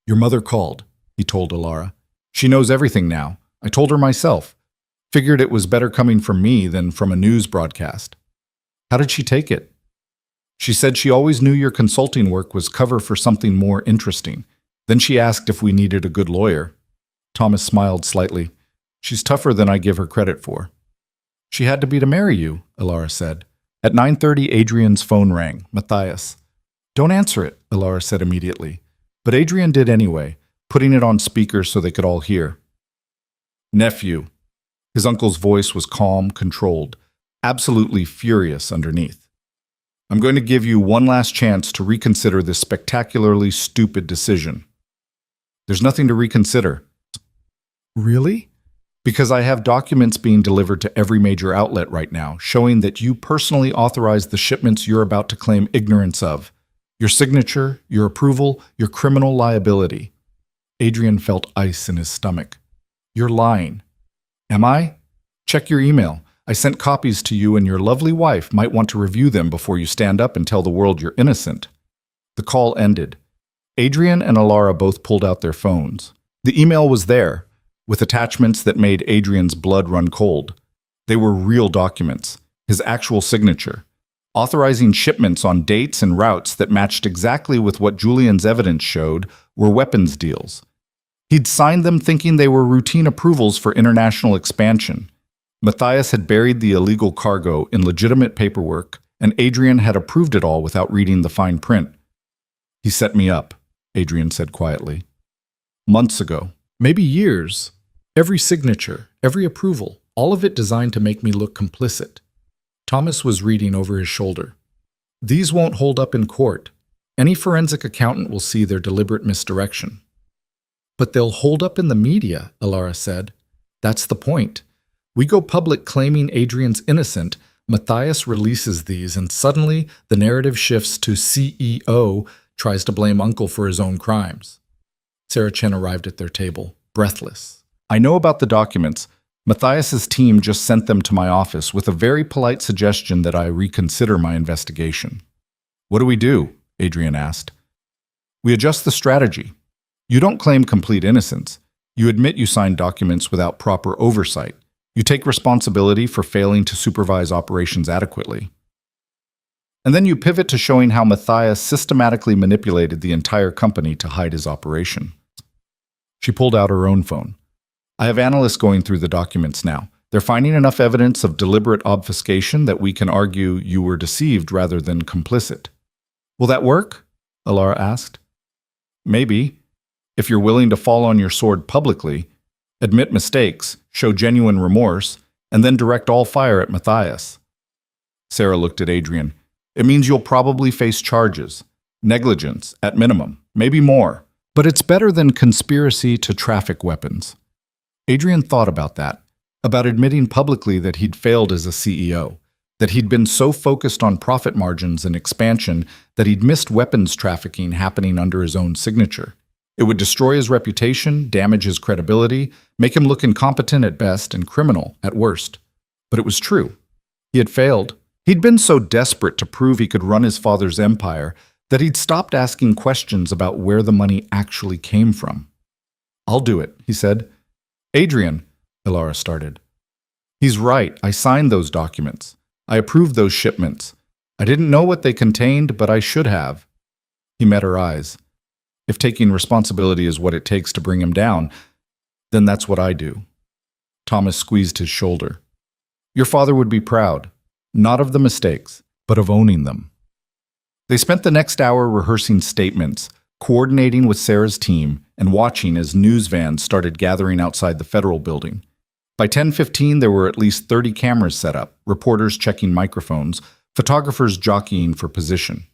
Your mother called, he told Alara. She knows everything now. I told her myself. Figured it was better coming from me than from a news broadcast. How did she take it? She said she always knew your consulting work was cover for something more interesting. Then she asked if we needed a good lawyer. Thomas smiled slightly. She's tougher than I give her credit for. She had to be to marry you, Alara said. At 9:30, Adrian's phone rang. Matthias. Don't answer it, Alara said immediately. But Adrian did anyway, putting it on speaker so they could all hear. Nephew. His uncle's voice was calm, controlled, absolutely furious underneath. I'm going to give you one last chance to reconsider this spectacularly stupid decision. There's nothing to reconsider. Really? Because I have documents being delivered to every major outlet right now, showing that you personally authorized the shipments you're about to claim ignorance of. Your signature, your approval, your criminal liability. Adrian felt ice in his stomach. You're lying. Am I? Check your email. I sent copies to you and your lovely wife might want to review them before you stand up and tell the world you're innocent. The call ended. Adrian and Alara both pulled out their phones. The email was there, with attachments that made Adrian's blood run cold. They were real documents, his actual signature, authorizing shipments on dates and routes that matched exactly with what Julian's evidence showed were weapons deals. He'd signed them thinking they were routine approvals for international expansion. Matthias had buried the illegal cargo in legitimate paperwork, and Adrian had approved it all without reading the fine print. He set me up, Adrian said quietly. Months ago. Maybe years. Every signature, every approval, all of it designed to make me look complicit. Thomas was reading over his shoulder. These won't hold up in court. Any forensic accountant will see their deliberate misdirection. But they'll hold up in the media, Alara said. That's the point. We go public claiming Adrian's innocent, Matthias releases these, and suddenly the narrative shifts to CEO tries to blame Uncle for his own crimes. Sarah Chen arrived at their table, breathless. I know about the documents. Matthias's team just sent them to my office with a very polite suggestion that I reconsider my investigation. What do we do? Adrian asked. We adjust the strategy. You don't claim complete innocence. You admit you signed documents without proper oversight. You take responsibility for failing to supervise operations adequately. And then you pivot to showing how Matthias systematically manipulated the entire company to hide his operation. She pulled out her own phone. I have analysts going through the documents now. They're finding enough evidence of deliberate obfuscation that we can argue you were deceived rather than complicit. Will that work? Alara asked. Maybe, if you're willing to fall on your sword publicly, admit mistakes, show genuine remorse, and then direct all fire at Matthias. Sarah looked at Adrian. It means you'll probably face charges. Negligence, at minimum, maybe more. But it's better than conspiracy to traffic weapons. Adrian thought about that, about admitting publicly that he'd failed as a CEO, that he'd been so focused on profit margins and expansion that he'd missed weapons trafficking happening under his own signature. It would destroy his reputation, damage his credibility, make him look incompetent at best and criminal at worst. But it was true. He had failed. He'd been so desperate to prove he could run his father's empire that he'd stopped asking questions about where the money actually came from. I'll do it, he said. Adrian, Alara started. He's right. I signed those documents. I approved those shipments. I didn't know what they contained, but I should have. He met her eyes. If taking responsibility is what it takes to bring him down, then that's what I do. Thomas squeezed his shoulder. Your father would be proud, not of the mistakes, but of owning them. They spent the next hour rehearsing statements, coordinating with Sarah's team, and watching as news vans started gathering outside the federal building. By 10:15, there were at least 30 cameras set up, reporters checking microphones, photographers jockeying for position.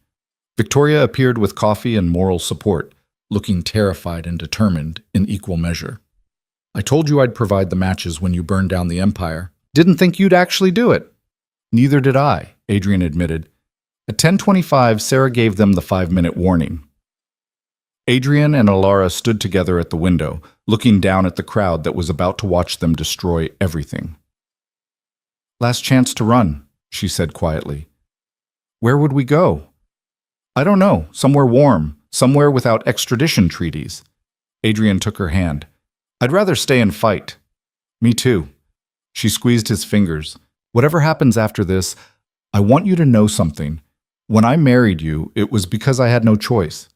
Victoria appeared with coffee and moral support, looking terrified and determined in equal measure. I told you I'd provide the matches when you burned down the empire. Didn't think you'd actually do it. Neither did I, Adrian admitted. At 10:25, Sarah gave them the 5-minute warning. Adrian and Alara stood together at the window, looking down at the crowd that was about to watch them destroy everything. Last chance to run, she said quietly. Where would we go? I don't know, somewhere warm, somewhere without extradition treaties. Adrian took her hand. I'd rather stay and fight. Me too. She squeezed his fingers. Whatever happens after this, I want you to know something. When I married you, it was because I had no choice.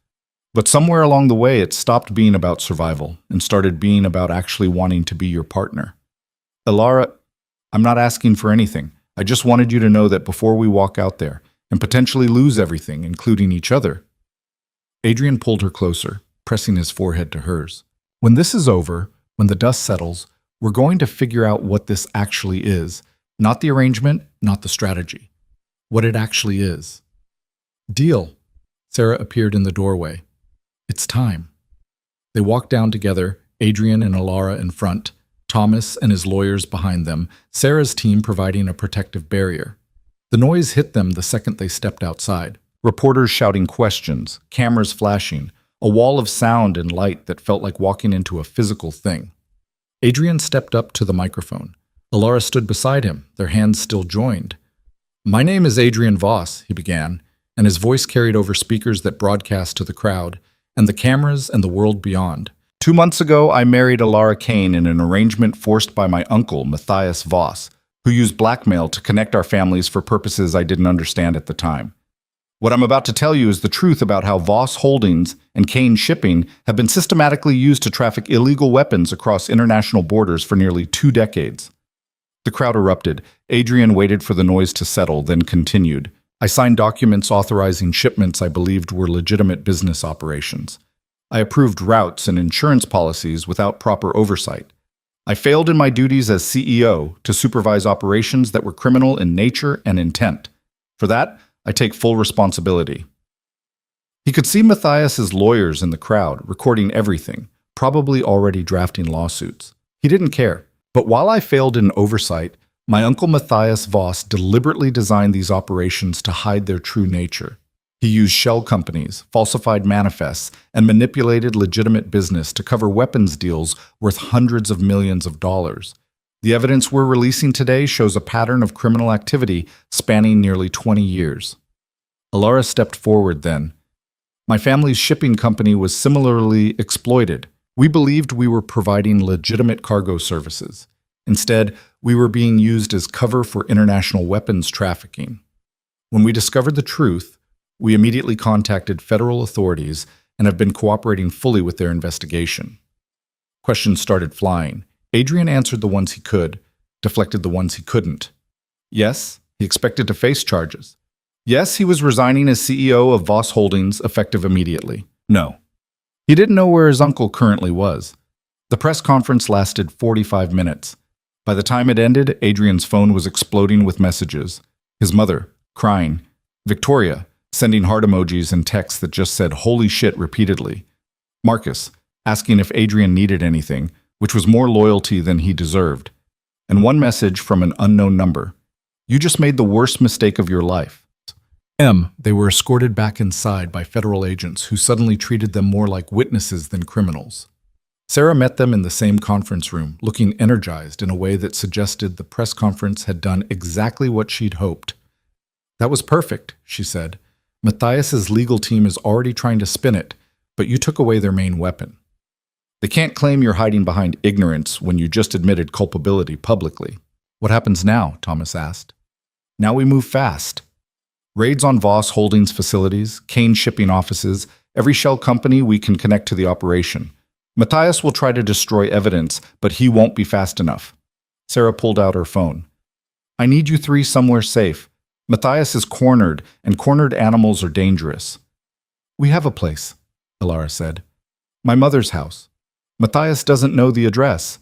But somewhere along the way, it stopped being about survival and started being about actually wanting to be your partner. Alara, I'm not asking for anything. I just wanted you to know that before we walk out there and potentially lose everything, including each other. Adrian pulled her closer, pressing his forehead to hers. When this is over, when the dust settles, we're going to figure out what this actually is. Not the arrangement, not the strategy. What it actually is. Deal. Sarah appeared in the doorway. It's time. They walked down together, Adrian and Alara in front, Thomas and his lawyers behind them, Sarah's team providing a protective barrier. The noise hit them the second they stepped outside. Reporters shouting questions, cameras flashing, a wall of sound and light that felt like walking into a physical thing. Adrian stepped up to the microphone. Alara stood beside him, their hands still joined. My name is Adrian Voss, he began, and his voice carried over speakers that broadcast to the crowd, and the cameras and the world beyond. 2 months ago, I married Alara Kane in an arrangement forced by my uncle, Matthias Voss, who used blackmail to connect our families for purposes I didn't understand at the time. What I'm about to tell you is the truth about how Voss Holdings and Kane Shipping have been systematically used to traffic illegal weapons across international borders for nearly 2 decades. The crowd erupted. Adrian waited for the noise to settle, then continued. I signed documents authorizing shipments I believed were legitimate business operations. I approved routes and insurance policies without proper oversight. I failed in my duties as CEO to supervise operations that were criminal in nature and intent. For that, I take full responsibility. He could see Matthias's lawyers in the crowd, recording everything, probably already drafting lawsuits. He didn't care. But while I failed in oversight, my uncle Matthias Voss deliberately designed these operations to hide their true nature. He used shell companies, falsified manifests, and manipulated legitimate business to cover weapons deals worth hundreds of millions of dollars. The evidence we're releasing today shows a pattern of criminal activity spanning nearly 20 years. Alara stepped forward then. My family's shipping company was similarly exploited. We believed we were providing legitimate cargo services. Instead, we were being used as cover for international weapons trafficking. When we discovered the truth, we immediately contacted federal authorities and have been cooperating fully with their investigation. Questions started flying. Adrian answered the ones he could, deflected the ones he couldn't. Yes, he expected to face charges. Yes, he was resigning as CEO of Voss Holdings effective immediately. No. He didn't know where his uncle currently was. The press conference lasted 45 minutes. By the time it ended, Adrian's phone was exploding with messages. His mother, crying. Victoria, sending heart emojis and texts that just said "holy shit" repeatedly. Marcus, asking if Adrian needed anything, which was more loyalty than he deserved. And one message from an unknown number. You just made the worst mistake of your life. They were escorted back inside by federal agents who suddenly treated them more like witnesses than criminals. Sarah met them in the same conference room, looking energized in a way that suggested the press conference had done exactly what she'd hoped. That was perfect, she said. Matthias's legal team is already trying to spin it, but you took away their main weapon. They can't claim you're hiding behind ignorance when you just admitted culpability publicly. What happens now? Thomas asked. Now we move fast. Raids on Voss Holdings facilities, Kane shipping offices, every shell company we can connect to the operation. Matthias will try to destroy evidence, but he won't be fast enough. Sarah pulled out her phone. I need you three somewhere safe. Matthias is cornered, and cornered animals are dangerous. We have a place, Alara said. My mother's house. Matthias doesn't know the address.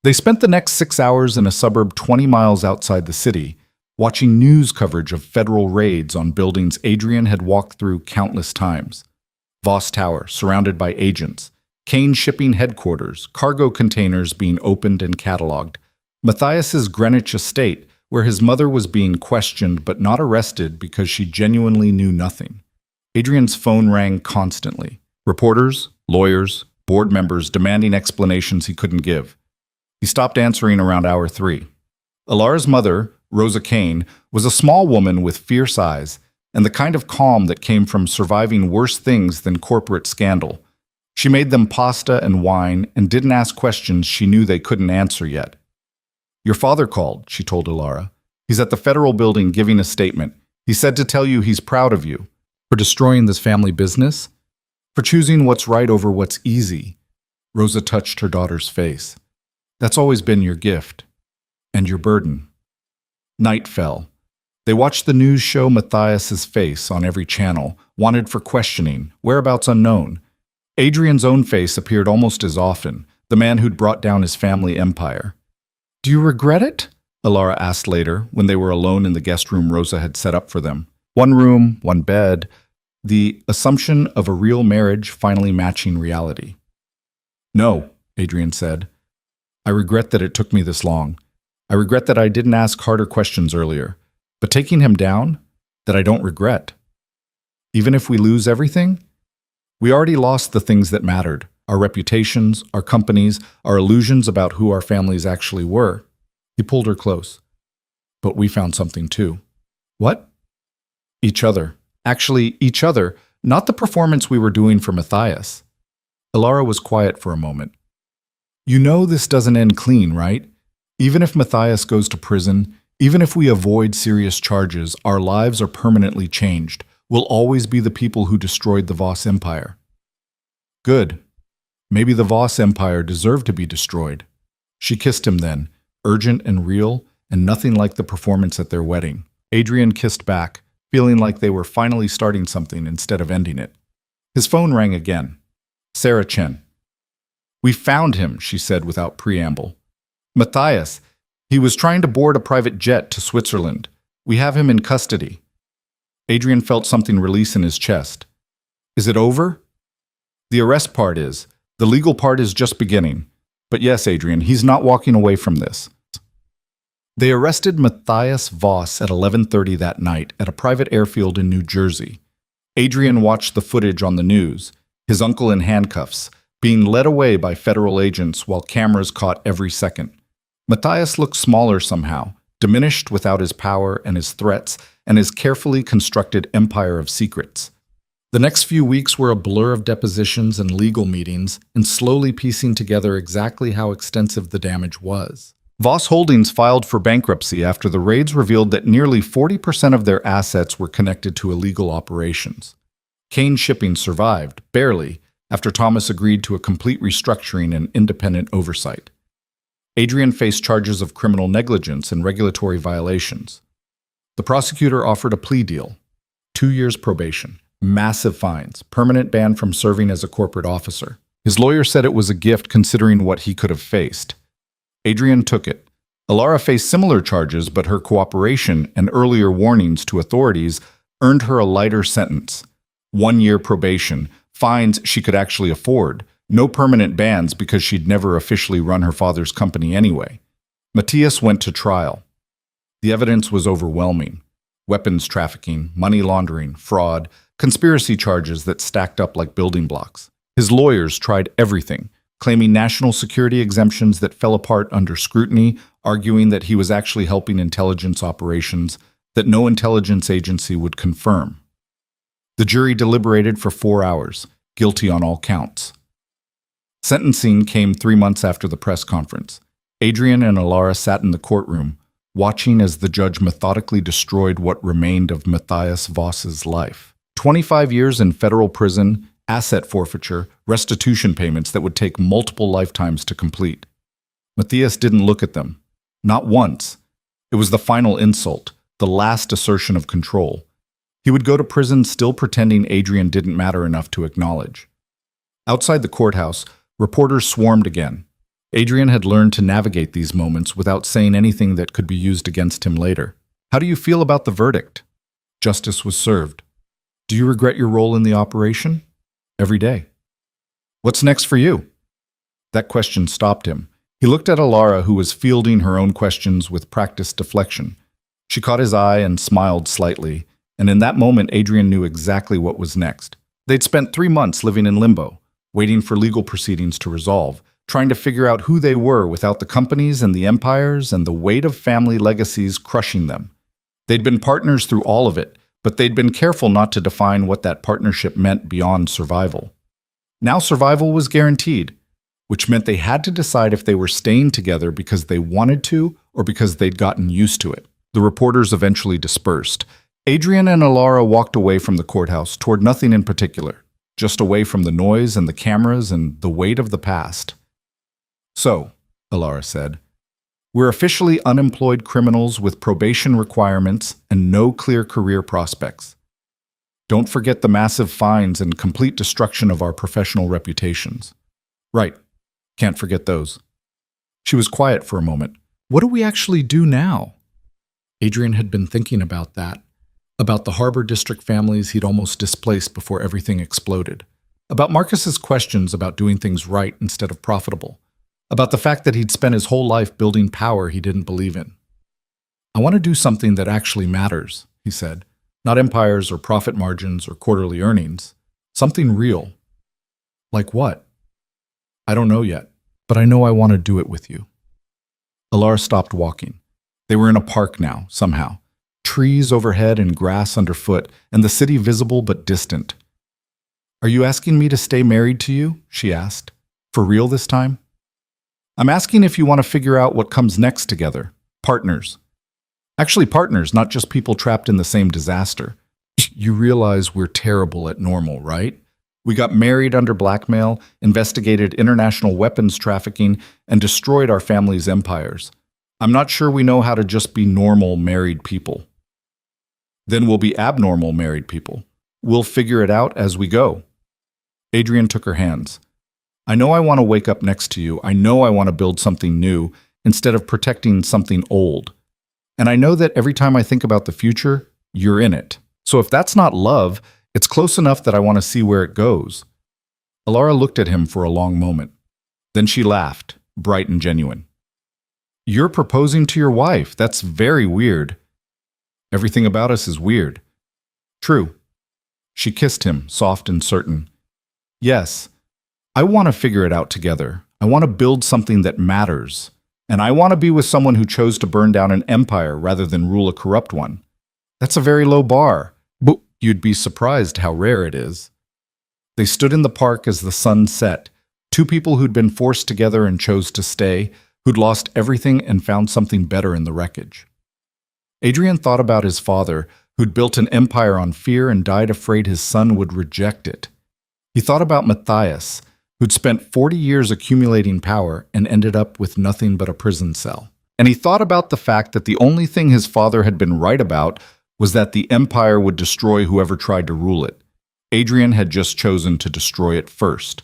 They spent the next 6 hours in a suburb 20 miles outside the city, watching news coverage of federal raids on buildings Adrian had walked through countless times. Voss Tower, surrounded by agents. Kane shipping headquarters, cargo containers being opened and cataloged. Matthias's Greenwich estate, where his mother was being questioned but not arrested because she genuinely knew nothing. Adrian's phone rang constantly. Reporters, lawyers, board members demanding explanations he couldn't give. He stopped answering around hour 3. Alara's mother, Rosa Kane, was a small woman with fierce eyes and the kind of calm that came from surviving worse things than corporate scandal. She made them pasta and wine and didn't ask questions she knew they couldn't answer yet. Your father called, she told Alara. He's at the federal building giving a statement. He said to tell you he's proud of you. For destroying this family business? For choosing what's right over what's easy? Rosa touched her daughter's face. That's always been your gift. And your burden. Night fell. They watched the news show Matthias's face on every channel, wanted for questioning, whereabouts unknown. Adrian's own face appeared almost as often, the man who'd brought down his family empire. Do you regret it? Alara asked later, when they were alone in the guest room Rosa had set up for them. One room, one bed, the assumption of a real marriage finally matching reality. No, Adrian said. I regret that it took me this long. I regret that I didn't ask harder questions earlier. But taking him down, that I don't regret. Even if we lose everything, we already lost the things that mattered, our reputations, our companies, our illusions about who our families actually were. He pulled her close. But we found something too. What? Each other. Actually, each other, not the performance we were doing for Matthias. Alara was quiet for a moment. You know this doesn't end clean, right? Even if Matthias goes to prison, even if we avoid serious charges, our lives are permanently changed. We'll always be the people who destroyed the Voss Empire. Good. Maybe the Voss Empire deserved to be destroyed. She kissed him then, urgent and real, and nothing like the performance at their wedding. Adrian kissed back, feeling like they were finally starting something instead of ending it. His phone rang again. Sarah Chen. We found him, she said without preamble. Matthias. He was trying to board a private jet to Switzerland. We have him in custody. Adrian felt something release in his chest. Is it over? The arrest part is. The legal part is just beginning. But yes, Adrian, he's not walking away from this. They arrested Matthias Voss at 11:30 that night at a private airfield in New Jersey. Adrian watched the footage on the news, his uncle in handcuffs, being led away by federal agents while cameras caught every second. Matthias looked smaller somehow, diminished without his power and his threats and his carefully constructed empire of secrets. The next few weeks were a blur of depositions and legal meetings and slowly piecing together exactly how extensive the damage was. Voss Holdings filed for bankruptcy after the raids revealed that nearly 40% of their assets were connected to illegal operations. Kane Shipping survived, barely, after Thomas agreed to a complete restructuring and independent oversight. Adrian faced charges of criminal negligence and regulatory violations. The prosecutor offered a plea deal: 2 years probation, massive fines, permanent ban from serving as a corporate officer. His lawyer said it was a gift considering what he could have faced. Adrian took it. Alara faced similar charges, but her cooperation and earlier warnings to authorities earned her a lighter sentence: 1 year probation, fines she could actually afford, no permanent bans because she'd never officially run her father's company anyway. Matthias went to trial. The evidence was overwhelming: weapons trafficking, money laundering, fraud, conspiracy charges that stacked up like building blocks. His lawyers tried everything, claiming national security exemptions that fell apart under scrutiny, arguing that he was actually helping intelligence operations that no intelligence agency would confirm. The jury deliberated for 4 hours, guilty on all counts. Sentencing came 3 months after the press conference. Adrian and Alara sat in the courtroom, watching as the judge methodically destroyed what remained of Matthias Voss's life. 25 years in federal prison, asset forfeiture, restitution payments that would take multiple lifetimes to complete. Matthias didn't look at them. Not once. It was the final insult, the last assertion of control. He would go to prison still pretending Adrian didn't matter enough to acknowledge. Outside the courthouse, reporters swarmed again. Adrian had learned to navigate these moments without saying anything that could be used against him later. "How do you feel about the verdict?" Justice was served. "Do you regret your role in the operation?" "Every day." "What's next for you?" That question stopped him. He looked at Alara, who was fielding her own questions with practiced deflection. She caught his eye and smiled slightly, and in that moment Adrian knew exactly what was next. They'd spent 3 months living in limbo, waiting for legal proceedings to resolve, trying to figure out who they were without the companies and the empires and the weight of family legacies crushing them. They'd been partners through all of it, but they'd been careful not to define what that partnership meant beyond survival. Now survival was guaranteed, which meant they had to decide if they were staying together because they wanted to or because they'd gotten used to it. The reporters eventually dispersed. Adrian and Alara walked away from the courthouse toward nothing in particular, just away from the noise and the cameras and the weight of the past. "So," Alara said, "we're officially unemployed criminals with probation requirements and no clear career prospects. Don't forget the massive fines and complete destruction of our professional reputations." "Right. Can't forget those." She was quiet for a moment. "What do we actually do now?" Adrian had been thinking about that, about the Harbor District families he'd almost displaced before everything exploded, about Marcus's questions about doing things right instead of profitable, about the fact that he'd spent his whole life building power he didn't believe in. "I want to do something that actually matters," he said. "Not empires or profit margins or quarterly earnings. Something real." "Like what?" "I don't know yet, but I know I want to do it with you." Alara stopped walking. They were in a park now, somehow. Trees overhead and grass underfoot, and the city visible but distant. "Are you asking me to stay married to you?" she asked. "For real this time?" "I'm asking if you want to figure out what comes next together. Partners. Actually partners, not just people trapped in the same disaster. You realize we're terrible at normal, right? We got married under blackmail, investigated international weapons trafficking, and destroyed our family's empires. I'm not sure we know how to just be normal married people." "Then we'll be abnormal married people. We'll figure it out as we go." Adrian took her hands. "I know I want to wake up next to you. I know I want to build something new instead of protecting something old. And I know that every time I think about the future, you're in it. So if that's not love, it's close enough that I want to see where it goes." Alara looked at him for a long moment. Then she laughed, bright and genuine. "You're proposing to your wife. That's very weird." "Everything about us is weird." "True." She kissed him, soft and certain. "Yes, I want to figure it out together. I want to build something that matters. And I want to be with someone who chose to burn down an empire rather than rule a corrupt one. That's a very low bar, but you'd be surprised how rare it is." They stood in the park as the sun set, two people who'd been forced together and chose to stay, who'd lost everything and found something better in the wreckage. Adrian thought about his father, who'd built an empire on fear and died afraid his son would reject it. He thought about Matthias, who'd spent 40 years accumulating power and ended up with nothing but a prison cell. And he thought about the fact that the only thing his father had been right about was that the empire would destroy whoever tried to rule it. Adrian had just chosen to destroy it first.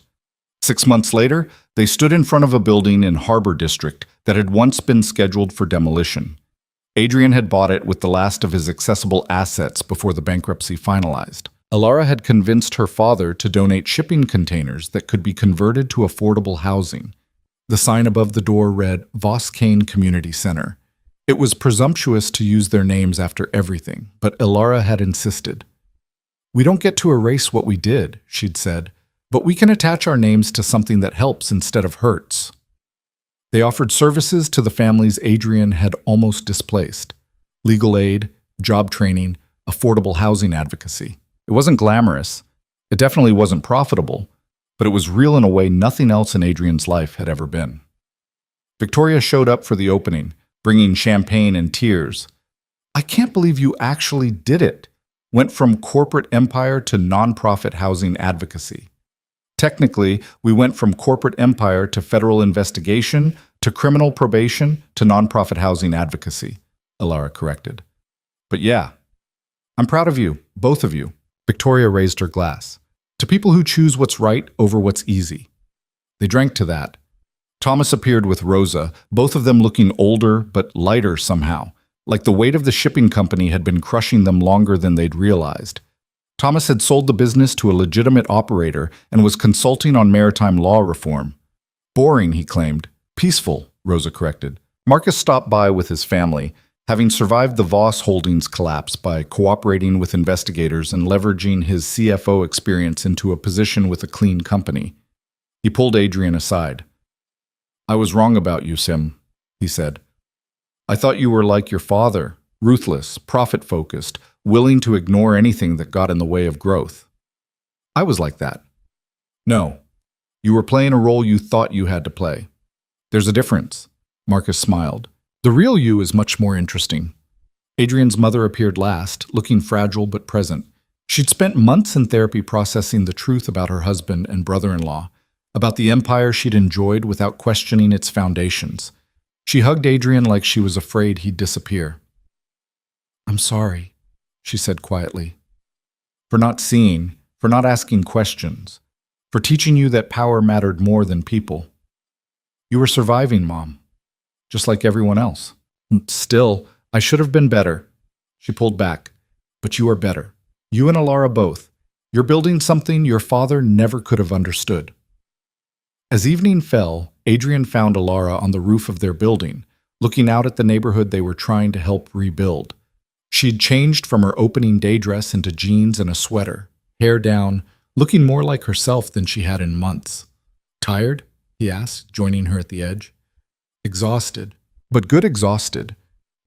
6 months later, they stood in front of a building in Harbor District that had once been scheduled for demolition. Adrian had bought it with the last of his accessible assets before the bankruptcy finalized. Alara had convinced her father to donate shipping containers that could be converted to affordable housing. The sign above the door read Voss Kane Community Center. It was presumptuous to use their names after everything, but Alara had insisted. "We don't get to erase what we did," she'd said, "but we can attach our names to something that helps instead of hurts." They offered services to the families Adrian had almost displaced: legal aid, job training, affordable housing advocacy. It wasn't glamorous. It definitely wasn't profitable, but it was real in a way nothing else in Adrian's life had ever been. Victoria showed up for the opening, bringing champagne and tears. "I can't believe you actually did it. Went from corporate empire to nonprofit housing advocacy." "Technically, we went from corporate empire to federal investigation, to criminal probation, to nonprofit housing advocacy," Alara corrected. "But yeah, I'm proud of you, both of you." Victoria raised her glass. "To people who choose what's right over what's easy." They drank to that. Thomas appeared with Rosa, both of them looking older but lighter somehow, like the weight of the shipping company had been crushing them longer than they'd realized. Thomas had sold the business to a legitimate operator and was consulting on maritime law reform. "Boring," he claimed. "Peaceful," Rosa corrected. Marcus stopped by with his family, having survived the Voss Holdings collapse by cooperating with investigators and leveraging his CFO experience into a position with a clean company. He pulled Adrian aside. "I was wrong about you, Sim," he said. "I thought you were like your father, ruthless, profit-focused, willing to ignore anything that got in the way of growth. I was like that." "No, you were playing a role you thought you had to play. There's a difference," Marcus smiled. "The real you is much more interesting." Adrian's mother appeared last, looking fragile but present. She'd spent months in therapy processing the truth about her husband and brother-in-law, about the empire she'd enjoyed without questioning its foundations. She hugged Adrian like she was afraid he'd disappear. "I'm sorry," she said quietly. "For not seeing, for not asking questions, for teaching you that power mattered more than people. You were surviving, Mom, just like everyone else. Still, I should have been better." She pulled back. "But you are better. You and Alara both. You're building something your father never could have understood." As evening fell, Adrian found Alara on the roof of their building, looking out at the neighborhood they were trying to help rebuild. She'd changed from her opening day dress into jeans and a sweater, hair down, looking more like herself than she had in months. "Tired?" he asked, joining her at the edge. "Exhausted, but good exhausted.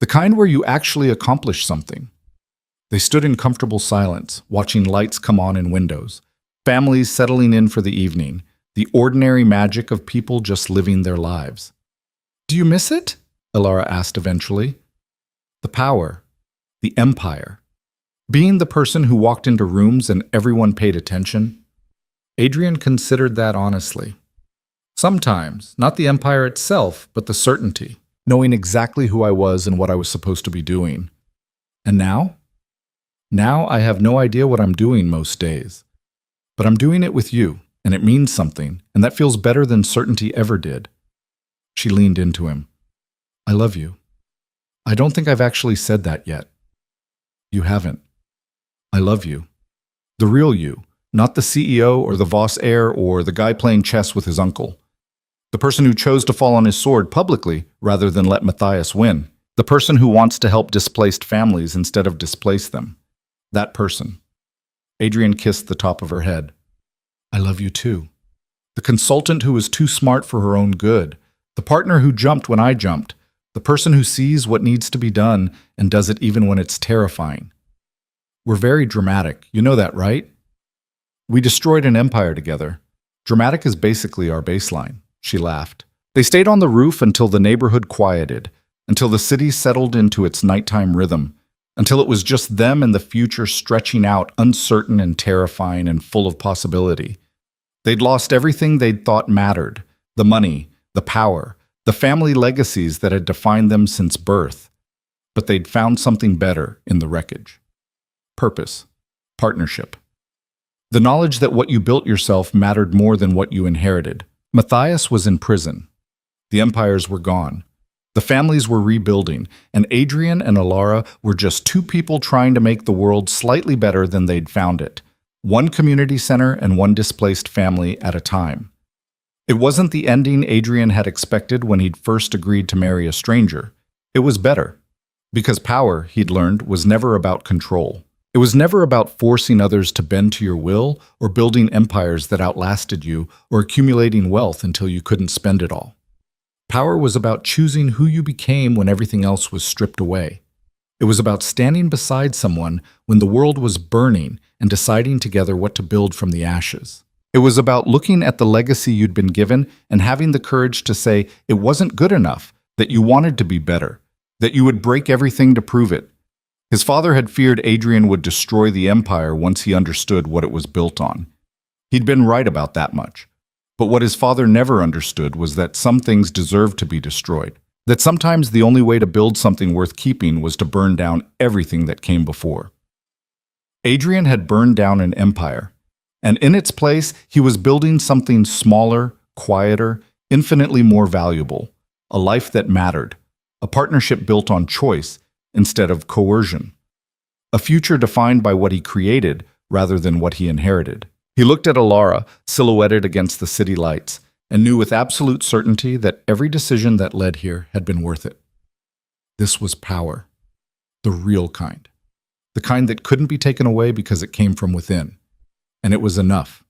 The kind where you actually accomplish something." They stood in comfortable silence, watching lights come on in windows, families settling in for the evening, the ordinary magic of people just living their lives. "Do you miss it?" Alara asked eventually. "The power. The empire. Being the person who walked into rooms and everyone paid attention." Adrian considered that honestly. Sometimes, not the empire itself, but the certainty, knowing exactly who I was and what I was supposed to be doing. And now? Now I have no idea what I'm doing most days. But I'm doing it with you, and it means something, and that feels better than certainty ever did. She leaned into him. "I love you. I don't think I've actually said that yet." "You haven't. I love you. The real you, not the CEO or the Voss heir or the guy playing chess with his uncle. The person who chose to fall on his sword publicly rather than let Matthias win. The person who wants to help displaced families instead of displace them. That person." Adrian kissed the top of her head. "I love you too. The consultant who was too smart for her own good. The partner who jumped when I jumped. The person who sees what needs to be done and does it even when it's terrifying. We're very dramatic. You know that, right? We destroyed an empire together. Dramatic is basically our baseline." She laughed. They stayed on the roof until the neighborhood quieted, until the city settled into its nighttime rhythm, until it was just them and the future stretching out, uncertain and terrifying and full of possibility. They'd lost everything they'd thought mattered: the money, the power, the family legacies that had defined them since birth. But they'd found something better in the wreckage: purpose, partnership. The knowledge that what you built yourself mattered more than what you inherited. Matthias was in prison. The empires were gone. The families were rebuilding, and Adrian and Alara were just two people trying to make the world slightly better than they'd found it. One community center and one displaced family at a time. It wasn't the ending Adrian had expected when he'd first agreed to marry a stranger. It was better. Because power, he'd learned, was never about control. It was never about forcing others to bend to your will, or building empires that outlasted you, or accumulating wealth until you couldn't spend it all. Power was about choosing who you became when everything else was stripped away. It was about standing beside someone when the world was burning and deciding together what to build from the ashes. It was about looking at the legacy you'd been given and having the courage to say it wasn't good enough, that you wanted to be better, that you would break everything to prove it. His father had feared Adrian would destroy the empire once he understood what it was built on. He'd been right about that much. But what his father never understood was that some things deserved to be destroyed, that sometimes the only way to build something worth keeping was to burn down everything that came before. Adrian had burned down an empire, and in its place he was building something smaller, quieter, infinitely more valuable, a life that mattered, a partnership built on choice instead of coercion, a future defined by what he created rather than what he inherited. He looked at Alara, silhouetted against the city lights, and knew with absolute certainty that every decision that led here had been worth it. This was power, the real kind, the kind that couldn't be taken away because it came from within, and it was enough.